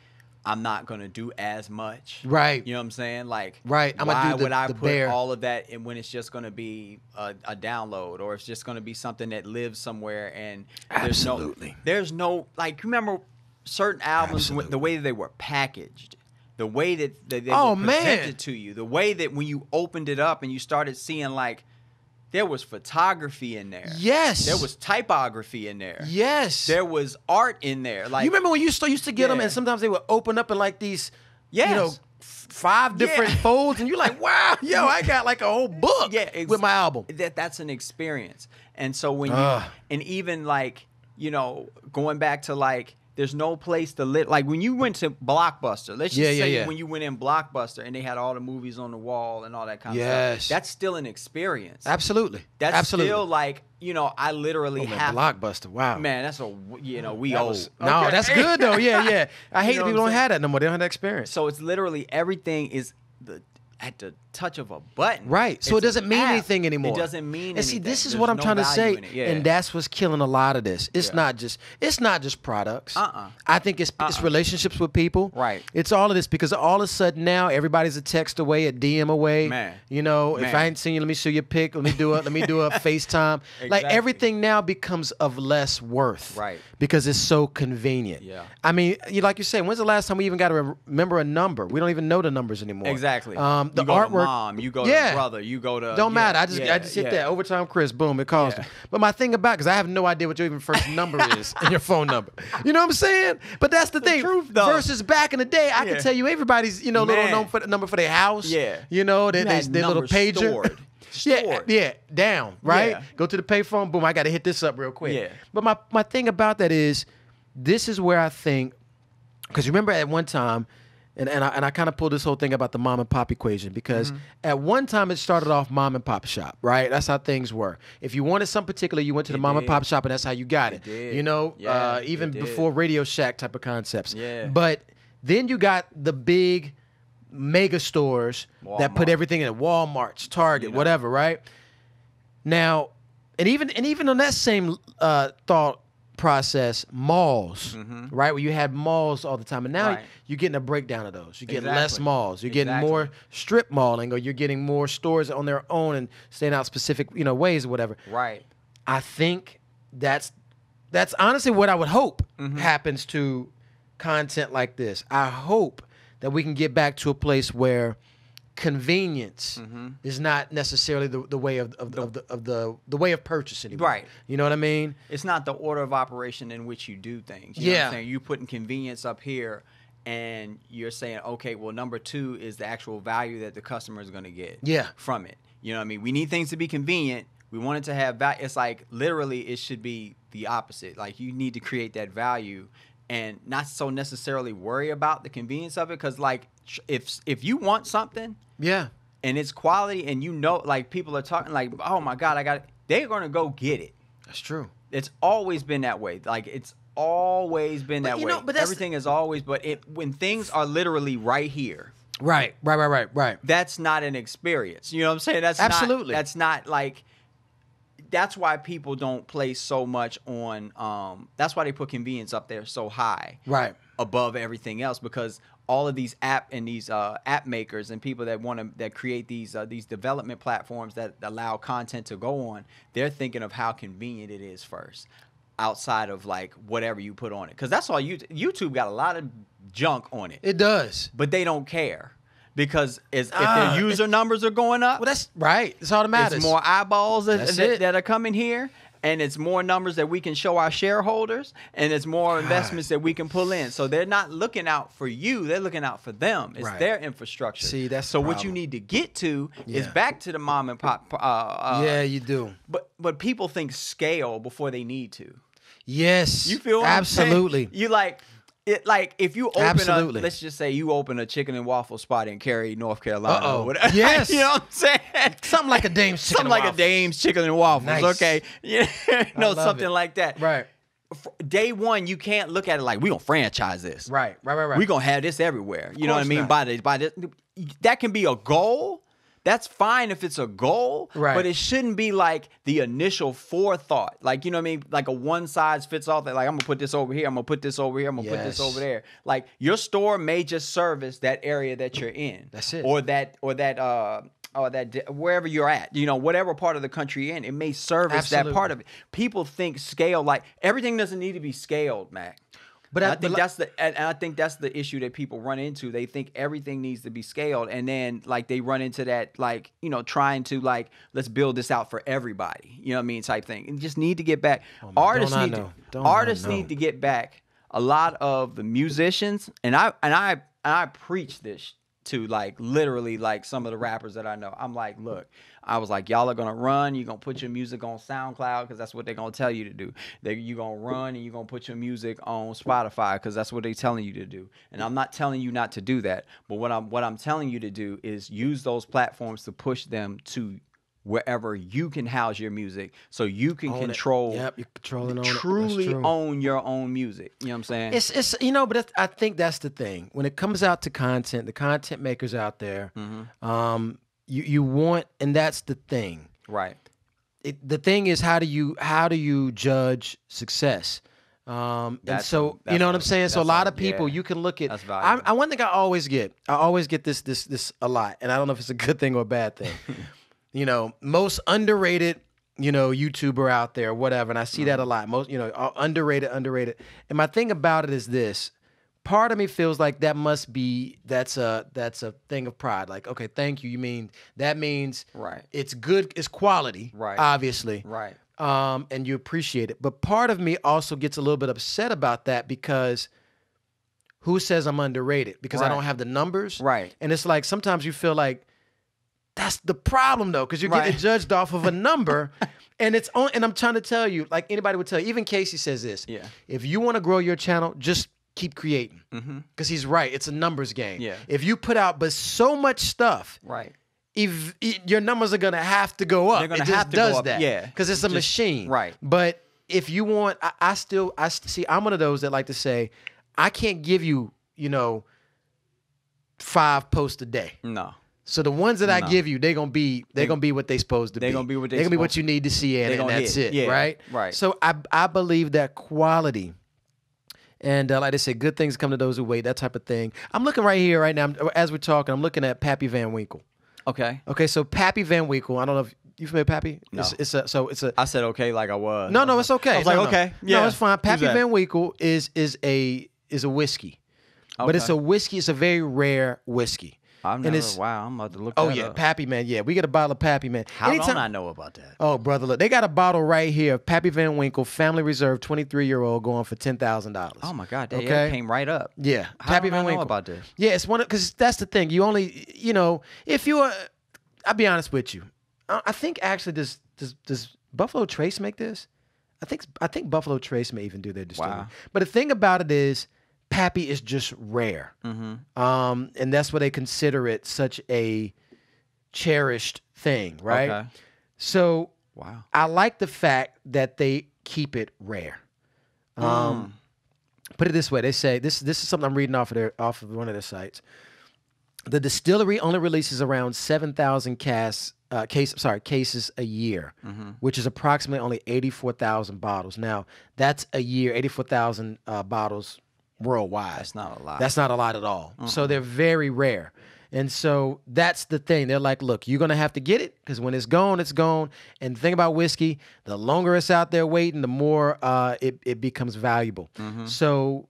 I'm not gonna do as much. Right. You know what I'm saying? Like, Right. I'm gonna why do the- would I the put bare- all of that in when it's just gonna be a download, or it's just gonna be something that lives somewhere and Absolutely. there's no like. Remember certain albums, Absolutely. the way that they were packaged, the way that they Oh, were man. presented to you, the way that when you opened it up and you started seeing like, there was photography in there. Yes. There was typography in there. Yes. There was art in there. Like, You remember when you still used to get them Yeah. and sometimes they would open up in like these, Yes. 5 different Yeah. folds, and you're like, wow, yo, I got like a whole book with my album. That's an experience. And so when Ugh. and even like, going back to like, there's no place to live. Like when you went to Blockbuster, let's just say Yeah. when you went in Blockbuster and they had all the movies on the wall and all that kind of Yes. stuff. That's still an experience. Absolutely. That's Absolutely. still like, I literally Oh, man, have Blockbuster. Wow. Man, that's we That old. was- No, Okay. that's good though. Yeah. I hate know that what people I'm don't saying? have that no more. They don't have that experience. So it's literally everything is at the touch of a button. Right. So it It's doesn't an mean app. anything anymore. It doesn't mean And see, anything. this is There's what I'm no trying to value say. in it. Yeah. And that's what's killing a lot of this. It's Yeah. not just products. Uh-uh. I think it's relationships with people. Right. It's all of this because all of a sudden now everybody's a text away, a DM away. Man. If Man. I ain't seen you, let me see your pic. Let me do a FaceTime. Like Exactly. everything now becomes of less worth. Right. Because it's so convenient. Yeah. I mean, like you said, when's the last time we even got to remember a number? We don't even know the numbers anymore. Exactly. The you go artwork. to mom, you go Yeah. to brother, you go to Don't matter. I just hit yeah. that overtime, Chris. Boom, it calls Yeah. me. But my thing about, because I have no idea what your even first number is in your phone number. You know what I'm saying? But that's the thing. truth, though. Versus back in the day, I Yeah. can tell you everybody's little Man. number for their house. Yeah. They You had their little numbers pager. stored. Stored. Yeah, down, right? Yeah. Go to the payphone. Boom, I got to hit this up real quick. Yeah. But my thing about that is, this is where I think, because remember at one time. And I kind of pulled this whole thing about the mom and pop equation because at one time it started off mom and pop shop, right? That's how things were. If you wanted something particular, you went to the mom and pop shop and that's how you got it. did. Even it did. before Radio Shack type of concepts. Yeah. But then you got the big mega stores that put Walmart. everything in Walmart's, Target, whatever, right? Now, and even on that same thought process, malls, right? Where you had malls all the time, and now Right. you're getting a breakdown of those. You're getting less Exactly. malls. You're getting Exactly. more strip malling, or you're getting more stores on their own and staying out specific, ways or whatever. Right. I think that's honestly what I would hope Mm-hmm. happens to content like this. I hope that we can get back to a place where convenience is not necessarily the way of the way of purchase anymore. Right. You know what I mean? It's not the order of operation in which you do things. You know what Yeah. I'm saying? You putting convenience up here and you're saying, okay, well, number 2 is the actual value that the customer is going to get Yeah. from it. You know what I mean? We need things to be convenient. We want it to have value. It's like literally it should be the opposite. Like you need to create that value and not so necessarily worry about the convenience of it. Because like if you want something, yeah, and it's quality, and you know, like people are talking like, oh my God, I got it. They're gonna go get it. that's true. It's always been that way. Like it's always been that way. But everything is always. But when things are literally right here. Right. That's not an experience. You know what I'm saying? That's absolutely. That's not like. That's why people don't place so much on. That's why they put convenience up there so high, right, above everything else, because all of these app makers and people that create these development platforms that allow content to go on, they're thinking of how convenient it is first, outside of like whatever you put on it, because that's all YouTube got a lot of junk on it. It does, but they don't care. Because if their user numbers are going up, well, that's right. That's all that matters. It's more eyeballs that are coming here, and it's more numbers that we can show our shareholders, and it's more investments that we can pull in. So they're not looking out for you; they're looking out for them. It's their infrastructure. See, that's so the what you need to get to is back to the mom and pop. Yeah, you do. But people think scale before they need to. Yes, you feel what absolutely. I'm saying? You like. It, like if you open let's just say you open a chicken and waffle spot in Cary, North Carolina. Uh-oh. Or whatever. Yes. You know what I'm saying? Something like a Dame's chicken and waffles. Something like a Dame's chicken and waffles. Nice. Okay. You know, something like that. Right. Day one, you can't look at it like we gonna franchise this. Right. We gonna have this everywhere. You know what I mean? By this, that can be a goal. That's fine if it's a goal, right? But it shouldn't be like the initial forethought. Like, you know what I mean? Like a one size fits all thing. Like, I'm going to put this over here. I'm going to put this over here. I'm going to put this over there. Like, your store may just service that area that you're in. That's it. Or that wherever you're at, you know, whatever part of the country you're in, it may service that part of it. People think scale, like everything doesn't need to be scaled, Mac. But I think that's the issue that people run into. They think everything needs to be scaled, and then like they run into that, like, you know, trying to like, let's build this out for everybody. You know what I mean? Type thing. And just need to get back. Artists need to get back. A lot of the musicians, and I preach this to like literally like some of the rappers that I know. I'm like, look, I was like, y'all are gonna run. You're gonna put your music on SoundCloud because that's what they're gonna tell you to do. You're gonna run and you're gonna put your music on Spotify because that's what they're telling you to do. And I'm not telling you not to do that, but what I'm telling you to do is use those platforms to push them to wherever you can house your music, so you can control. Yep, you're controlling truly own your own music. You know what I'm saying? It's you know, but I think that's the thing when it comes out to content. The content makers out there, you want, and that's the thing, right? The thing is, how do you judge success? And so you know what I'm saying. So a lot of people, you can look at. One thing I always get this a lot, and I don't know if it's a good thing or a bad thing. You know, most underrated, you know, YouTuber out there, whatever, and I see that a lot. Most, you know, underrated. And my thing about it is this: part of me feels like that's a thing of pride. Like, okay, thank you. You mean that means it's good, it's quality, obviously, and you appreciate it. But part of me also gets a little bit upset about that because who says I'm underrated? Because I don't have the numbers, and it's like sometimes you feel like. That's the problem, though, because you're getting judged off of a number, and it's on. And I'm trying to tell you, like anybody would tell you, even Casey says this: if you want to grow your channel, just keep creating, because he's right. It's a numbers game. If you put out but so much stuff, if your numbers are gonna have to go up, it just does that, because it's a machine, But if you want, I see. I'm one of those that like to say, I can't give you, 5 posts a day. No. So the ones that I give you, they're gonna be what they supposed to be. They're gonna be what you need to see, and that's it, right? So I believe that quality, and like they say, good things come to those who wait. That type of thing. I'm looking right here, right now, as we're talking. I'm looking at Pappy Van Winkle. Okay. So Pappy Van Winkle. I don't know if you familiar with Pappy? No. It's a. I said okay, like I was. No, it's okay. I was like okay, yeah. No, it's fine. Pappy Van Winkle is a whiskey, but it's a whiskey. It's a very rare whiskey. Wow, I'm about to look that up. Pappy, man, we get a bottle of Pappy, man. How don't I know about that? Oh, brother, look, they got a bottle right here of Pappy Van Winkle, Family Reserve, 23-year-old, going for $10,000. Oh my God, that came right up. Yeah, Pappy Van Winkle. Know about this? Yeah, it's because that's the thing. You only, if you are, I'll be honest with you, I think actually does Buffalo Trace make this? I think Buffalo Trace may even do their distillery. Wow. But the thing about it is, Pappy is just rare, and that's why they consider it such a cherished thing, right? Okay. So Wow. I like the fact that they keep it rare. Put it this way: they say this is something I'm reading off of one of their sites. The distillery only releases around 7,000 cases a year, which is approximately only 84,000 bottles. Now, that's a year, 84,000 bottles worldwide. That's not a lot. That's not a lot at all. So they're very rare. And so that's the thing. They're like, look, you're going to have to get it because when it's gone, it's gone. And the thing about whiskey, the longer it's out there waiting, the more it becomes valuable. So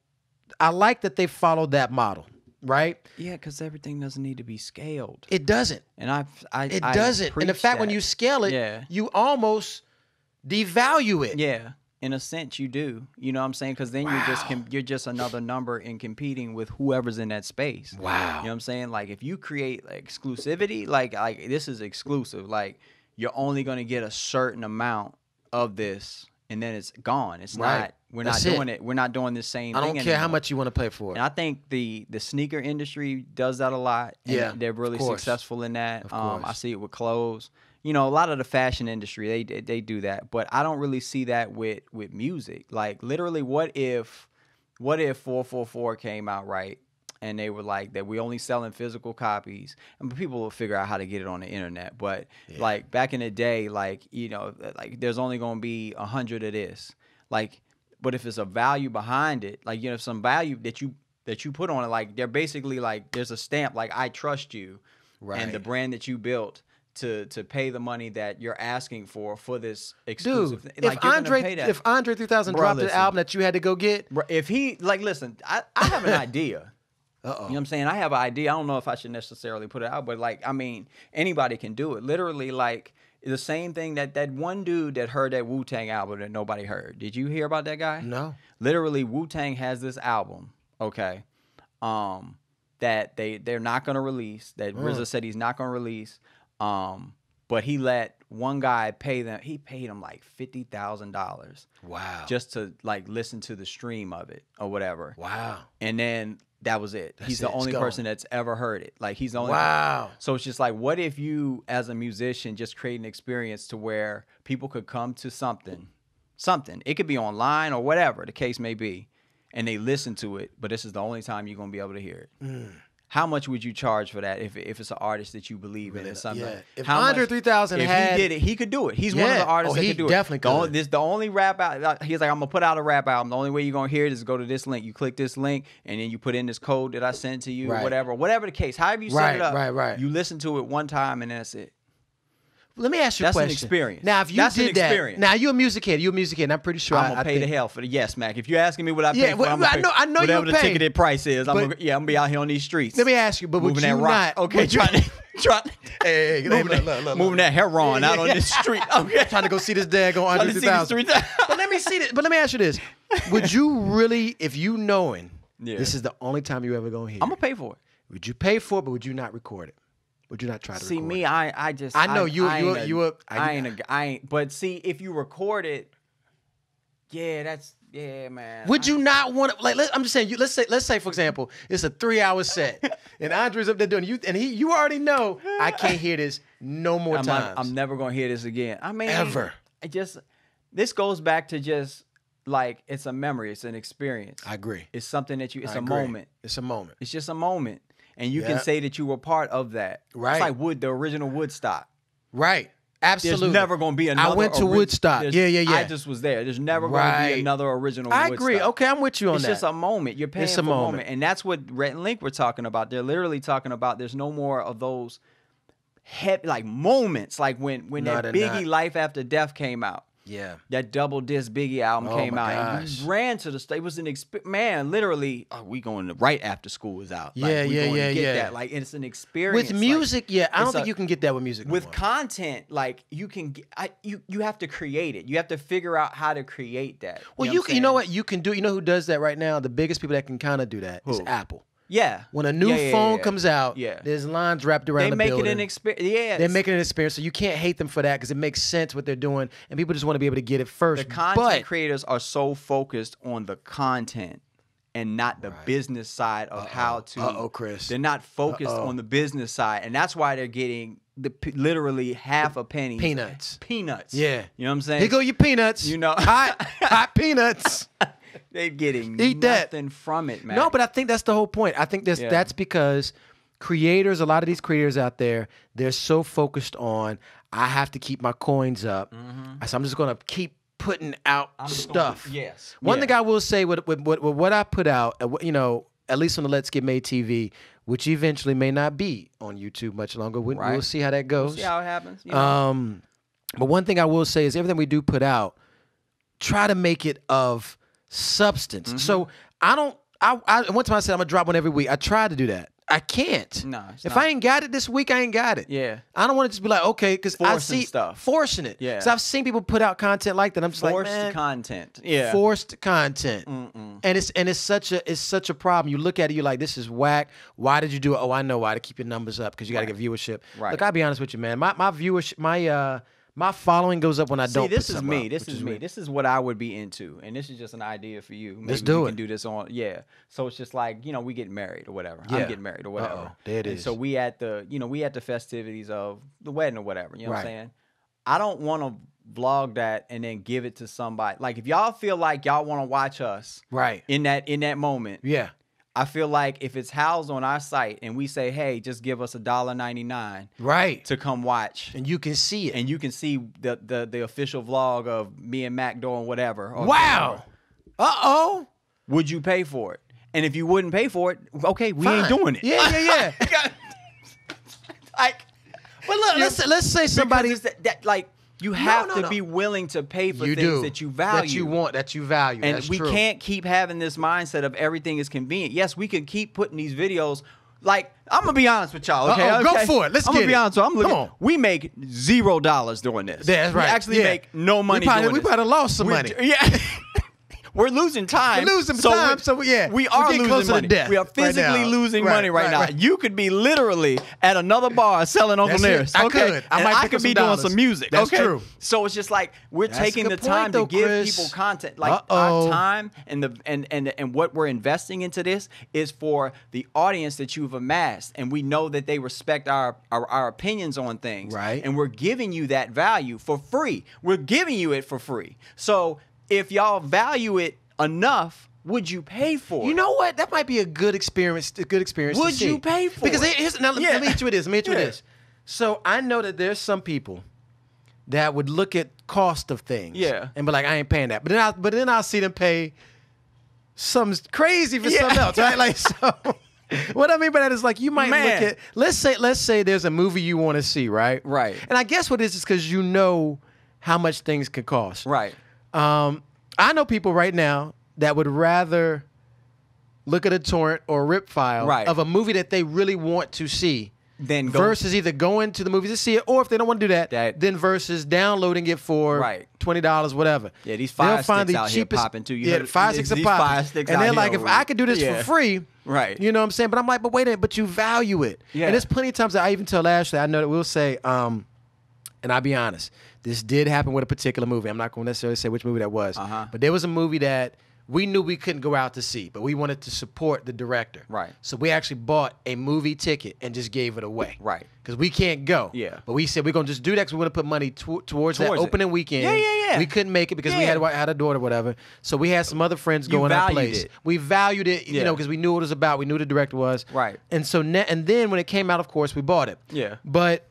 I like that they followed that model. Right? Yeah, because everything doesn't need to be scaled. It doesn't. And it doesn't. And the fact when you scale it, you almost devalue it. Yeah, in a sense, you do. You know what I'm saying? Because then you're just another number in competing with whoever's in that space. Wow. You know what I'm saying? Like if you create like exclusivity, like this is exclusive. Like you're only going to get a certain amount of this, and then it's gone. It's not. We're not doing it. We're not doing the same thing. I don't care how much you want to pay for it. And I think the sneaker industry does that a lot. And they're really successful in that. I see it with clothes. You know, a lot of the fashion industry, they do that. But I don't really see that with music. Like literally, what if 444 came out, right? And they were like that we only selling physical copies, and people will figure out how to get it on the internet. But like back in the day, like like there's only going to be 100 of this, like. But if it's a value behind it, like if some value that you put on it, like they're basically like there's a stamp, like I trust you, and the brand that you built to pay the money that you're asking for this exclusive. Dude, thing. Like if Andre 3000 dropped an album that you had to go get, if he listen, I have an idea. You know what I'm saying? I have an idea. I don't know if I should necessarily put it out, but like I mean, anybody can do it. Literally, like. The same thing that one dude that heard that Wu-Tang album that nobody heard. Did you hear about that guy? No. Literally, Wu-Tang has this album, okay, that they're not gonna release. That RZA said he's not gonna release. But he let one guy pay them. He paid him like $50,000. Wow. Just to like listen to the stream of it or whatever. Wow. And then. That was it. He's the only person that's ever heard it. Like he's the only. Wow. So it's just like, what if you, as a musician, just create an experience to where people could come to something. It could be online or whatever the case may be, and they listen to it. But this is the only time you're gonna be able to hear it. How much would you charge for that if it's an artist that you believe in or something? Yeah. If Andre 3000 if he did it, he could do it. He's one of the artists that could do it. He definitely could. This the only rap out. He's like, I'm gonna put out a rap album. The only way you're gonna hear it is go to this link. You click this link, and then you put in this code that I sent to you, or whatever the case. However you set it up, you listen to it one time, and that's it. Let me ask you a question. That's an experience. Now, if you did that, now you're a music head. And I'm pretty sure I'm gonna pay the hell for the yes, Mac. If you're asking me what I pay for, I'm gonna pay I know whatever the pay. ticketed price is. I'm gonna be out here on these streets. Let me ask you, but would you not? Okay, hey, moving that heroin out on this street. Okay, trying to go see this daggone Andre 3000. But let me see this. But let me ask you this: would you really, if you knowing this is the only time you ever gonna hear, I'm gonna pay for it. Would you pay for it? But would you not record it? Would you not try to see record me? it? I know you. I ain't. But see, if you record it, man. Would you not want to? Like, I'm just saying. Let's say, for example, it's a 3-hour set, and Andre's up there doing you already know I can't hear this no more times. I'm never gonna hear this again. I mean, ever. This goes back to just like it's a memory. It's an experience. I agree. It's something that it's a moment. It's a moment. It's just a moment. And you can say that you were part of that. Right. It's like the original Woodstock. Right. Absolutely. There's never going to be another. I went to Woodstock. Yeah. I just was there. There's never going to be another original Woodstock. I agree. Okay, I'm with you on that. It's just a moment. You're paying for a moment. And that's what Rhett and Link were talking about. They're literally talking about there's no more of those like moments. Like when that Biggie Life After Death came out. Yeah. That double disc Biggie album came out. Gosh. And we ran to the stage. It was an man, literally, we going to right after school is out. Like, that. Like, it's an experience. With music, I don't think you can get that with music. With content, like, you can get, you have to create it. You have to figure out how to create that. Well, you know what you can do? You know who does that right now? The biggest people that can kind of do that is Apple. Yeah. When a new phone comes out, there's lines wrapped around the building. They make it an experience. Yeah. They're making it an experience, so you can't hate them for that because it makes sense what they're doing, and people just want to be able to get it first. The content creators are so focused on the content and not the business side of how to. Chris. They're not focused on the business side, and that's why they're getting literally half a penny. Peanuts. Peanuts. Yeah. You know what I'm saying? Here go your peanuts. You know, hot peanuts. They're getting nothing from it, man. No, but I think that's the whole point. I think that's because creators, a lot of these creators out there, they're so focused on, I have to keep my coins up. So I'm just going to keep putting out stuff. One thing I will say with what I put out, you know, at least on the Let's Get Made TV, which eventually may not be on YouTube much longer. We'll see how that goes. We'll see how it happens. You know? But one thing I will say is everything we do put out, try to make it of substance. So I one time I said I'm gonna drop one every week. I tried to do that. I can't. No, if I ain't got it this week, I ain't got it. Yeah. I don't want to just be like, okay, because I see forcing it. Yeah. So I've seen people put out content like that. I'm just forced like, man, content. Yeah. Forced content. And it's such a problem. You look at it, you're like, this is whack. Why did you do it? Oh, I know why, to keep your numbers up because you got to get viewership. Right. Look, I'll be honest with you, man. My viewership, my following goes up when I don't. See, this put is me. up, this is me. This is what I would be into, and this is just an idea for you. Maybe Let's do we it. Can do this on. Yeah. So it's just like, you know, we get married or whatever. I'm getting married or whatever. There it is. And so we at the festivities of the wedding or whatever. You know what I'm saying? I don't want to vlog that and then give it to somebody. Like if y'all feel like y'all want to watch us in that moment. Yeah. I feel like if it's housed on our site and we say, hey, just give us $1.99 to come watch. And you can see it. And you can see the official vlog of me and Mac doing whatever. Wow. Uh-oh. Would you pay for it? And if you wouldn't pay for it, okay, we ain't doing it. Yeah. Like, but look, let's say somebody that like you have to be willing to pay for things that you value. That you want, that you value. And that's we true. can't keep having this mindset of everything is convenient. Yes, we can keep putting these videos. Like, I'm going to be honest with y'all, okay? Go for it. Let's get it. I'm going to be honest with you. We make $0 doing this. Yeah, that's right. We actually make no money doing this. We probably lost some money. Yeah. We're losing time. We're losing time, we are losing money. To death we are physically losing money right now. You could be literally at another bar selling Uncle Nearest. Okay, I could be doing some music. That's true. So it's just like we're taking the time to give people content. Like our time and what we're investing into this is for the audience that you've amassed, and we know that they respect our opinions on things. Right. And we're giving you that value for free. We're giving you it for free. So if y'all value it enough, would you pay for it? You know what? That might be a good experience. Would you pay for it? Because let me hit you with this. Let me hit you with this. So I know that there's some people that would look at cost of things, and be like, I ain't paying that. But then I'll see them pay something crazy for something else, right? Like so. What I mean by that is like you might look at let's say there's a movie you want to see, right? Right. And I guess what it is because you know how much things could cost, right? I know people right now that would rather look at a torrent or a rip file of a movie that they really want to see than versus either going to the movies to see it, or if they don't want to do that, then versus downloading it for $20, whatever. Yeah, these fire sticks out here popping too. Yeah, 5 sticks are popping. And they're like, if I could do this for free, you know what I'm saying? But I'm like, but wait a minute, but you value it. Yeah. And there's plenty of times that I even tell Ashley, I know that we'll say, and I'll be honest, this did happen with a particular movie. I'm not going to necessarily say which movie that was. But there was a movie that we knew we couldn't go out to see, but we wanted to support the director. Right. So we actually bought a movie ticket and just gave it away. Right. Because we can't go. Yeah. But we said we're going to just do that because we want to put money towards that opening weekend. Yeah. We couldn't make it because we had a daughter or whatever. So we had some other friends go in our place. We valued it, you know, because we knew what it was about. We knew who the director was. Right. And so and then when it came out, of course, we bought it. Yeah. But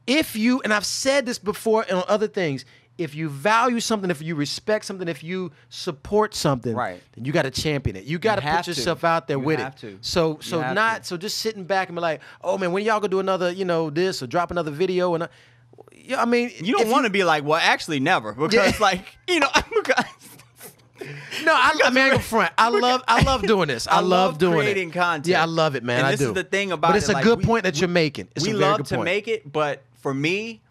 if you, and I've said this before and on other things, if you value something, if you respect something, if you support something, then you got to champion it. You got to put yourself out there with it. So just sitting back and be like, oh man, when y'all gonna do another, you know, this or drop another video and I mean, you don't want to be like, well, actually never, because like, you know, no, I mean, I go front. I love doing this. I love doing creating content. Yeah, I love it, man. And I this do. is the thing about it. But it's a good point that you're making. We love to make it, but for me,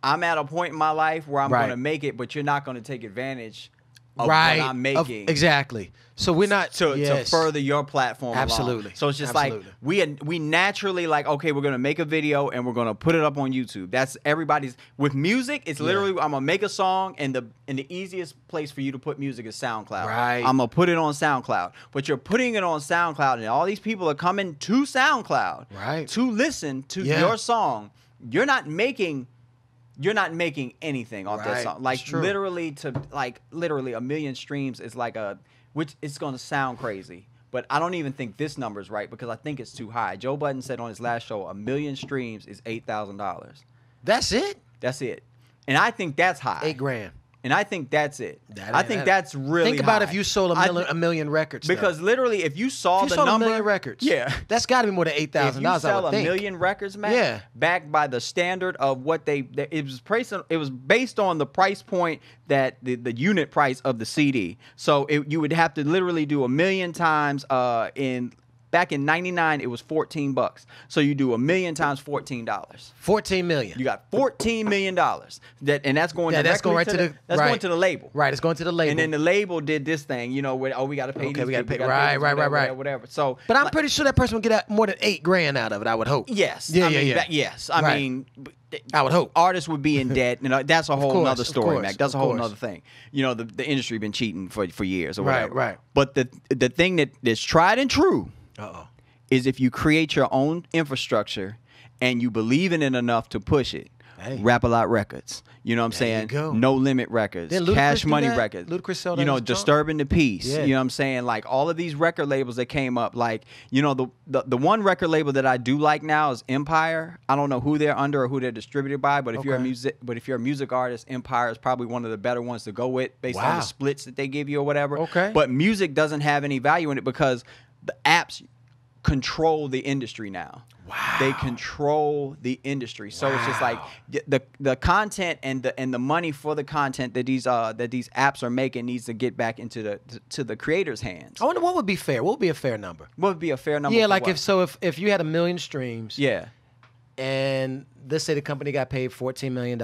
I'm at a point in my life where I'm going to make it, but you're not going to take advantage of what I'm making. Exactly. So we're not to further your platform Absolutely. along. So it's just Absolutely. like we naturally like, okay, we're gonna make a video and we're gonna put it up on YouTube. That's everybody's. With music, it's literally I'm gonna make a song and the easiest place for you to put music is SoundCloud. Right. I'm gonna put it on SoundCloud. But you're putting it on SoundCloud and all these people are coming to SoundCloud to listen to your song. You're not making anything off that song. Like literally a million streams is like which it's going to sound crazy, but I don't even think this number is right because I think it's too high. Joe Budden said on his last show, 1 million streams is $8,000. That's it? That's it. And I think that's high. $8,000. And I think that's it. I think that's really Think about if you sold a million records. Because literally, if you saw the sold number, 1 million records, that's got to be more than $8,000. If you sell a million records, man, backed by the standard of what it was based on the price point that the unit price of the CD. So you would have to literally do 1 million times Back in '99, it was $14. So you do 1 million times $14. $14 million. You got $14 million. And that's going going to the label. Right, it's going to the label. And then the label did this thing, we got to pay. Okay, we got to pay. Right. Whatever. So, but I'm pretty sure that person would get more than $8,000 out of it. I would hope. Yes. Yes. I mean, I would hope artists would be in debt. That's a whole nother story, Mac. That's a whole nother thing. The industry been cheating for years or whatever. Right. But the thing that's tried and true. Is if you create your own infrastructure and you believe in it enough to push it. Rap-A-Lot Records. You know what I'm saying? No Limit Records. Cash Money Records. Ludacris Disturbing the Peace. You know what I'm saying? Like all of these record labels that came up. Like, the one record label that I do like now is Empire. I don't know who they're under or who they're distributed by, but if you're a music artist, Empire is probably one of the better ones to go with based on the splits that they give you or whatever. But music doesn't have any value in it because the apps control the industry now. They control the industry. So it's just like the content and the money for the content that these apps are making needs to get back into the creator's hands. I wonder what would be fair. What would be a fair number? What would be a fair number? Yeah, like if you had 1 million streams. And let's say the company got paid $14 million.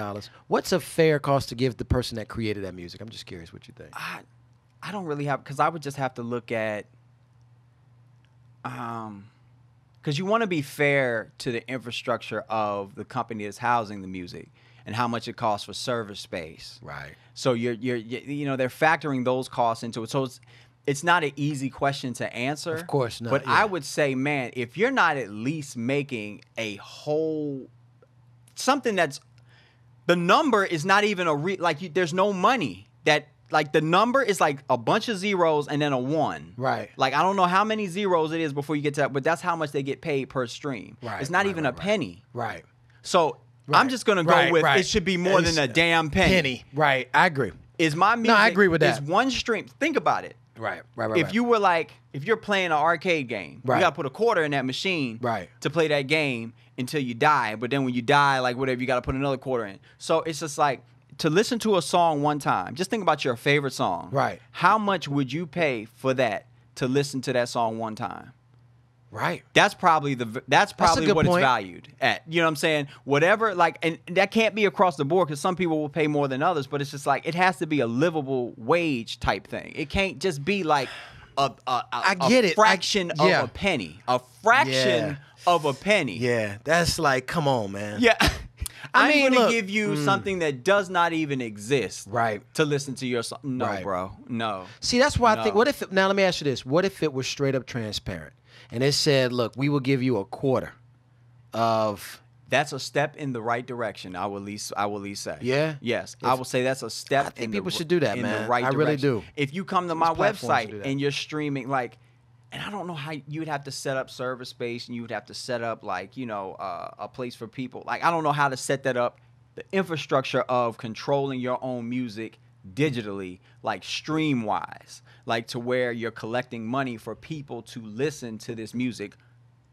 What's a fair cost to give the person that created that music? I'm just curious what you think. I don't really have, because I would just have to look at because you want to be fair to the infrastructure of the company that's housing the music and how much it costs for server space. Right. So they're factoring those costs into it. So it's not an easy question to answer. Of course not. But I would say, man, if you're not at least making a whole something that's the number is not even there's no money that. Like the number is like a bunch of zeros and then a 1. Right. Like I don't know how many zeros it is before you get to that, but that's how much they get paid per stream. Right. It's not even a penny. Right. So I'm just gonna go with it should be more than a damn penny. Right. I agree. Is my music? No, I agree with that. Is one stream? Think about it. Right. If you were if you're playing an arcade game, you gotta put a quarter in that machine. To play that game until you die. But then when you die, whatever, you gotta put another quarter in. So it's just like. To listen to a song one time, just think about your favorite song. Right. How much would you pay for that to listen to that song one time? Right. That's probably what it's valued at. You know what I'm saying? Whatever, and that can't be across the board because some people will pay more than others, but it's just it has to be a livable wage type thing. It can't just be a fraction of a penny. A fraction of a penny. Yeah. That's come on, man. Yeah. I'm going to give you something that does not even exist. Right. To listen to your song. No, bro. No. See, that's why I think, now let me ask you this. What if it was straight up transparent? And it said, look, we will give you a quarter of... That's a step in the right direction, I will at least say. Yeah? Yes. I will say that's a step I think people should do that, man. The right direction. I really do. If you come to my website and you're streaming, and I don't know how you would have to set up server space and you would have to set up a place for people. I don't know how to set that up. The infrastructure of controlling your own music digitally, stream wise, to where you're collecting money for people to listen to this music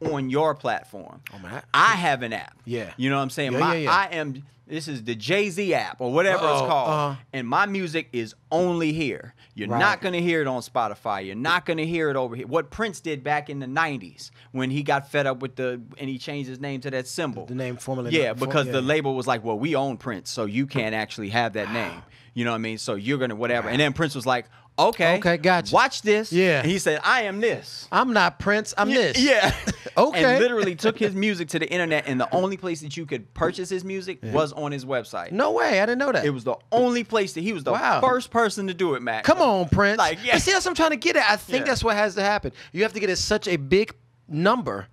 on your platform. Oh, man. I have an app. Yeah. You know what I'm saying? Yeah. This is the Jay-Z app or whatever it's called. And my music is only here. You're not going to hear it on Spotify. You're not going to hear it over here. What Prince did back in the 90s when he got fed up with and he changed his name to that symbol. The name formerly. Yeah, because the label was like, well, we own Prince, so you can't actually have that name. You know what I mean? So you're going to whatever. And then Prince was like, okay, gotcha. Watch this. Yeah. And he said, I am this. I'm not Prince. I'm this. Yeah. Okay. And literally took his music to the internet, and the only place that you could purchase his music was on his website. No way. I didn't know that. It was the only place that he was the first person to do it, Mac. Come on, Prince. Like, yeah. But see, that's what I'm trying to get at. I think that's what has to happen. You have to get at such a big number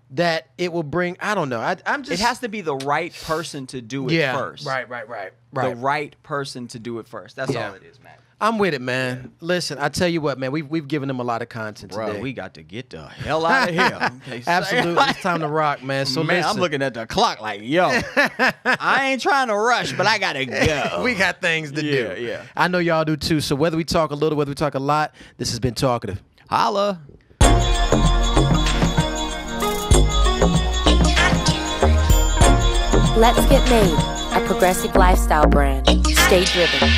that it will bring, I don't know. I'm just. It has to be the right person to do it first. Right. The right person to do it first. That's all it is, Mac. I'm with it, man. Listen, I tell you what, man. We've given them a lot of content today. Bro, we got to get the hell out of here. Okay, absolutely, it's time to rock, man. So man, listen. I'm looking at the clock like, yo, I ain't trying to rush, but I gotta go. We got things to do. Yeah. I know y'all do too. So whether we talk a little, whether we talk a lot, this has been Talkative. Holla. Let's Get Made, a progressive lifestyle brand. Stay driven.